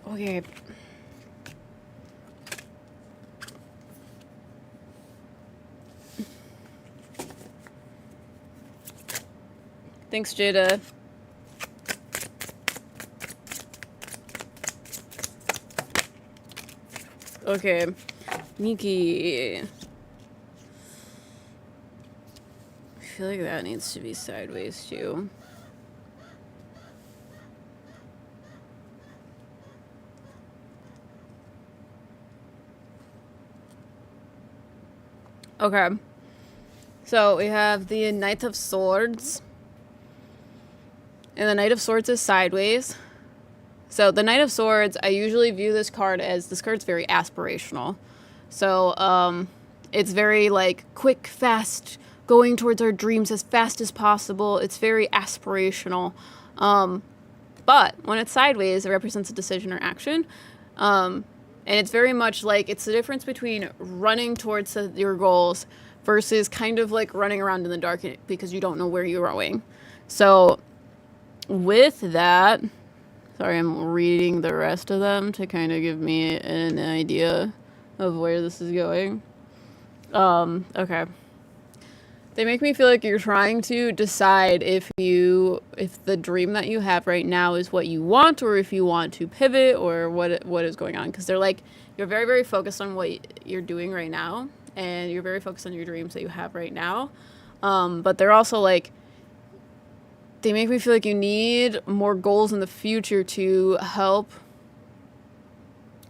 Okay. Thanks, Jada. Okay. Miki. I feel like that needs to be sideways too. Okay. So we have the Knight of Swords. And the Knight of Swords is sideways. So the Knight of Swords, I usually view this card as, this card's very aspirational. So it's very like quick, fast, going towards our dreams as fast as possible. It's very aspirational. But when it's sideways, it represents a decision or action. And it's very much like, it's the difference between running towards your goals versus kind of like running around in the dark because you don't know where you're going. So with that, sorry, I'm reading the rest of them to kind of give me an idea of where this is going. Okay. They make me feel like you're trying to decide if the dream that you have right now is what you want, or if you want to pivot, or what is going on. Because they're like, you're very, very focused on what you're doing right now, and you're very focused on your dreams that you have right now. But they're also like, they make me feel like you need more goals in the future to help,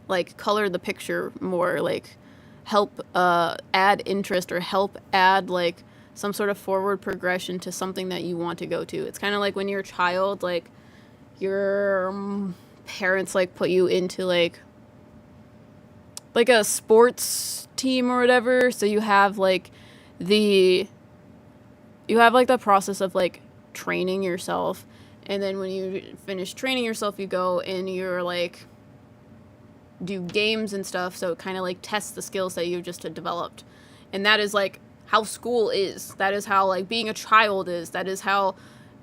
like, color the picture more, like, help add interest, or help add, like, some sort of forward progression to something that you want to go to. It's kind of like when you're a child, like, your parents, like, put you into, like a sports team or whatever, so you have, like, the process of, like, training yourself, and then when you finish training yourself, you go and you're, like, do games and stuff, so it kind of, like, tests the skills that you've just developed. And that is, like, how school is. That is how, like, being a child is. That is how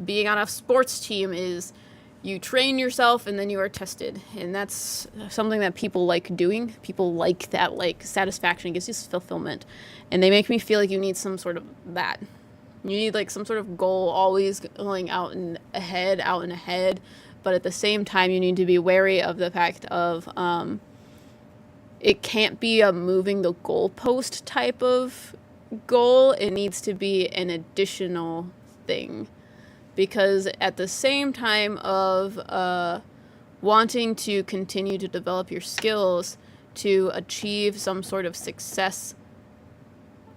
being on a sports team is. You train yourself and then you are tested. And that's something that people like doing. People like that, like, satisfaction. It gives you fulfillment. And they make me feel like you need some sort of that. You need, like, some sort of goal, always going out and ahead. But at the same time, you need to be wary of the fact of it can't be a moving the goalpost type of goal. It needs to be an additional thing, because at the same time of wanting to continue to develop your skills to achieve some sort of success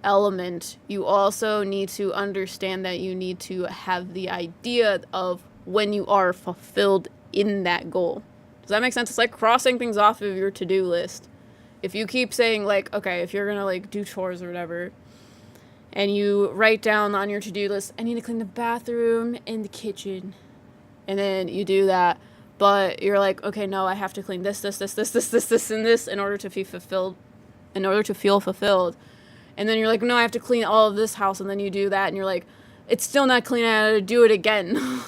element, you also need to understand that you need to have the idea of when you are fulfilled in that goal. Does that make sense? It's like crossing things off of your to-do list. If you keep saying, like, okay, if you're gonna, like, do chores or whatever, and you write down on your to-do list, I need to clean the bathroom and the kitchen. And then you do that. But you're like, okay, no, I have to clean this, and this in order to feel fulfilled. And then you're like, no, I have to clean all of this house. And then you do that and you're like, it's still not clean. I had to do it again.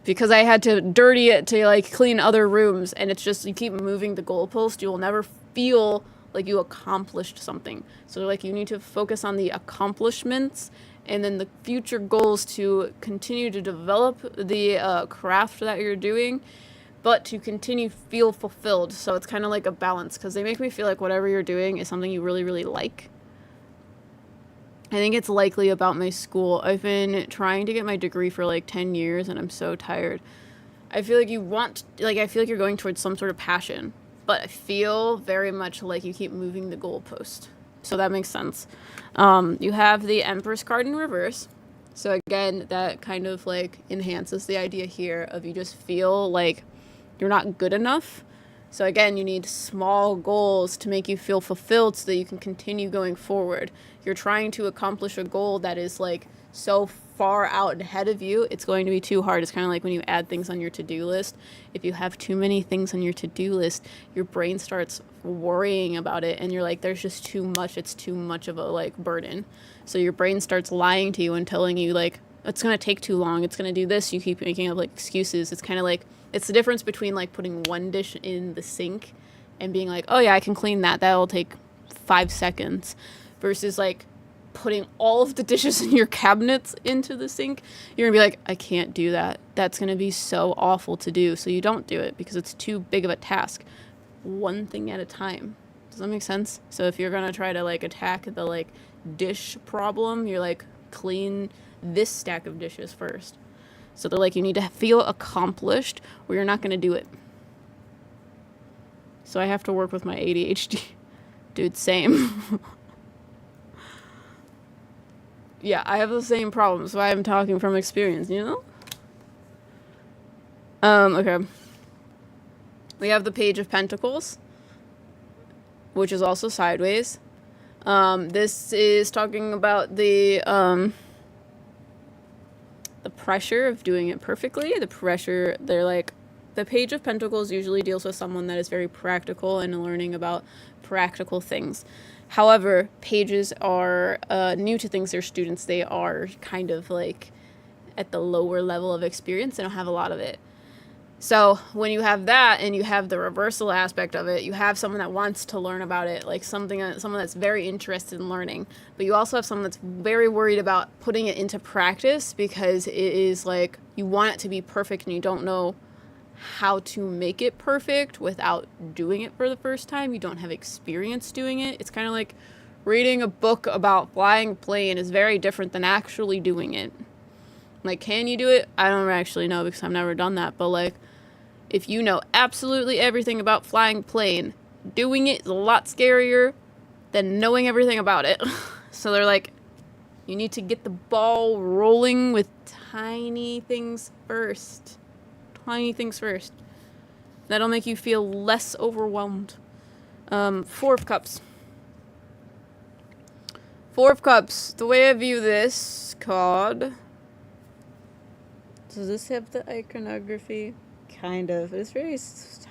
Because I had to dirty it to like clean other rooms. And it's just, you keep moving the goalpost. You will never feel like you accomplished something. So like you need to focus on the accomplishments and then the future goals to continue to develop the craft that you're doing, but to continue feel fulfilled. So it's kind of like a balance, because they make me feel like whatever you're doing is something you really, really like. I think it's likely about my school. I've been trying to get my degree for like 10 years and I'm so tired. I feel like I feel like you're going towards some sort of passion, but I feel very much like you keep moving the goalpost. So that makes sense. You have the Empress card in reverse. So again, that kind of like enhances the idea here of you just feel like you're not good enough. So again, you need small goals to make you feel fulfilled so that you can continue going forward. You're trying to accomplish a goal that is like so far out ahead of you, it's going to be too hard. It's kind of like when you add things on your to-do list. If you have too many things on your to-do list, your brain starts worrying about it and you're like, there's just too much. It's too much of a like burden. So your brain starts lying to you and telling you like, it's going to take too long. It's going to do this. You keep making up like excuses. It's kind of like, it's the difference between like putting one dish in the sink and being like, oh yeah, I can clean that. That'll take 5 seconds versus like putting all of the dishes in your cabinets into the sink. You're gonna be like, I can't do that. That's gonna be so awful to do. So you don't do it because it's too big of a task. One thing at a time. Does that make sense? So if you're gonna try to like attack the like dish problem, you're like, clean this stack of dishes first. So they're like, you need to feel accomplished or you're not gonna do it. So I have to work with my ADHD. Dude, same. Yeah, I have the same problem, so I'm talking from experience, you know? Okay. We have the Page of Pentacles, which is also sideways. This is talking about the pressure of doing it perfectly. The pressure, they're like, the Page of Pentacles usually deals with someone that is very practical and learning about practical things. However, pages are new to things. They're students. They are kind of like at the lower level of experience. They don't have a lot of it. So when you have that and you have the reversal aspect of it, you have someone that wants to learn about it, like someone that's very interested in learning. But you also have someone that's very worried about putting it into practice because it is like you want it to be perfect and you don't know how to make it perfect without doing it for the first time. You don't have experience doing it. It's kind of like reading a book about flying a plane is very different than actually doing it. Like, can you do it? I don't actually know because I've never done that. But like, if you know absolutely everything about flying a plane, doing it is a lot scarier than knowing everything about it. So they're like, you need to get the ball rolling with tiny things first. Tiny things first. That'll make you feel less overwhelmed. Four of Cups. Four of Cups. The way I view this card... Does this have the iconography? Kind of. It's very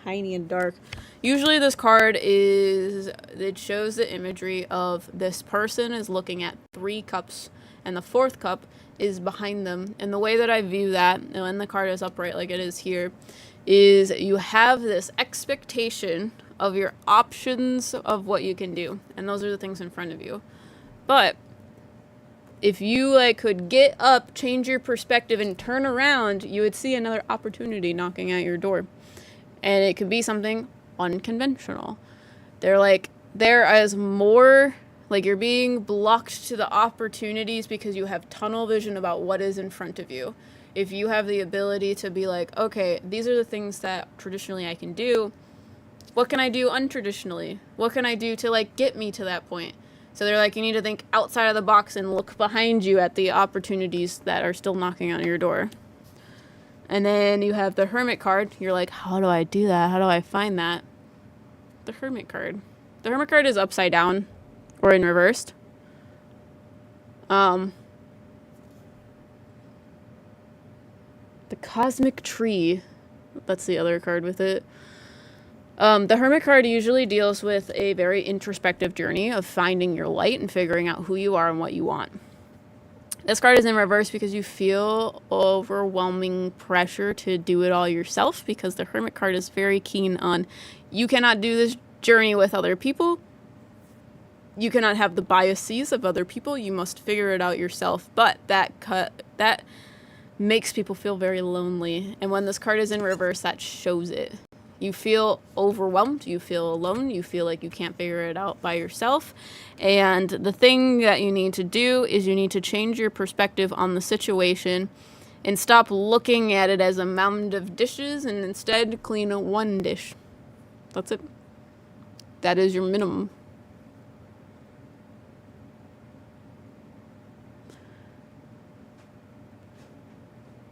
tiny and dark. Usually this card it shows the imagery of this person is looking at 3 cups and the 4th cup is behind them. And the way that I view that, when the card is upright like it is here, is you have this expectation of your options of what you can do. And those are the things in front of you. But if you like could get up, change your perspective, and turn around, you would see another opportunity knocking at your door. And it could be something unconventional. There is more, like you're being blocked to the opportunities because you have tunnel vision about what is in front of you. If you have the ability to be like, okay, these are the things that traditionally I can do. What can I do untraditionally? What can I do to like get me to that point? So they're like, you need to think outside of the box and look behind you at the opportunities that are still knocking on your door. And then you have the Hermit card. You're like, how do I do that? How do I find that? The Hermit card. The Hermit card is upside down or in reversed. The Cosmic Tree. That's the other card with it. The Hermit card usually deals with a very introspective journey of finding your light and figuring out who you are and what you want. This card is in reverse because you feel overwhelming pressure to do it all yourself, because the Hermit card is very keen on, you cannot do this journey with other people. You cannot have the biases of other people. You must figure it out yourself. But that makes people feel very lonely. And when this card is in reverse, that shows it. You feel overwhelmed, you feel alone, you feel like you can't figure it out by yourself. And the thing that you need to do is you need to change your perspective on the situation and stop looking at it as a mound of dishes and instead clean one dish. That's it. That is your minimum.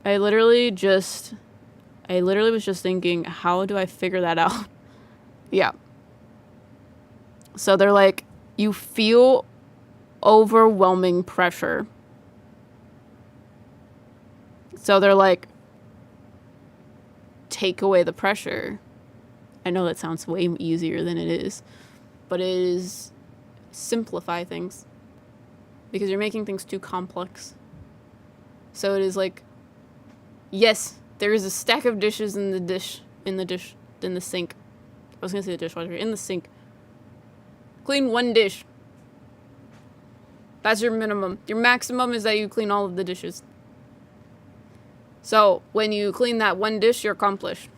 I literally was just thinking, how do I figure that out? Yeah. So they're like, you feel overwhelming pressure. So they're like, take away the pressure. I know that sounds way easier than it is, but it is simplify things, because you're making things too complex. So it is like, yes, there is a stack of dishes in the sink. I was gonna say the dishwasher, in the sink. Clean one dish. That's your minimum. Your maximum is that you clean all of the dishes. So when you clean that one dish, you're accomplished.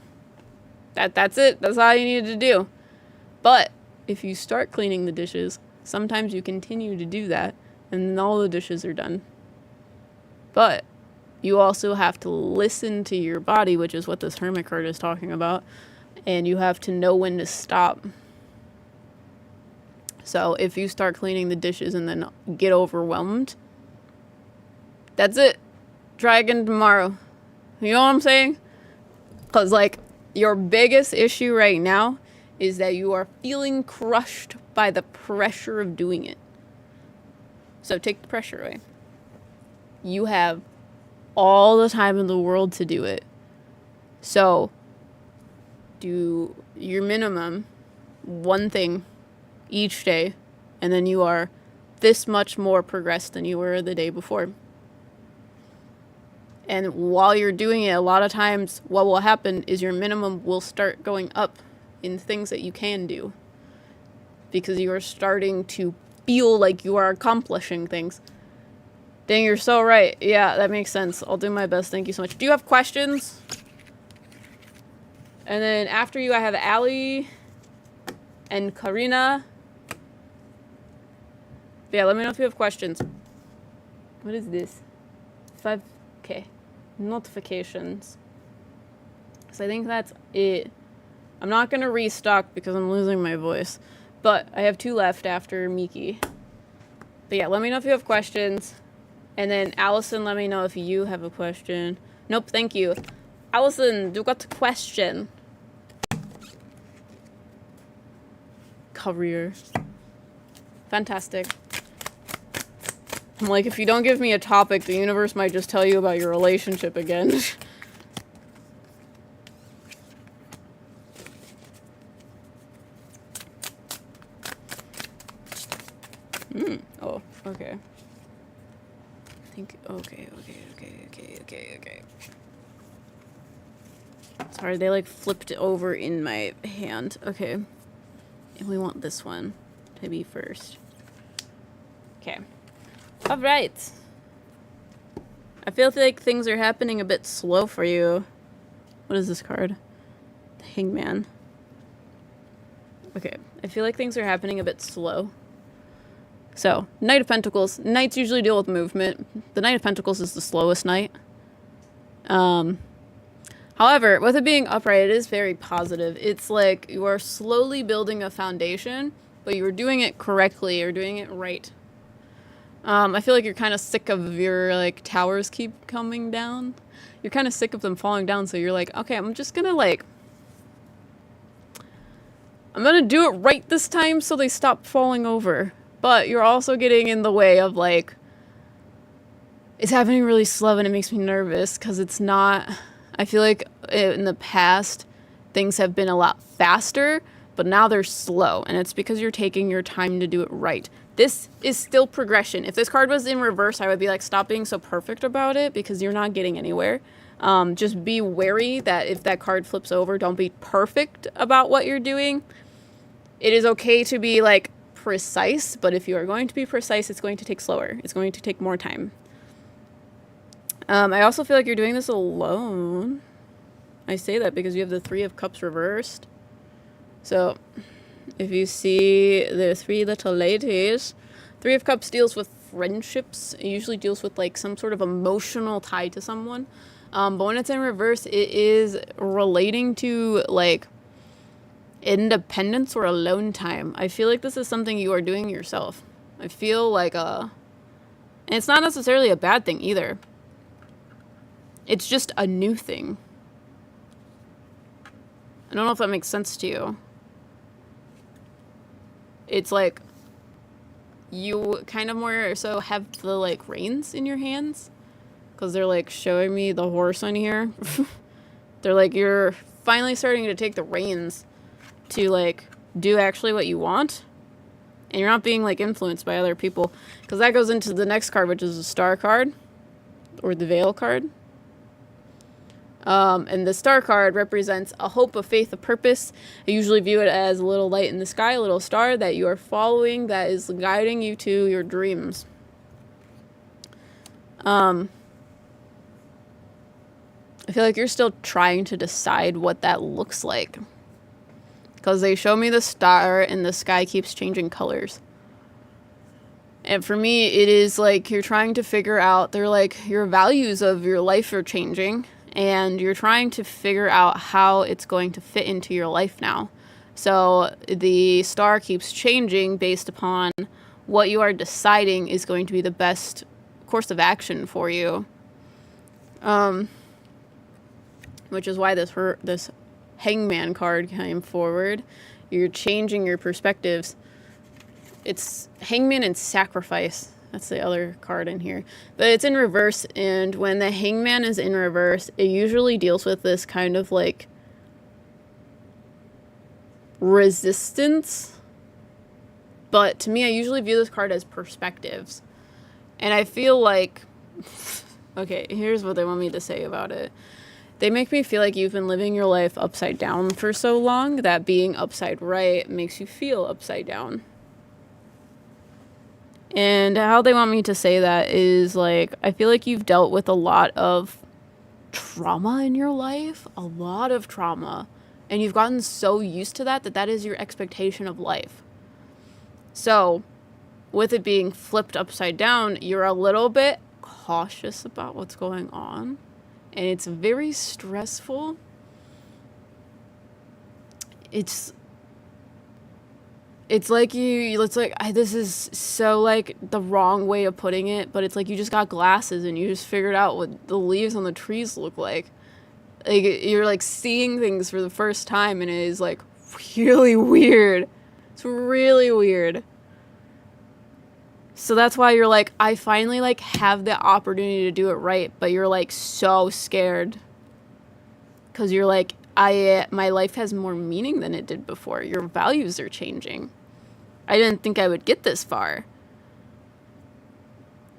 That's it. That's all you need to do. But if you start cleaning the dishes, sometimes you continue to do that, and then all the dishes are done. But you also have to listen to your body, which is what this Hermit card is talking about, and you have to know when to stop. So if you start cleaning the dishes and then get overwhelmed, that's it. Try again tomorrow. You know what I'm saying? Because, like, your biggest issue right now is that you are feeling crushed by the pressure of doing it. So take the pressure away. You have all the time in the world to do it. So do your minimum, one thing each day, and then you are this much more progressed than you were the day before. And while you're doing it, a lot of times what will happen is your minimum will start going up in things that you can do, because you are starting to feel like you are accomplishing things. Dang, you're so right. Yeah, that makes sense. I'll do my best. Thank you so much. Do you have questions? And then after you, I have Allie and Karina. Yeah, let me know if you have questions. What is this? 5K. Notifications. So I think that's it. I'm not going to restock because I'm losing my voice. But I have 2 left after Miki. But yeah, let me know if you have questions. And then Allison, let me know if you have a question. Nope, thank you. Allison, you got a question. Career. Fantastic. I'm like, if you don't give me a topic, the universe might just tell you about your relationship again. Oh, okay. I think, okay. Sorry, they like flipped it over in my hand. Okay. And we want this one to be first. Okay. All right. I feel like things are happening a bit slow for you. What is this card? The Hangman. Okay. I feel like things are happening a bit slow. So, Knight of Pentacles. Knights usually deal with movement. The Knight of Pentacles is the slowest knight. However, with it being upright, it is very positive. It's like you are slowly building a foundation, but you are doing it correctly. You're doing it right. I feel like you're kind of sick of your, like, towers keep coming down. You're kind of sick of them falling down, so you're like, okay, I'm just gonna, like, I'm gonna do it right this time so they stop falling over. But you're also getting in the way of, like, it's happening really slow and it makes me nervous because it's not, I feel like in the past, things have been a lot faster, but now they're slow, and it's because you're taking your time to do it right. This is still progression. If this card was in reverse, I would be like, stop being so perfect about it, because you're not getting anywhere. Just be wary that if that card flips over, don't be perfect about what you're doing. It is okay to be like precise, but if you are going to be precise, it's going to take slower. It's going to take more time. I also feel like you're doing this alone. I say that because you have the Three of Cups reversed. So, if you see the three little ladies, Three of Cups deals with friendships. It usually deals with like some sort of emotional tie to someone. But when it's in reverse, it is relating to like independence or alone time. I feel like this is something you are doing yourself. I feel like and it's not necessarily a bad thing either. It's just a new thing. I don't know if that makes sense to you. It's like you kind of more so have the like reins in your hands, because they're like showing me the horse on here. They're like, you're finally starting to take the reins to like do actually what you want, and you're not being like influenced by other people, because that goes into the next card, which is the Star card or the Veil card. And the Star card represents a hope, a faith, a purpose. I usually view it as a little light in the sky, a little star that you are following that is guiding you to your dreams. I feel like you're still trying to decide what that looks like, because they show me the star and the sky keeps changing colors. And for me, it is like you're trying to figure out, they're like your values of your life are changing, and you're trying to figure out how it's going to fit into your life now. So the star keeps changing based upon what you are deciding is going to be the best course of action for you. Which is why this Hangman card came forward. You're changing your perspectives. It's Hangman and Sacrifice. That's the other card in here. But it's in reverse, and when the Hangman is in reverse, it usually deals with this kind of like resistance. But to me, I usually view this card as perspectives. And I feel like, okay, here's what they want me to say about it. They make me feel like you've been living your life upside down for so long that being upside right makes you feel upside down. And how they want me to say that is like, I feel like you've dealt with a lot of trauma in your life, a lot of trauma, and you've gotten so used to that that is your expectation of life. So with it being flipped upside down, you're a little bit cautious about what's going on, and it's very stressful. It's like this is so like the wrong way of putting it, but it's like you just got glasses and you just figured out what the leaves on the trees look like. Like you're like seeing things for the first time, and it is like really weird. It's really weird. So that's why you're like, I finally like have the opportunity to do it right, but you're like so scared, because you're like, my life has more meaning than it did before. Your values are changing. I didn't think I would get this far.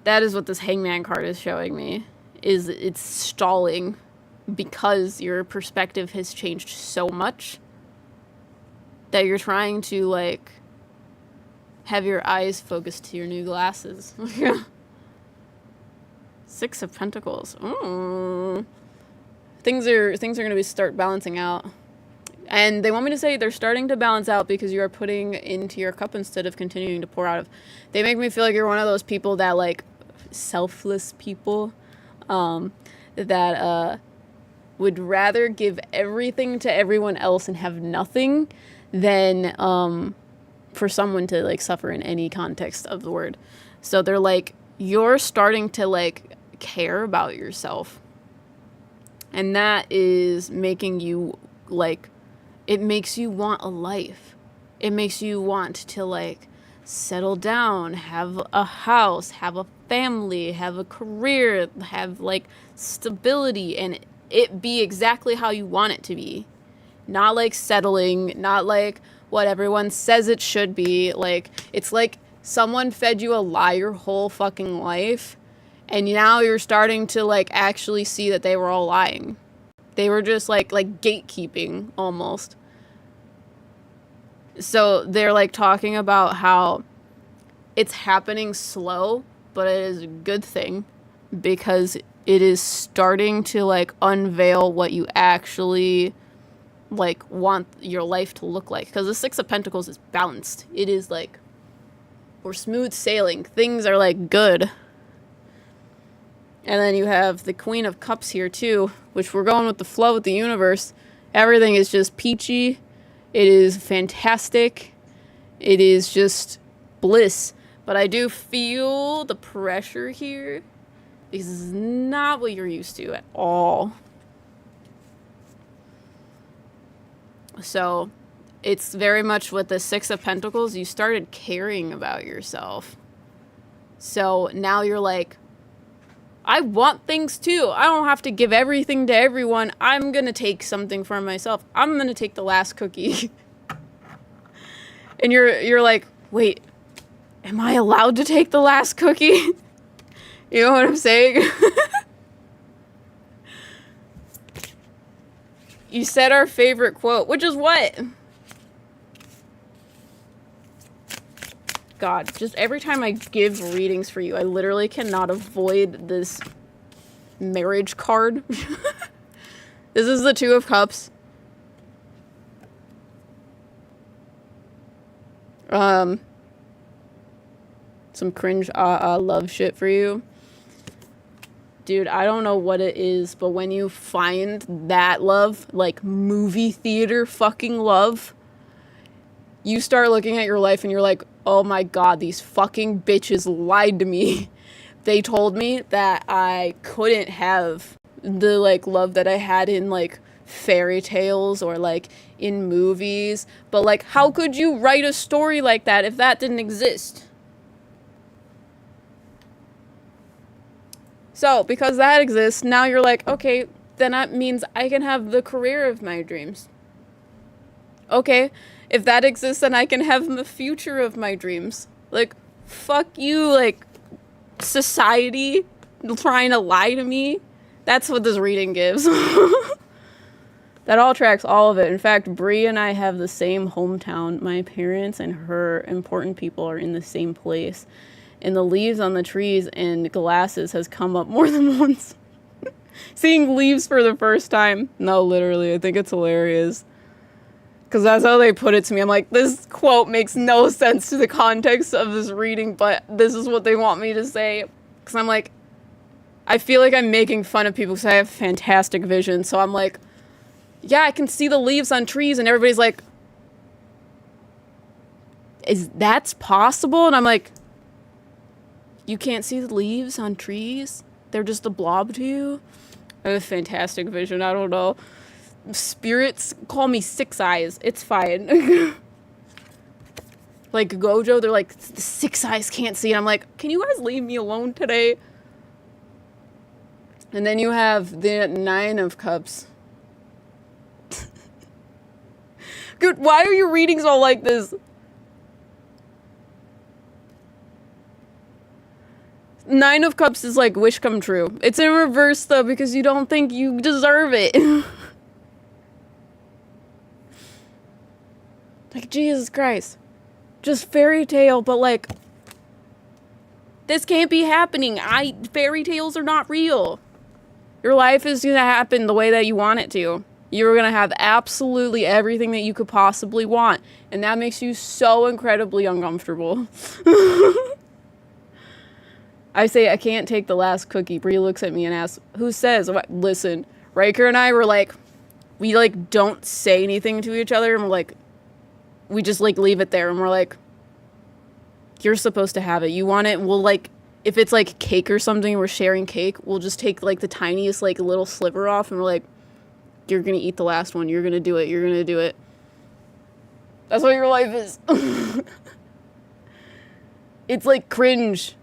That is what this Hangman card is showing me. Is it's stalling because your perspective has changed so much that you're trying to like have your eyes focused to your new glasses. Six of Pentacles. Ooh. Things are going to start balancing out. And they want me to say they're starting to balance out because you are putting into your cup instead of continuing to pour out of. They make me feel like you're one of those people that like selfless people that would rather give everything to everyone else and have nothing than for someone to like suffer in any context of the word. So they're like, you're starting to like care about yourself. And that is making you like, it makes you want a life. It makes you want to like settle down, have a house, have a family, have a career, have like stability, and it be exactly how you want it to be. not like settling, not like what everyone says it should be. Like, it's like someone fed you a lie your whole fucking life, and now you're starting to like actually see that they were all lying. They were just like gatekeeping almost. So they're like talking about how it's happening slow, but it is a good thing because it is starting to like unveil what you actually like want your life to look like. Because the Six of Pentacles is balanced. It is like, we're smooth sailing. Things are like good. And then you have the Queen of Cups here too, which we're going with the flow with the universe. Everything is just peachy. It is fantastic. It is just bliss. But I do feel the pressure here. This is not what you're used to at all. So it's very much with the Six of Pentacles, you started caring about yourself. So now you're like, I want things too. I don't have to give everything to everyone. I'm going to take something for myself. I'm going to take the last cookie. And you're like, wait, am I allowed to take the last cookie? You know what I'm saying? You said our favorite quote, which is what? God, just every time I give readings for you, I literally cannot avoid this marriage card. This is the Two of Cups. Some cringe love shit for you. Dude, I don't know what it is, but when you find that love, like movie theater fucking love, you start looking at your life and you're like, oh my God, these fucking bitches lied to me. They told me that I couldn't have the like love that I had in like fairy tales or like in movies. But like, how could you write a story like that if that didn't exist? So, because that exists, now you're like, okay, then that means I can have the career of my dreams. Okay, if that exists, then I can have the future of my dreams. Like, fuck you, like, society trying to lie to me. That's what this reading gives. That all tracks all of it. In fact, Bree and I have the same hometown. My parents and her important people are in the same place. And the leaves on the trees and glasses has come up more than once. Seeing leaves for the first time. No, literally, I think it's hilarious. Because that's how they put it to me. I'm like, this quote makes no sense to the context of this reading, but this is what they want me to say. Because I'm like, I feel like I'm making fun of people because I have fantastic vision. So I'm like, yeah, I can see the leaves on trees. And everybody's like, is that possible? And I'm like, you can't see the leaves on trees? They're just a blob to you? I have a fantastic vision. I don't know. Spirits call me Six Eyes. It's fine. Like Gojo, they're like, the Six Eyes can't see. And I'm like, can you guys leave me alone today? And then you have the Nine of Cups. Good, why are your readings all like this? Nine of Cups is like wish come true. It's in reverse though because you don't think you deserve it. Like, Jesus Christ. Just fairy tale, but like, this can't be happening. Fairy tales are not real. Your life is gonna happen the way that you want it to. You're gonna have absolutely everything that you could possibly want. And that makes you so incredibly uncomfortable. I say, I can't take the last cookie. Bree looks at me and asks, who says? Listen, Ryker and I were like, we like don't say anything to each other. And we're like, we just like leave it there. And we're like, you're supposed to have it. You want it? We'll like, if it's like cake or something, we're sharing cake. We'll just take like the tiniest like little sliver off. And we're like, you're going to eat the last one. You're going to do it. You're going to do it. That's what your life is. It's like cringe.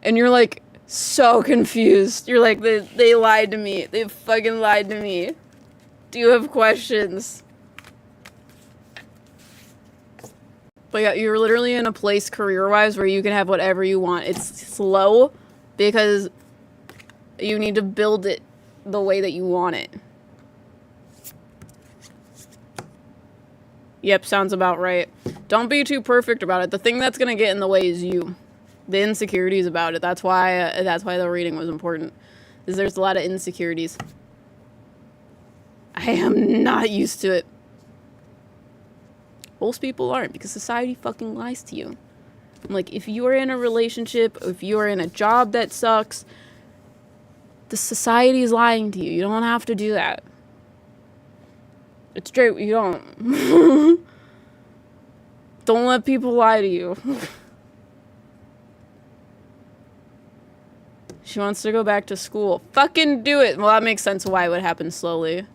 And you're like so confused. You're like, they lied to me. They fucking lied to me. Do you have questions? But yeah, you're literally in a place career-wise where you can have whatever you want. It's slow because you need to build it the way that you want it. Yep, sounds about right. Don't be too perfect about it. The thing that's going to get in the way is you. The insecurities about it. That's why the reading was important. Because there's a lot of insecurities. I am not used to it. Most people aren't, because society fucking lies to you. Like, if you are in a relationship, if you are in a job that sucks, the society is lying to you. You don't have to do that. It's straight, you don't. Don't let people lie to you. She wants to go back to school. Fucking do it. Well, that makes sense why it would happen slowly.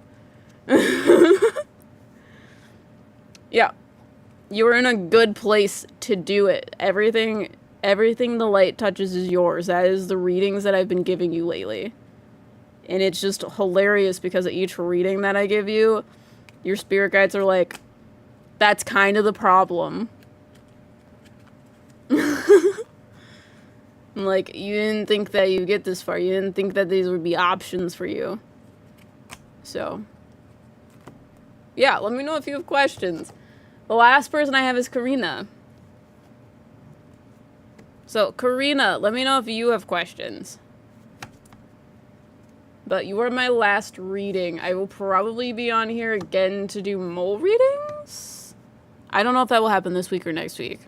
Yeah. You're in a good place to do it. Everything the light touches is yours. That is the readings that I've been giving you lately. And it's just hilarious because of each reading that I give you, your spirit guides are like, that's kind of the problem. Like, you didn't think that you'd get this far. You didn't think that these would be options for you. So, yeah, let me know if you have questions. The last person I have is Karina. So, Karina, let me know if you have questions. But you are my last reading. I will probably be on here again to do more readings. I don't know if that will happen this week or next week.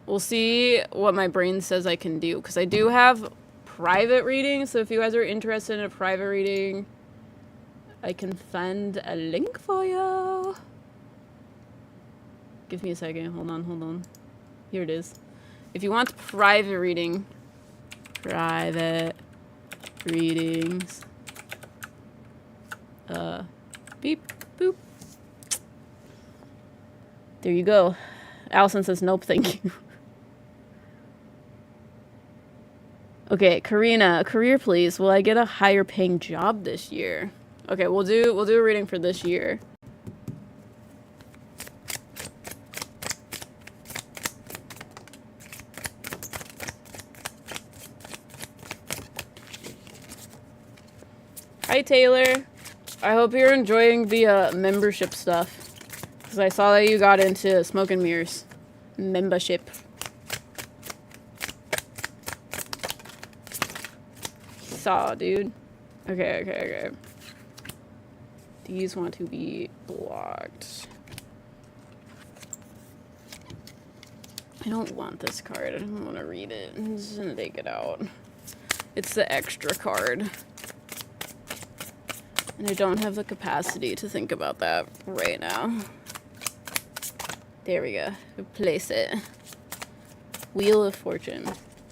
We'll see what my brain says I can do. Because I do have private readings. So if you guys are interested in a private reading, I can find a link for you. Give me a second. Hold on. Here it is. If you want private reading, private readings. Beep, boop. There you go. Allison says, nope, thank you. Okay, Karina, career please. Will I get a higher paying job this year? Okay, we'll do a reading for this year. Hi Taylor. I hope you're enjoying the membership stuff. Because I saw that you got into Smoke and Mirrors membership. Saw, dude. Okay. These want to be blocked. I don't want this card. I don't want to read it. I'm just gonna take it out. It's the extra card. And I don't have the capacity to think about that right now. There we go. Replace it. Wheel of Fortune.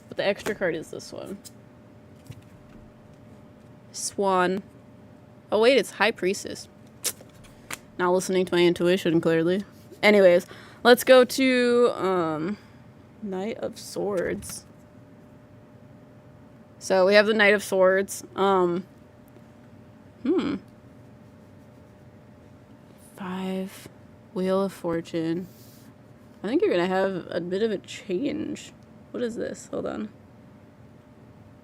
But the extra card is this one. Swan. Oh wait, it's High Priestess. Not listening to my intuition, clearly. Anyways, let's go to Knight of Swords. So we have the Knight of Swords. 5. Wheel of Fortune. I think you're gonna have a bit of a change. What is this? Hold on.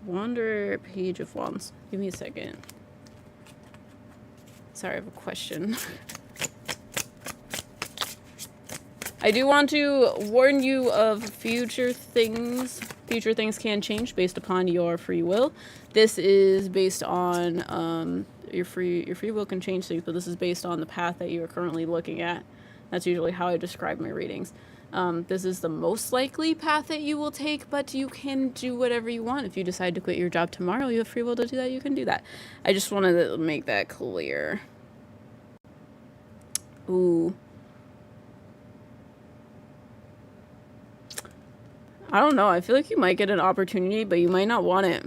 Wanderer, Page of Wands. Give me a second. Sorry, I have a question. I do want to warn you of future things. Future things can change based upon your free will. This is based on your free will can change things, but this is based on the path that you are currently looking at. That's usually how I describe my readings. This is the most likely path that you will take, but you can do whatever you want. If you decide to quit your job tomorrow, you have free will to do that, you can do that. I just wanted to make that clear. Ooh. I don't know. I feel like you might get an opportunity, but you might not want it.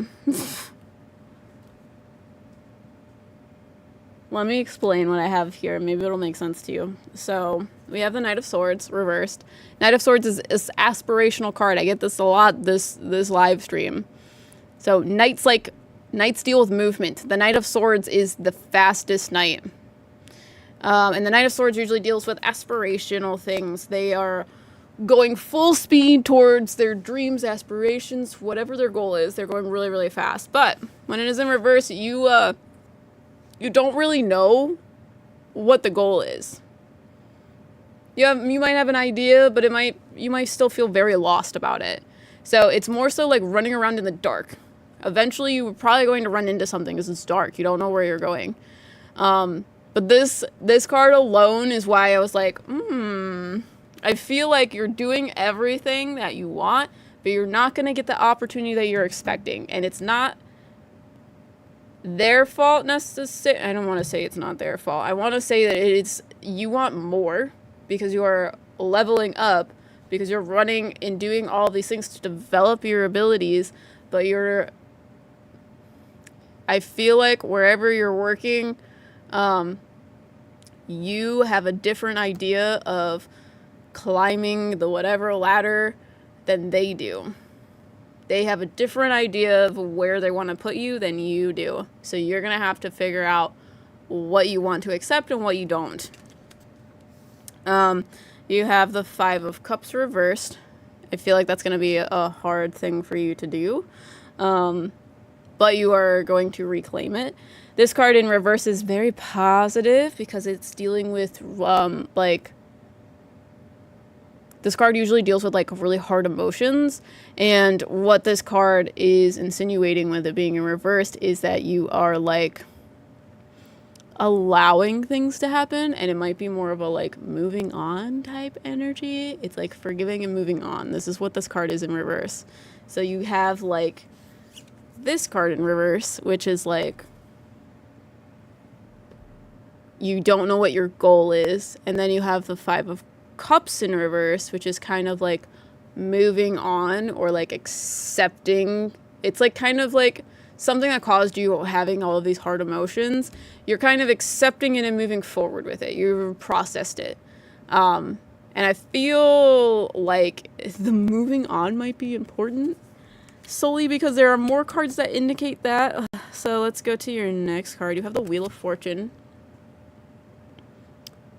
Let me explain what I have here. Maybe it'll make sense to you. So we have the Knight of Swords reversed. Knight of Swords is aspirational card. I get this a lot this live stream. So knights like Knights deal with movement. The Knight of Swords is the fastest knight. And the Knight of Swords usually deals with aspirational things. They are going full speed towards their dreams, aspirations, whatever their goal is. They're going really, really fast. But when it is in reverse, you don't really know what the goal is. You might have an idea, but you might still feel very lost about it. So it's more so like running around in the dark. Eventually, you're probably going to run into something because it's dark. You don't know where you're going. But this card alone is why I was like, I feel like you're doing everything that you want, but you're not going to get the opportunity that you're expecting. And it's not their fault necessarily. I don't want to say it's not their fault. I want to say that you want more because you are leveling up, because you're running and doing all these things to develop your abilities, but I feel like wherever you're working, you have a different idea of climbing the whatever ladder than they do. They have a different idea of where they want to put you than you do. So you're going to have to figure out what you want to accept and what you don't. You have the Five of Cups reversed. I feel like that's going to be a hard thing for you to do. But you are going to reclaim it. This card in reverse is very positive because it's dealing with, this card usually deals with, really hard emotions. And what this card is insinuating with it being in reversed is that you are, allowing things to happen. And it might be more of a, moving on type energy. It's, forgiving and moving on. This is what this card is in reverse. So you have, this card in reverse, which is, you don't know what your goal is. And then you have the Five of Cups in reverse, which is kind of moving on or accepting. It's kind of something that caused you having all of these hard emotions. You're kind of accepting it and moving forward with it. You've processed it. And I feel like the moving on might be important solely because there are more cards that indicate that. So let's go to your next card. You have the Wheel of Fortune.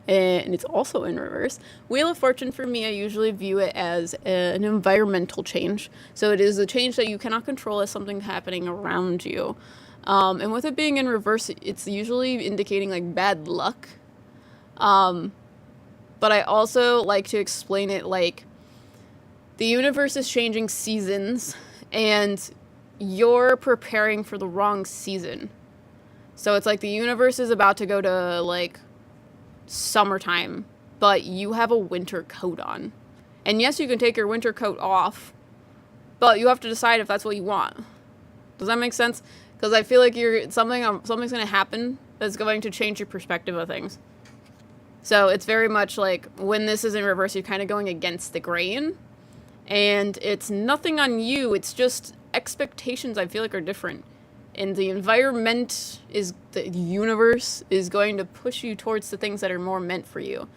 And it's also in reverse. Wheel of Fortune, for me, I usually view it as an environmental change. So it is a change that you cannot control as something happening around you. And with it being in reverse, it's usually indicating bad luck. But I also like to explain it the universe is changing seasons and you're preparing for the wrong season. So it's the universe is about to go to summertime, but you have a winter coat on. And yes, you can take your winter coat off, but you have to decide if that's what you want. Does that make sense? Because I feel like something's going to happen that's going to change your perspective of things. So it's very much when this is in reverse, you're kind of going against the grain. And it's nothing on you. It's just expectations I feel are different. And the environment the universe is going to push you towards the things that are more meant for you.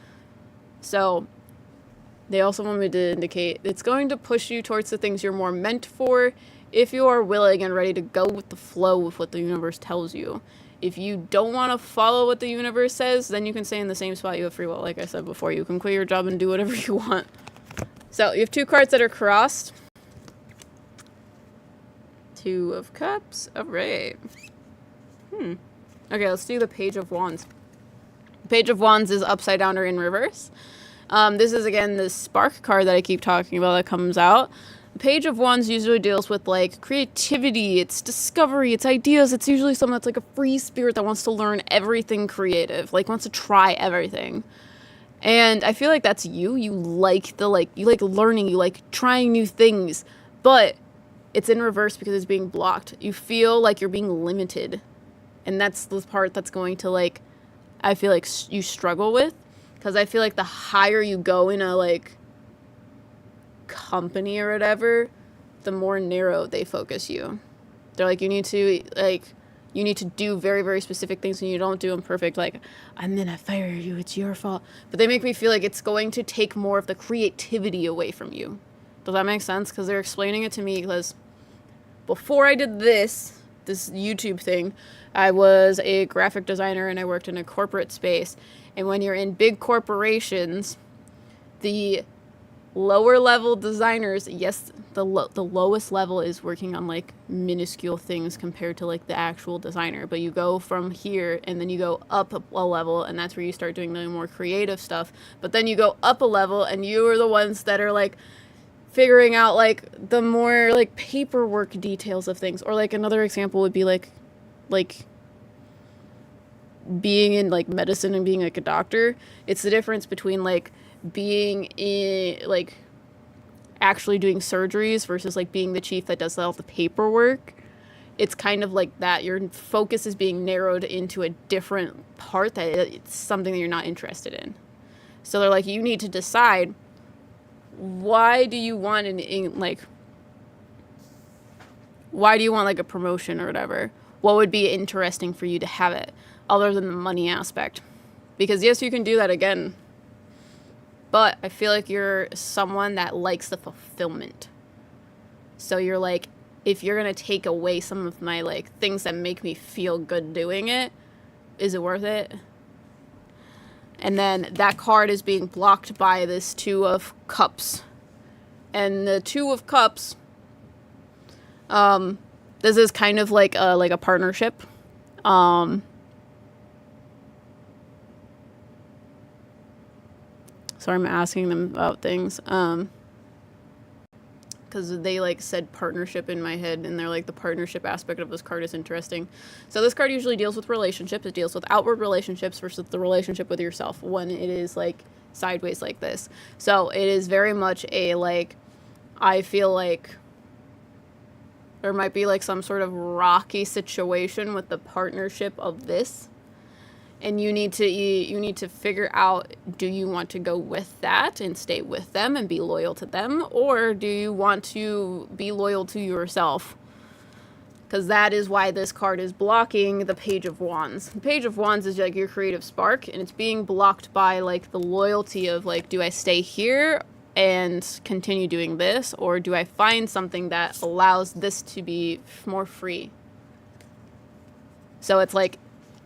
So they also want me to indicate it's going to push you towards the things you're more meant for if you are willing and ready to go with the flow with what the universe tells you. If you don't want to follow what the universe says, then you can stay in the same spot. You have free will, like I said before. You can quit your job and do whatever you want. So you have two cards that are crossed. Two of Cups. All right. Okay, let's do the Page of Wands. Page of Wands is upside down or in reverse. This is, again, the spark card that I keep talking about that comes out. The Page of Wands usually deals with, creativity, it's discovery, it's ideas. It's usually someone that's, a free spirit that wants to learn everything creative, wants to try everything. And I feel like that's you. You like you like learning, you like trying new things. But it's in reverse because it's being blocked. You feel like you're being limited. And that's the part that's going to, I feel like you struggle with. Because I feel like the higher you go in a, company or whatever, the more narrow they focus you. They're you need to do very, very specific things and you don't do them perfect. I'm going to fire you. It's your fault. But they make me feel like it's going to take more of the creativity away from you. Does that make sense? Because they're explaining it to me because before I did this, this YouTube thing. I was a graphic designer and I worked in a corporate space. And when you're in big corporations, the lower level designers, yes, the lowest level is working on like minuscule things compared to like the actual designer. But you go from here and then you go up a level, and that's where you start doing the more creative stuff. But then you go up a level and you are the ones that are like figuring out like the more like paperwork details of things. Or like another example would be like being in like medicine and being like a doctor. It's the difference between like being in like actually doing surgeries versus like being the chief that does all the paperwork. It's kind of like that. Your focus is being narrowed into a different part that it's something that you're not interested in. So they're like, you need to decide, why do you want like a promotion or whatever? What would be interesting for you to have it other than the money aspect? Because yes, you can do that again, but I feel like you're someone that likes the fulfillment. So you're like, if you're going to take away some of my like things that make me feel good doing it, is it worth it? And then that card is being blocked by this Two of Cups. And the Two of Cups, this is kind of like a partnership. So I'm asking them about things. Because they like said partnership in my head, and they're like, the partnership aspect of this card is interesting. So this card usually deals with relationships. It deals with outward relationships versus the relationship with yourself when it is like sideways like this. So it is very much a like, I feel like there might be like some sort of rocky situation with the partnership of this. And you need to figure out, do you want to go with that and stay with them and be loyal to them? Or do you want to be loyal to yourself? Because that is why this card is blocking the Page of Wands. The Page of Wands is like your creative spark, and it's being blocked by like the loyalty of like, do I stay here and continue doing this? Or do I find something that allows this to be more free? So it's like,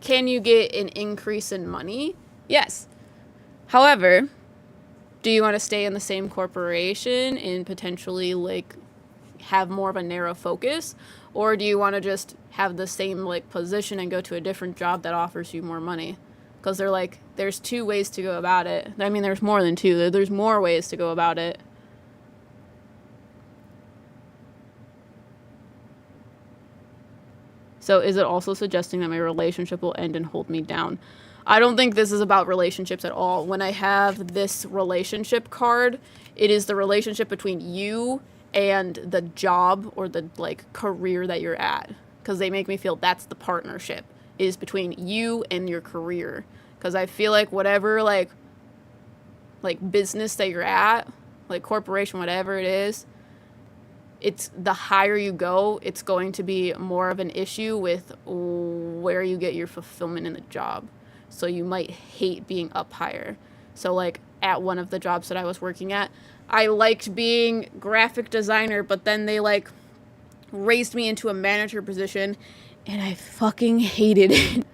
can you get an increase in money? Yes. However, do you want to stay in the same corporation and potentially like have more of a narrow focus? Or do you want to just have the same like position and go to a different job that offers you more money? Because they're like, there's two ways to go about it. I mean, there's more than two. There's more ways to go about it. So is it also suggesting that my relationship will end and hold me down? I don't think this is about relationships at all. When I have this relationship card, it is the relationship between you and the job or the like career that you're at. Because they make me feel that's the partnership, is between you and your career. Because I feel like whatever like business that you're at, like corporation, whatever it is, it's the higher you go, it's going to be more of an issue with where you get your fulfillment in the job. So you might hate being up higher. So like at one of the jobs that I was working at, I liked being graphic designer, but then they like raised me into a manager position and I fucking hated it.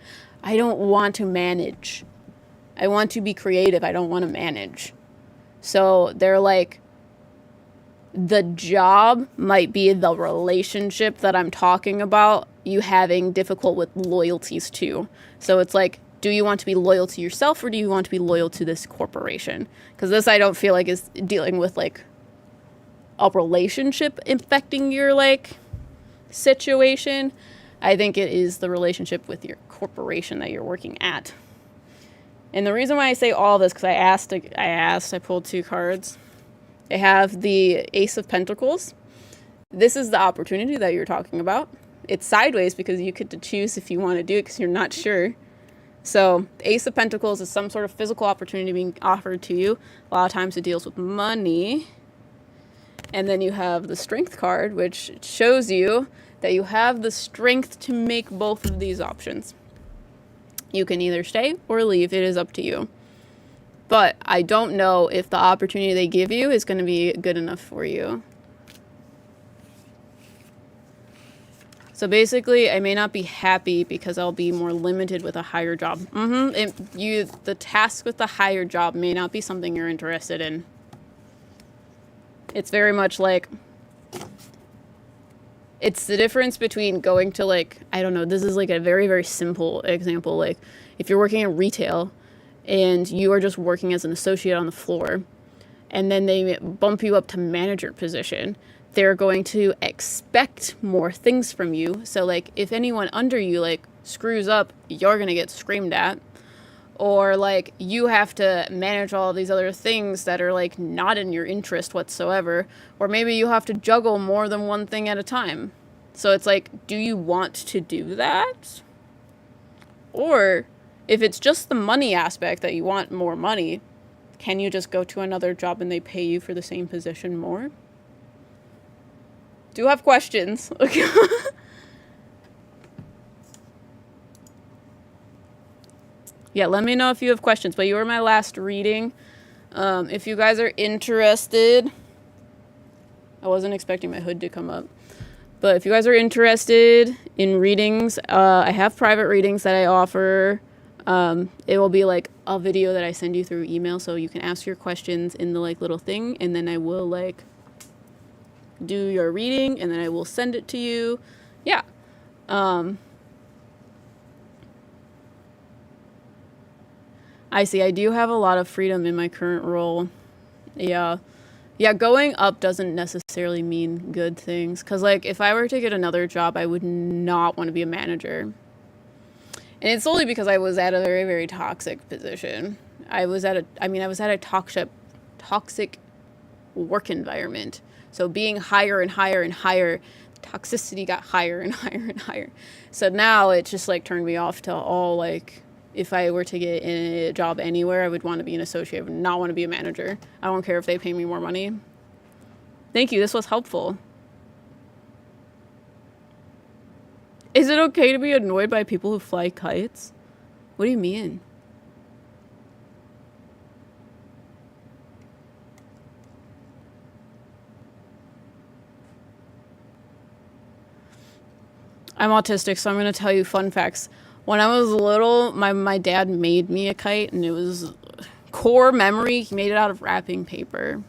I don't want to manage. I want to be creative. I don't want to manage. So they're like, the job might be the relationship that I'm talking about, you having difficult with loyalties too. So it's like, do you want to be loyal to yourself or do you want to be loyal to this corporation? Because this I don't feel like is dealing with like a relationship affecting your like situation. I think it is the relationship with your corporation that you're working at. And the reason why I say all this, because I pulled two cards. I have the Ace of Pentacles. This is the opportunity that you're talking about. It's sideways because you get to choose if you want to do it because you're not sure. So the Ace of Pentacles is some sort of physical opportunity being offered to you. A lot of times it deals with money. And then you have the Strength card, which shows you that you have the strength to make both of these options. You can either stay or leave. It is up to you. But I don't know if the opportunity they give you is going to be good enough for you. So basically, I may not be happy because I'll be more limited with a higher job. The task with the higher job may not be something you're interested in. It's very much like, it's the difference between going to like, I don't know, this is like a very, very simple example. Like if you're working in retail and you are just working as an associate on the floor, and then they bump you up to manager position, they're going to expect more things from you. So like if anyone under you like screws up, you're going to get screamed at. Or like you have to manage all these other things that are like not in your interest whatsoever. Or maybe you have to juggle more than one thing at a time. So it's like, do you want to do that? Or if it's just the money aspect that you want more money, can you just go to another job and they pay you for the same position more? Do have questions. Yeah, let me know if you have questions. But you were my last reading. If you guys are interested, I wasn't expecting my hood to come up. But if you guys are interested in readings, I have private readings that I offer. It will be like a video that I send you through email, so you can ask your questions in the like little thing, and then I will like do your reading, and then I will send it to you. Yeah. I see. I do have a lot of freedom in my current role. Yeah. Yeah, going up doesn't necessarily mean good things. Because, like, if I were to get another job, I would not want to be a manager. And it's only because I was at a very, very toxic position. I was at a toxic work environment. So being higher and higher and higher, toxicity got higher and higher and higher. So now it just, like, turned me off to all, like, if I were to get a job anywhere, I would want to be an associate. I would not want to be a manager. I don't care if they pay me more money. Thank you. This was helpful. Is it okay to be annoyed by people who fly kites? What do you mean? I'm autistic, so I'm going to tell you fun facts. When I was little, my dad made me a kite, and it was core memory. He made it out of wrapping paper.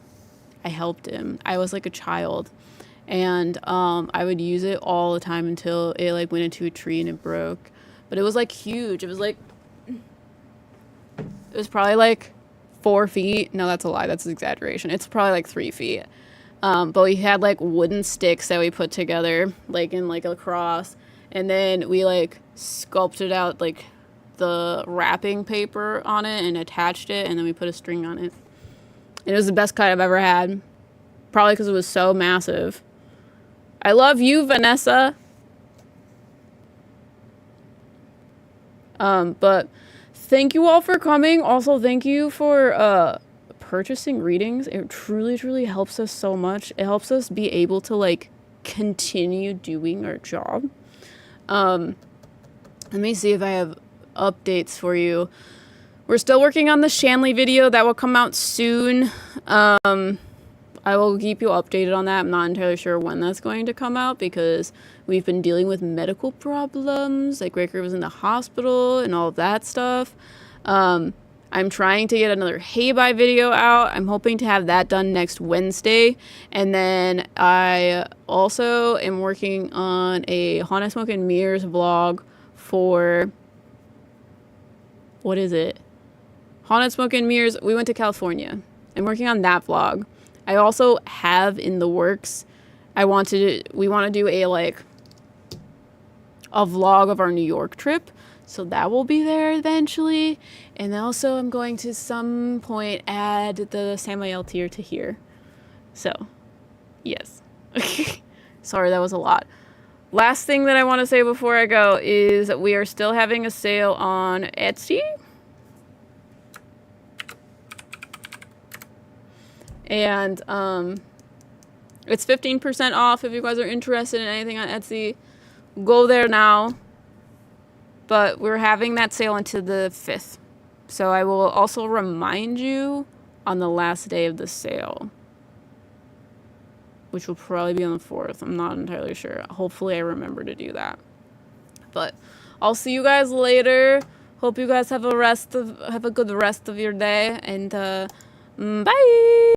I helped him. I was like a child, and I would use it all the time until it like went into a tree and it broke. But it was like huge. It was probably like 4 feet. No, that's a lie. That's an exaggeration. It's probably like 3 feet. But we had like wooden sticks that we put together, like in like a cross, and then we like sculpted out like the wrapping paper on it and attached it, and then we put a string on it. And it was the best kite I've ever had, probably because it was so massive. I love you, Vanessa. But thank you all for coming. Also, thank you for purchasing readings. It truly, truly helps us so much. It helps us be able to like continue doing our job. Let me see if I have updates for you. We're still working on the Shanley video. That will come out soon. I will keep you updated on that. I'm not entirely sure when that's going to come out because we've been dealing with medical problems. Like Ryker was in the hospital and all of that stuff. I'm trying to get another Hey Bye video out. I'm hoping to have that done next Wednesday. And then I also am working on a Haunted Smoke and Mirrors vlog for... What is it? Haunted Smoke and Mirrors. We went to California. I'm working on that vlog. I also have in the works, we want to do a vlog of our New York trip. So that will be there eventually. And also I'm going to some point add the Samael tier to here. So, yes. Sorry, that was a lot. Last thing that I want to say before I go is we are still having a sale on Etsy. And it's 15% off if you guys are interested in anything on Etsy. Go there now. But we're having that sale until the 5th. So I will also remind you on the last day of the sale, which will probably be on the 4th. I'm not entirely sure. Hopefully I remember to do that. But I'll see you guys later. Hope you guys have a good rest of your day, and bye.